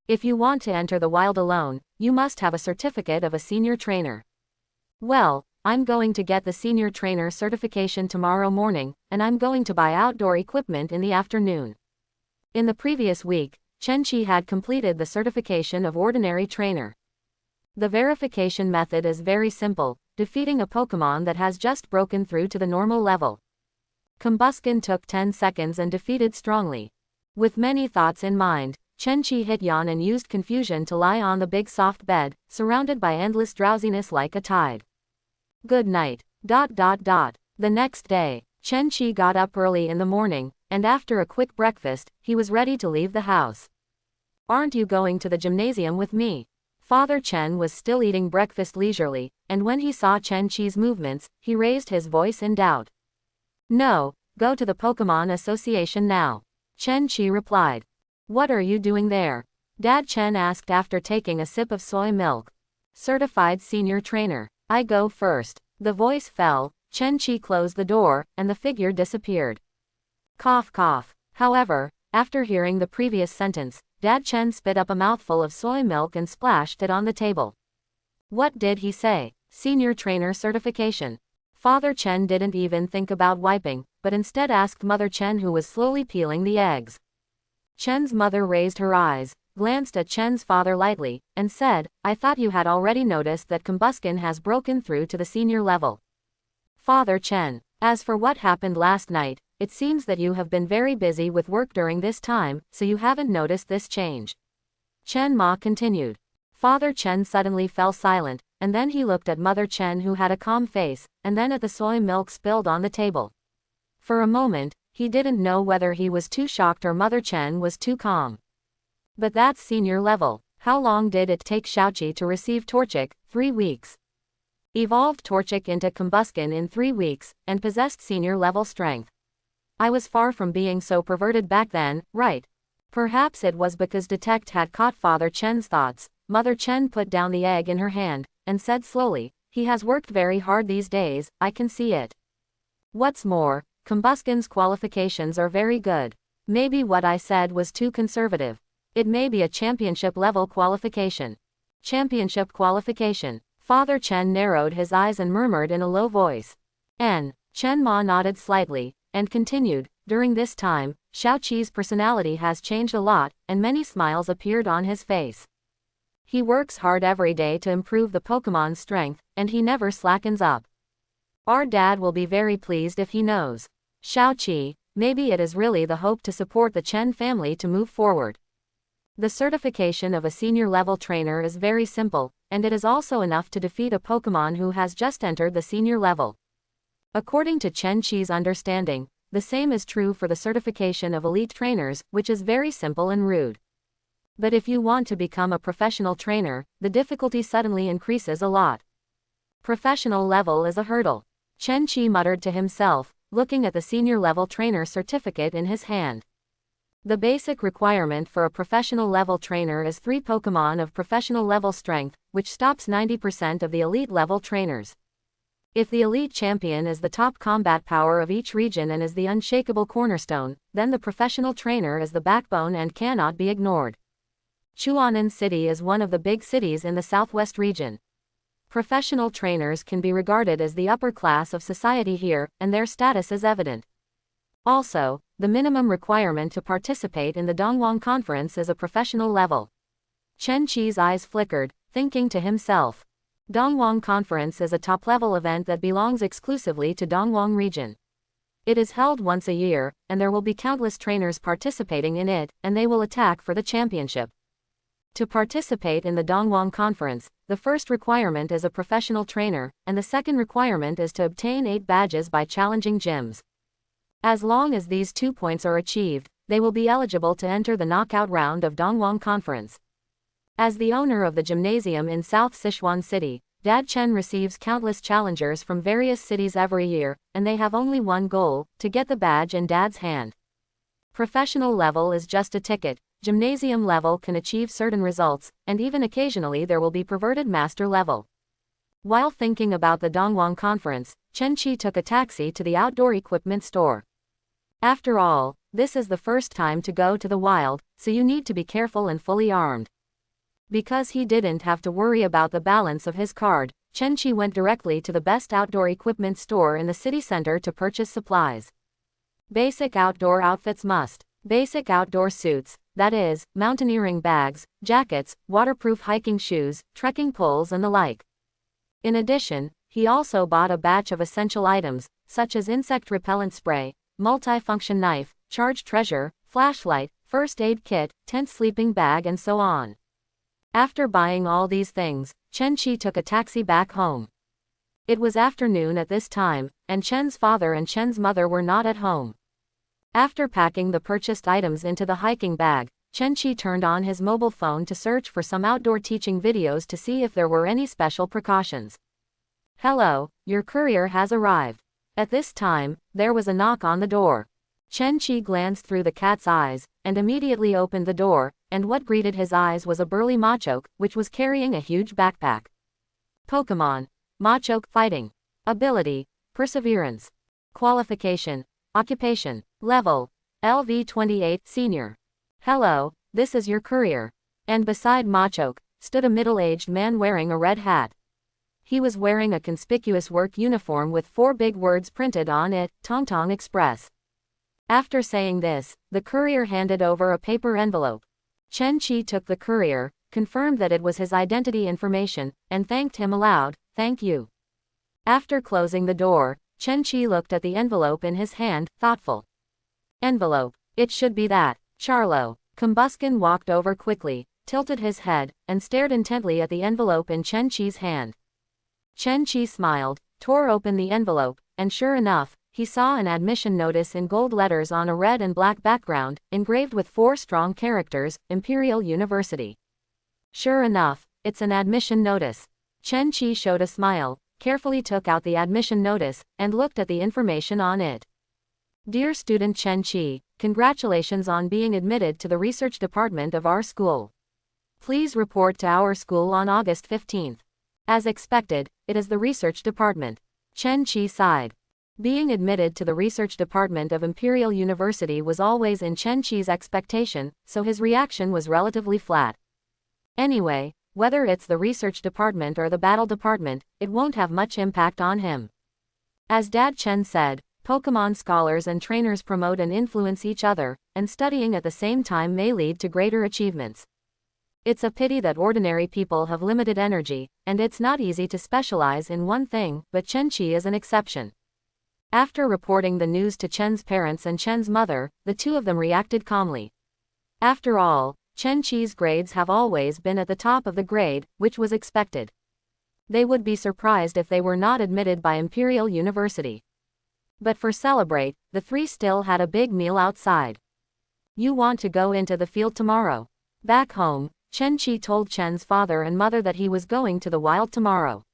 If you want to enter the wild alone, you must have a certificate of a senior trainer. Well, I'm going to get the senior trainer certification tomorrow morning, and I'm going to buy outdoor equipment in the afternoon. In the previous week, Chen Qi had completed the certification of ordinary trainer. The verification method is very simple, defeating a Pokemon that has just broken through to the normal level. Combuskin took 10 seconds and defeated strongly. With many thoughts in mind, Chen Qi hit yawn and used confusion to lie on the big soft bed, surrounded by endless drowsiness like a tide. Good night. The next day, Chen Qi got up early in the morning, and after a quick breakfast, he was ready to leave the house. Aren't you going to the gymnasium with me? Father Chen was still eating breakfast leisurely, and when he saw Chen Qi's movements, he raised his voice in doubt. No, go to the Pokemon Association now. Chen Qi replied. What are you doing there? Dad Chen asked after taking a sip of soy milk. Certified senior trainer. I go first. The voice fell, Chen Qi closed the door, and the figure disappeared. Cough cough. However, after hearing the previous sentence, Dad Chen spit up a mouthful of soy milk and splashed it on the table. What did he say? Senior trainer certification. Father Chen didn't even think about wiping, but instead asked Mother Chen, who was slowly peeling the eggs. Chen's mother raised her eyes, glanced at Chen's father lightly, and said, I thought you had already noticed that Combuskin has broken through to the senior level. Father Chen, as for what happened last night, it seems that you have been very busy with work during this time, so you haven't noticed this change. Chen Ma continued. Father Chen suddenly fell silent, and then he looked at Mother Chen, who had a calm face, and then at the soy milk spilled on the table. For a moment, he didn't know whether he was too shocked or Mother Chen was too calm. But that's senior level. How long did it take Xiaoqi to receive Torchic? 3 weeks. Evolved Torchic into Combuskin in 3 weeks, and possessed senior level strength. I was far from being so perverted back then, right? Perhaps it was because Detect had caught Father Chen's thoughts. Mother Chen put down the egg in her hand, and said slowly, he has worked very hard these days, I can see it. What's more, Combuskin's qualifications are very good. Maybe what I said was too conservative. It may be a championship level qualification. Championship qualification. Father Chen narrowed his eyes and murmured in a low voice. Chen Ma nodded slightly, and continued, during this time, Xiaoqi's personality has changed a lot, and many smiles appeared on his face. He works hard every day to improve the Pokemon's strength, and he never slackens up. Our dad will be very pleased if he knows. Xiaoqi, maybe it is really the hope to support the Chen family to move forward. The certification of a senior level trainer is very simple, and it is also enough to defeat a Pokemon who has just entered the senior level. According to Chen Qi's understanding, the same is true for the certification of elite trainers, which is very simple and rude. But if you want to become a professional trainer, the difficulty suddenly increases a lot. Professional level is a hurdle. Chen Qi muttered to himself, looking at the senior level trainer certificate in his hand. The basic requirement for a professional level trainer is 3 Pokemon of professional level strength, which stops 90% of the elite level trainers. If the elite champion is the top combat power of each region and is the unshakable cornerstone, then the professional trainer is the backbone and cannot be ignored. Chuanan City is one of the big cities in the southwest region. Professional trainers can be regarded as the upper class of society here, and their status is evident. Also, the minimum requirement to participate in the Dongwang Conference is a professional level. Chen Qi's eyes flickered, thinking to himself. Dongwang Conference is a top-level event that belongs exclusively to Dongwang region. It is held once a year, and there will be countless trainers participating in it, and they will attack for the championship. To participate in the Dongwon Conference, the first requirement is a professional trainer, and the second requirement is to obtain 8 badges by challenging gyms. As long as these 2 points are achieved, they will be eligible to enter the knockout round of Dongwon Conference. As the owner of the gymnasium in South Sichuan City, Dad Chen receives countless challengers from various cities every year, and they have only one goal: to get the badge in Dad's hand. Professional level is just a ticket. Gymnasium level can achieve certain results, and even occasionally there will be perverted master level. While thinking about the Dongwon Conference, Chen Qi took a taxi to the outdoor equipment store. After all, this is the first time to go to the wild, so you need to be careful and fully armed. Because he didn't have to worry about the balance of his card, Chen Qi went directly to the best outdoor equipment store in the city center to purchase supplies. Basic outdoor outfits must. Basic outdoor suits, that is, mountaineering bags, jackets, waterproof hiking shoes, trekking poles and the like. In addition, he also bought a batch of essential items, such as insect repellent spray, multifunction knife, charged treasure, flashlight, first aid kit, tent sleeping bag and so on. After buying all these things, Chen Qi took a taxi back home. It was afternoon at this time, and Chen's father and Chen's mother were not at home. After packing the purchased items into the hiking bag, Chen Qi turned on his mobile phone to search for some outdoor teaching videos to see if there were any special precautions. Hello, your courier has arrived. At this time, there was a knock on the door. Chen Qi glanced through the cat's eyes, and immediately opened the door, and what greeted his eyes was a burly machoke, which was carrying a huge backpack. Pokemon. Machoke fighting. Ability. Perseverance. Qualification. Occupation. Level. LV28 Senior. Hello, this is your courier. And beside Machoke, stood a middle-aged man wearing a red hat. He was wearing a conspicuous work uniform with 4 big words printed on it, Tongtong Express. After saying this, the courier handed over a paper envelope. Chen Qi took the courier, confirmed that it was his identity information, and thanked him aloud, "Thank you." After closing the door, Chen Qi looked at the envelope in his hand, thoughtful. Envelope. It should be that. Charlo. Combuskin walked over quickly, tilted his head, and stared intently at the envelope in Chen Qi's hand. Chen Qi smiled, tore open the envelope, and sure enough, he saw an admission notice in gold letters on a red and black background, engraved with 4 strong characters, Imperial University. Sure enough, it's an admission notice. Chen Qi showed a smile, carefully took out the admission notice, and looked at the information on it. Dear student Chen Qi, congratulations on being admitted to the research department of our school. Please report to our school on August 15th. As expected, it is the research department. Chen Qi sighed. Being admitted to the research department of Imperial University was always in Chen Qi's expectation, so his reaction was relatively flat. Anyway, whether it's the research department or the battle department, it won't have much impact on him. As Dad Chen said, Pokemon scholars and trainers promote and influence each other, and studying at the same time may lead to greater achievements. It's a pity that ordinary people have limited energy, and it's not easy to specialize in one thing, but Chen Qi is an exception. After reporting the news to Chen's parents and Chen's mother, the two of them reacted calmly. After all, Chen Qi's grades have always been at the top of the grade, which was expected. They would be surprised if they were not admitted by Imperial University. But for celebrate, the 3 still had a big meal outside. You want to go into the field tomorrow? Back home, Chen Qi told Chen's father and mother that he was going to the wild tomorrow.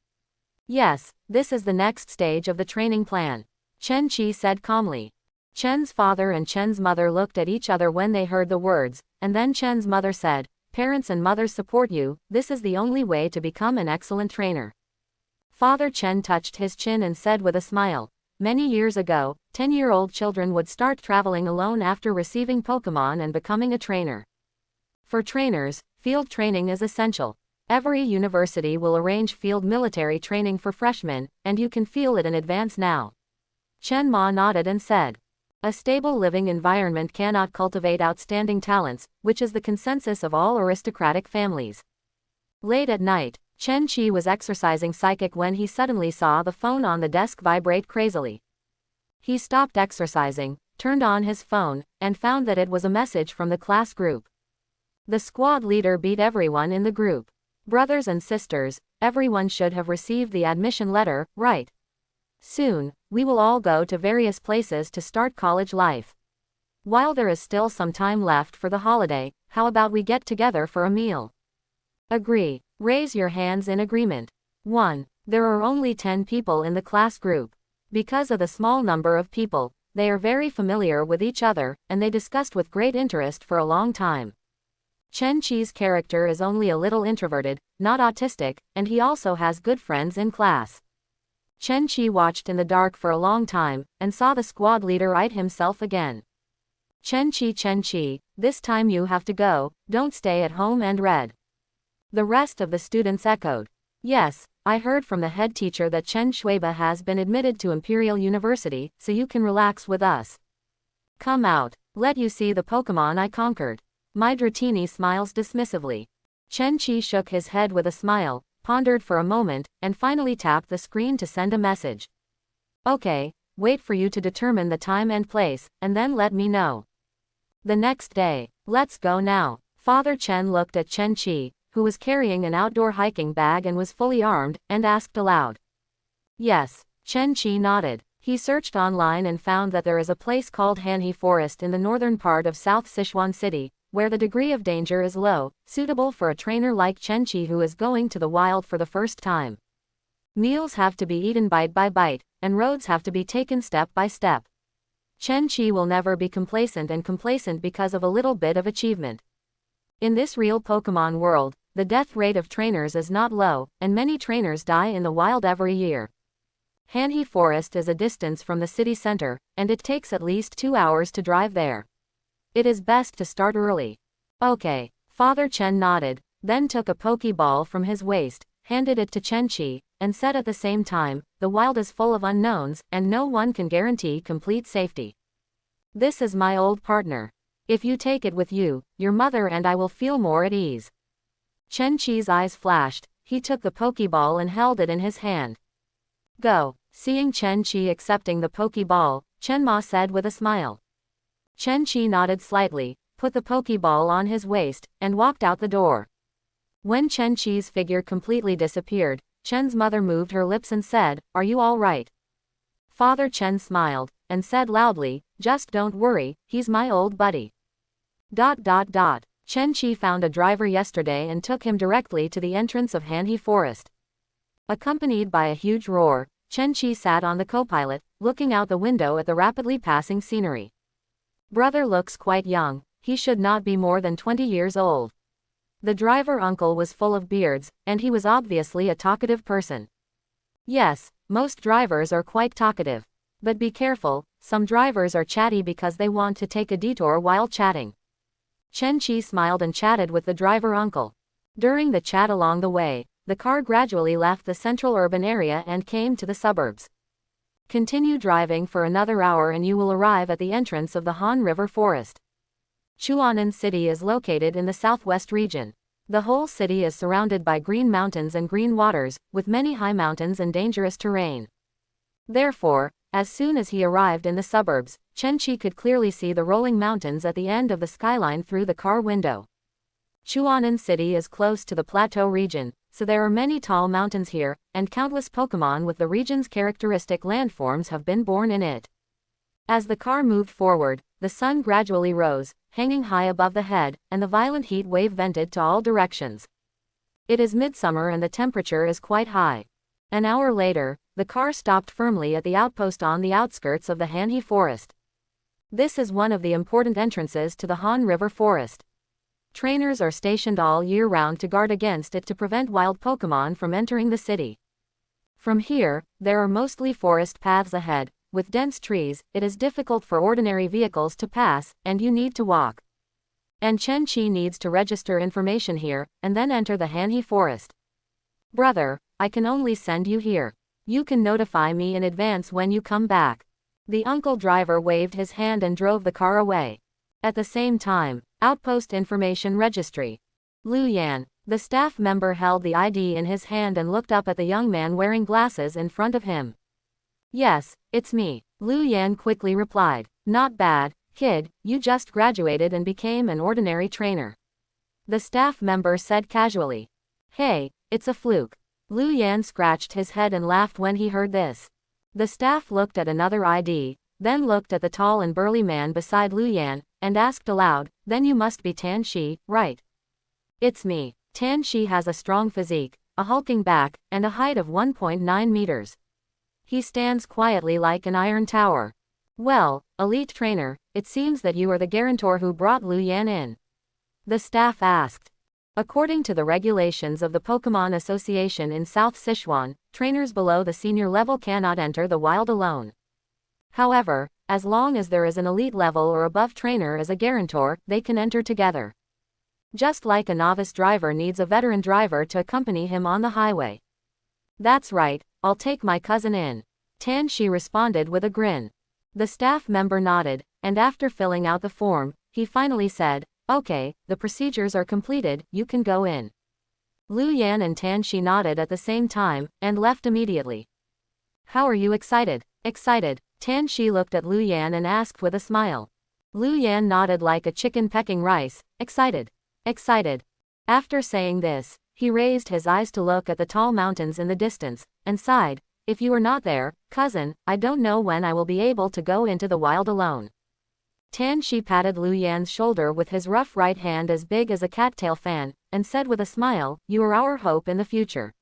Yes, this is the next stage of the training plan, Chen Qi said calmly. Chen's father and Chen's mother looked at each other when they heard the words, and then Chen's mother said, "Parents and mothers support you, this is the only way to become an excellent trainer." Father Chen touched his chin and said with a smile, "Many years ago, 10-year-old children would start traveling alone after receiving Pokemon and becoming a trainer. For trainers, field training is essential. Every university will arrange field military training for freshmen, and you can feel it in advance now." Chen Ma nodded and said, "A stable living environment cannot cultivate outstanding talents, which is the consensus of all aristocratic families." Late at night, Chen Qi was exercising psychic when he suddenly saw the phone on the desk vibrate crazily. He stopped exercising, turned on his phone, and found that it was a message from the class group. The squad leader beat everyone in the group. Brothers and sisters, everyone should have received the admission letter, right? Soon, we will all go to various places to start college life. While there is still some time left for the holiday, how about we get together for a meal? Agree. Raise your hands in agreement. 1. There are only 10 people in the class group. Because of the small number of people, they are very familiar with each other, and they discussed with great interest for a long time. Chen Qi's character is only a little introverted, not autistic, and he also has good friends in class. Chen Qi watched in the dark for a long time, and saw the squad leader right himself again. Chen Qi, this time you have to go, don't stay at home and read. The rest of the students echoed. Yes, I heard from the head teacher that Chen Shuiba has been admitted to Imperial University, so you can relax with us. Come out, let you see the Pokemon I conquered. My Dratini smiles dismissively. Chen Qi shook his head with a smile, pondered for a moment, and finally tapped the screen to send a message. Okay, wait for you to determine the time and place, and then let me know. The next day. Let's go now. Father Chen looked at Chen Qi, who was carrying an outdoor hiking bag and was fully armed, and asked aloud. Yes. Chen Qi nodded. He searched online and found that there is a place called Hanhe Forest in the northern part of South Sichuan City, where the degree of danger is low, suitable for a trainer like Chen Qi who is going to the wild for the first time. Meals have to be eaten bite by bite, and roads have to be taken step by step. Chen Qi will never be complacent because of a little bit of achievement. In this real Pokemon world, the death rate of trainers is not low, and many trainers die in the wild every year. Hanhe Forest is a distance from the city center, and it takes at least 2 hours to drive there. It is best to start early. Okay. Father Chen nodded, then took a Pokeball from his waist, handed it to Chen Qi, and said at the same time, the wild is full of unknowns, and no one can guarantee complete safety. This is my old partner. If you take it with you, your mother and I will feel more at ease. Chen Qi's eyes flashed, he took the Pokeball and held it in his hand. Go. Seeing Chen Qi accepting the Pokeball, Chen Ma said with a smile. Chen Qi nodded slightly, put the Pokeball on his waist, and walked out the door. When Chen Qi's figure completely disappeared, Chen's mother moved her lips and said, "Are you all right?" Father Chen smiled, and said loudly, "Just don't worry, he's my old buddy." Chen Qi found a driver yesterday and took him directly to the entrance of Hanhe Forest. Accompanied by a huge roar, Chen Qi sat on the co-pilot, looking out the window at the rapidly passing scenery. Brother looks quite young, he should not be more than 20 years old. The driver uncle was full of beards, and he was obviously a talkative person. Yes, most drivers are quite talkative. But be careful, some drivers are chatty because they want to take a detour while chatting. Chen Qi smiled and chatted with the driver uncle. During the chat along the way, the car gradually left the central urban area and came to the suburbs. Continue driving for another hour and you will arrive at the entrance of the Han River Forest. Chuanan City is located in the southwest region. The whole city is surrounded by green mountains and green waters, with many high mountains and dangerous terrain. Therefore, as soon as he arrived in the suburbs, Chen Qi could clearly see the rolling mountains at the end of the skyline through the car window. Chuanan City is close to the plateau region, so there are many tall mountains here, and countless Pokemon with the region's characteristic landforms have been born in it. As the car moved forward, the sun gradually rose, hanging high above the head, and the violent heat wave vented to all directions. It is midsummer and the temperature is quite high. An hour later, the car stopped firmly at the outpost on the outskirts of the Hanhe Forest. This is one of the important entrances to the Han River Forest. Trainers are stationed all year round to guard against it to prevent wild Pokemon from entering the city. From here, there are mostly forest paths ahead. With dense trees, it is difficult for ordinary vehicles to pass, and you need to walk. And Chen Qi needs to register information here, and then enter the Hanhe Forest. Brother, I can only send you here. You can notify me in advance when you come back. The uncle driver waved his hand and drove the car away. At the same time, Outpost Information Registry. Lu Yan, the staff member, held the ID in his hand and looked up at the young man wearing glasses in front of him. Yes, it's me, Lu Yan quickly replied. Not bad, kid, you just graduated and became an ordinary trainer. The staff member said casually. Hey, it's a fluke. Lu Yan scratched his head and laughed when he heard this. The staff looked at another ID, then looked at the tall and burly man beside Lu Yan, and asked aloud, then you must be Tan Shi, right? It's me. Tan Shi has a strong physique, a hulking back, and a height of 1.9 meters. He stands quietly like an iron tower. Well, elite trainer, it seems that you are the guarantor who brought Lu Yan in. The staff asked. According to the regulations of the Pokemon Association in South Sichuan, trainers below the senior level cannot enter the wild alone. However, as long as there is an elite level or above trainer as a guarantor, they can enter together. Just like a novice driver needs a veteran driver to accompany him on the highway. That's right, I'll take my cousin in. Tan Shi responded with a grin. The staff member nodded, and after filling out the form, he finally said, okay, the procedures are completed, you can go in. Lu Yan and Tan Shi nodded at the same time, and left immediately. How are you excited? Excited. Tan Shi looked at Lu Yan and asked with a smile. Lu Yan nodded like a chicken pecking rice, excited. Excited. After saying this, he raised his eyes to look at the tall mountains in the distance, and sighed, if you are not there, cousin, I don't know when I will be able to go into the wild alone. Tan Shi patted Lu Yan's shoulder with his rough right hand as big as a cattail fan, and said with a smile, you are our hope in the future.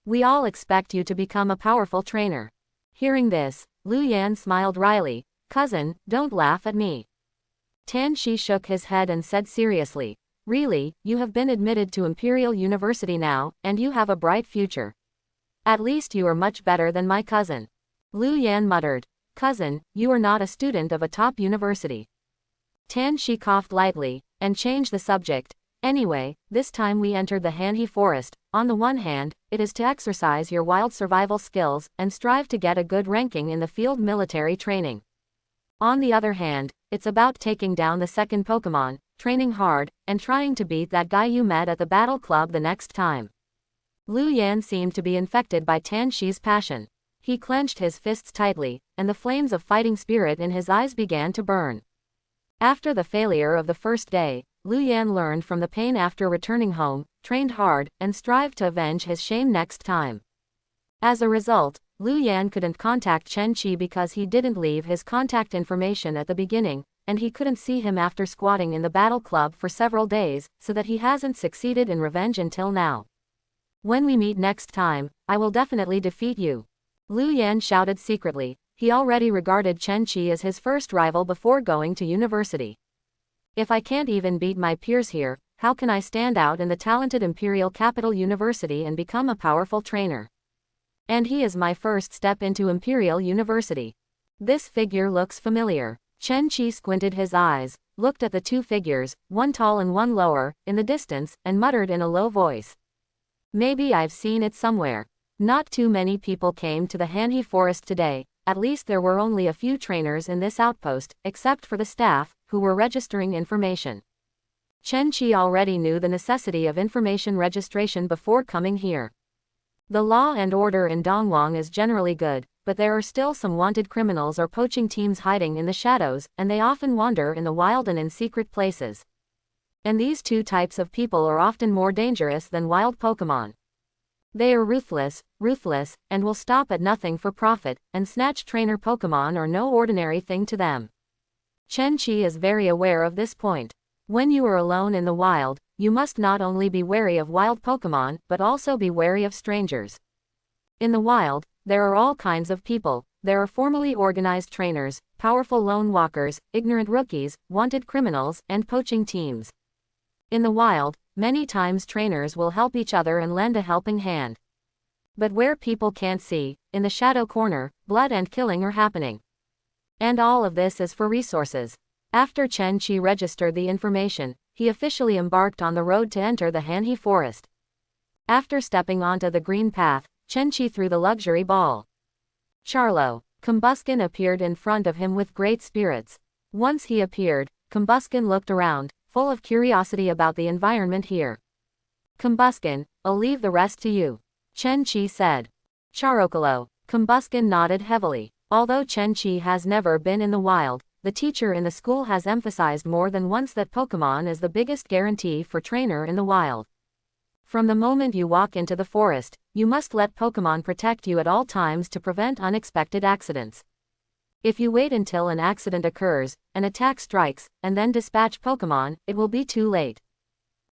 We all expect you to become a powerful trainer. Hearing this, Lu Yan smiled wryly, cousin, don't laugh at me. Tan Shi shook his head and said seriously, really, you have been admitted to Imperial University now, and you have a bright future. At least you are much better than my cousin. Lu Yan muttered, cousin, you are not a student of a top university. Tan Shi coughed lightly, and changed the subject. Anyway, this time we entered the Hanhe Forest. On the one hand, it is to exercise your wild survival skills, and strive to get a good ranking in the field military training. On the other hand, it's about taking down the second Pokemon, training hard, and trying to beat that guy you met at the battle club the next time. Lu Yan seemed to be infected by Tan Shi's passion. He clenched his fists tightly, and the flames of fighting spirit in his eyes began to burn. After the failure of the first day, Lu Yan learned from the pain after returning home, trained hard, and strived to avenge his shame next time. As a result, Lu Yan couldn't contact Chen Qi because he didn't leave his contact information at the beginning, and he couldn't see him after squatting in the battle club for several days, so that he hasn't succeeded in revenge until now. When we meet next time, I will definitely defeat you. Lu Yan shouted secretly. He already regarded Chen Qi as his first rival before going to university. If I can't even beat my peers here, how can I stand out in the talented Imperial Capital University and become a powerful trainer? And he is my first step into Imperial University. This figure looks familiar. Chen Qi squinted his eyes, looked at the two figures, one tall and one lower, in the distance, and muttered in a low voice. Maybe I've seen it somewhere. Not too many people came to the Hanhe Forest today. At least there were only a few trainers in this outpost, except for the staff, who were registering information. Chen Qi already knew the necessity of information registration before coming here. The law and order in Dongwang is generally good, but there are still some wanted criminals or poaching teams hiding in the shadows, and they often wander in the wild and in secret places. And these two types of people are often more dangerous than wild Pokemon. They are ruthless, and will stop at nothing for profit, and snatch trainer Pokemon are no ordinary thing to them. Chen Qi is very aware of this point. When you are alone in the wild, you must not only be wary of wild Pokemon, but also be wary of strangers. In the wild, there are all kinds of people. There are formally organized trainers, powerful lone walkers, ignorant rookies, wanted criminals, and poaching teams. In the wild, many times trainers will help each other and lend a helping hand. But where people can't see, in the shadow corner, blood and killing are happening. And all of this is for resources. After Chen Qi registered the information, he officially embarked on the road to enter the Hanhe Forest. After stepping onto the green path, Chen Qi threw the luxury ball. Charlo. Combuskin appeared in front of him with great spirits. Once he appeared, Combuskin looked around, full of curiosity about the environment here. Combuskin, I'll leave the rest to you. Chen Qi said. Charokalo. Combuskin nodded heavily. Although Chen Qi has never been in the wild, the teacher in the school has emphasized more than once that Pokemon is the biggest guarantee for trainer in the wild. From the moment you walk into the forest, you must let Pokemon protect you at all times to prevent unexpected accidents. If you wait until an accident occurs, an attack strikes, and then dispatch Pokemon, it will be too late.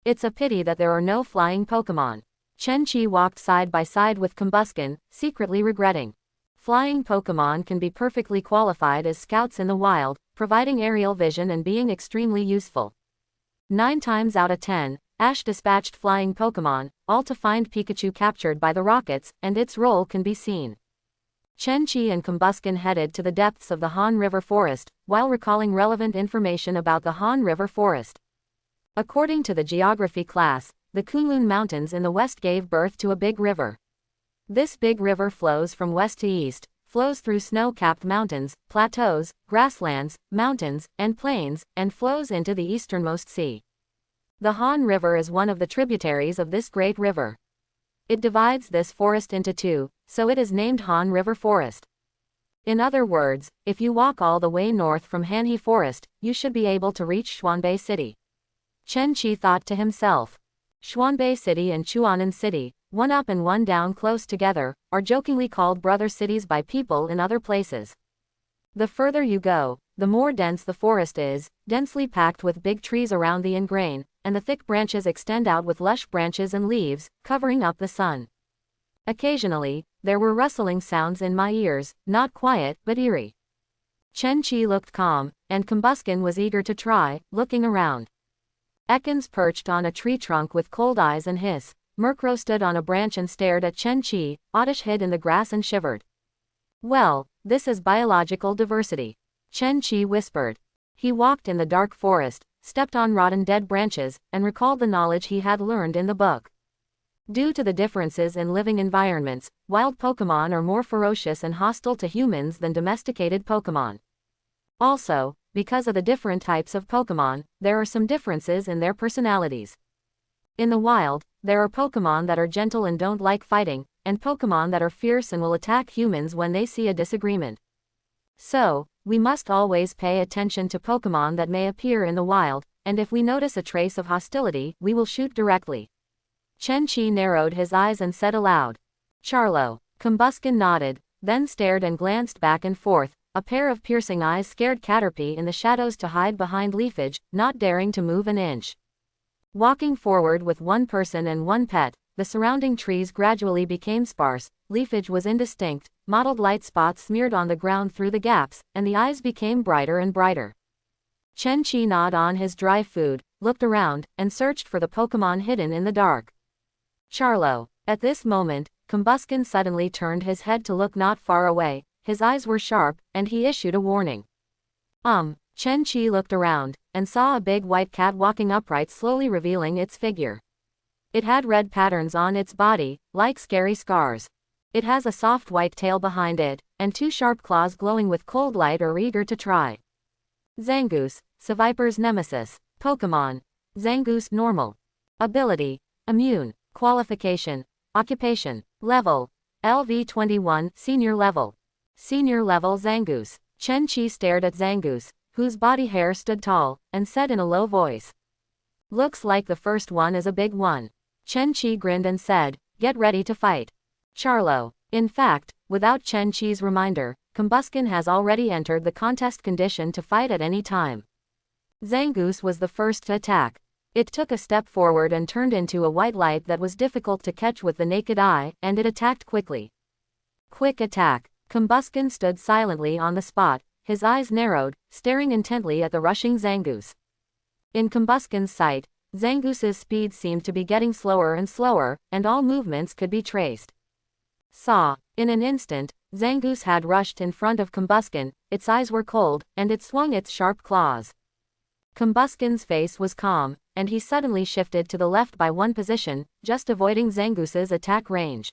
It's a pity that there are no flying Pokemon. Chen Qi walked side by side with Combuskin, secretly regretting. Flying Pokemon can be perfectly qualified as scouts in the wild, providing aerial vision and being extremely useful. 9 times out of 10, Ash dispatched flying Pokemon, all to find Pikachu captured by the rockets, and its role can be seen. Chen Qi and Combuskin headed to the depths of the Han River Forest, while recalling relevant information about the Han River Forest. According to the geography class, the Kunlun Mountains in the west gave birth to a big river. This big river flows from west to east, flows through snow-capped mountains, plateaus, grasslands, mountains, and plains, and flows into the easternmost sea. The Han River is one of the tributaries of this great river. It divides this forest into 2, so it is named Han River Forest. In other words, if you walk all the way north from Hanhe Forest, you should be able to reach Xuanbei City. Chen Qi thought to himself. Xuanbei City and Chuanan City, one up and one down close together, are jokingly called brother cities by people in other places. The further you go, the more dense the forest is, densely packed with big trees around the ingrain, and the thick branches extend out with lush branches and leaves, covering up the sun. Occasionally, there were rustling sounds in my ears, not quiet, but eerie. Chen Qi looked calm, and Combuskin was eager to try, looking around. Ekans perched on a tree trunk with cold eyes and hiss. Murkrow stood on a branch and stared at Chen Qi. Oddish hid in the grass and shivered. Well, this is biological diversity. Chen Qi whispered. He walked in the dark forest, stepped on rotten dead branches, and recalled the knowledge he had learned in the book. Due to the differences in living environments, wild Pokemon are more ferocious and hostile to humans than domesticated Pokemon. Also, because of the different types of Pokemon, there are some differences in their personalities. In the wild, there are Pokemon that are gentle and don't like fighting, and Pokemon that are fierce and will attack humans when they see a disagreement. So, we must always pay attention to Pokemon that may appear in the wild, and if we notice a trace of hostility, we will shoot directly. Chen Qi narrowed his eyes and said aloud. Charlo. Combuskin nodded, then stared and glanced back and forth. A pair of piercing eyes scared Caterpie in the shadows to hide behind leafage, not daring to move an inch. Walking forward with one person and one pet, the surrounding trees gradually became sparse, leafage was indistinct, mottled light spots smeared on the ground through the gaps, and the eyes became brighter and brighter. Chen Qi gnawed on his dry food, looked around, and searched for the Pokemon hidden in the dark. Charlo. At this moment, Combuskin suddenly turned his head to look not far away. His eyes were sharp, and he issued a warning. Chen Qi looked around, and saw a big white cat walking upright, slowly revealing its figure. It had red patterns on its body, like scary scars. It has a soft white tail behind it, and 2 sharp claws glowing with cold light are eager to try. Zangoose, Seviper's nemesis. Pokemon. Zangoose normal. Ability. Immune. Qualification. Occupation. Level. LV21, senior level. Senior level Zangoose. Chen Qi stared at Zangoose, whose body hair stood tall, and said in a low voice. Looks like the first one is a big one. Chen Qi grinned and said, get ready to fight. Charlo. In fact, without Chen Qi's reminder, Combuskin has already entered the contest condition to fight at any time. Zangoose was the first to attack. It took a step forward and turned into a white light that was difficult to catch with the naked eye, and it attacked quickly. Quick attack. Combuskin stood silently on the spot, his eyes narrowed, staring intently at the rushing Zangoose. In Combuskin's sight, Zangoose's speed seemed to be getting slower and slower, and all movements could be traced. Saw. In an instant, Zangoose had rushed in front of Combuskin, its eyes were cold, and it swung its sharp claws. Combuskin's face was calm, and he suddenly shifted to the left by 1 position, just avoiding Zangoose's attack range.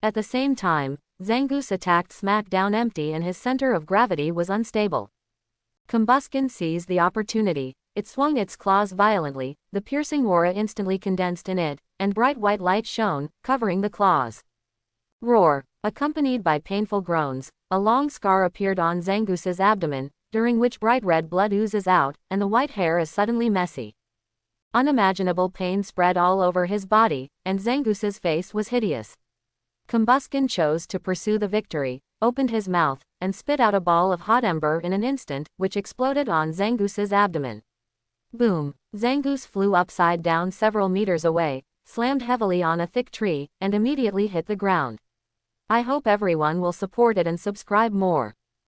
At the same time, Zangoose attacked smack down empty and his center of gravity was unstable. Combuskin seized the opportunity, it swung its claws violently, the piercing aura instantly condensed in it, and bright white light shone, covering the claws. Roar. Accompanied by painful groans, a long scar appeared on Zangoos's abdomen, during which bright red blood oozes out, and the white hair is suddenly messy. Unimaginable pain spread all over his body, and Zangoos's face was hideous. Combuskin chose to pursue the victory, opened his mouth, and spit out a ball of hot ember in an instant, which exploded on Zangoos's abdomen. Boom! Zangoose flew upside down several meters away, slammed heavily on a thick tree, and immediately hit the ground. I hope everyone will support it and subscribe more.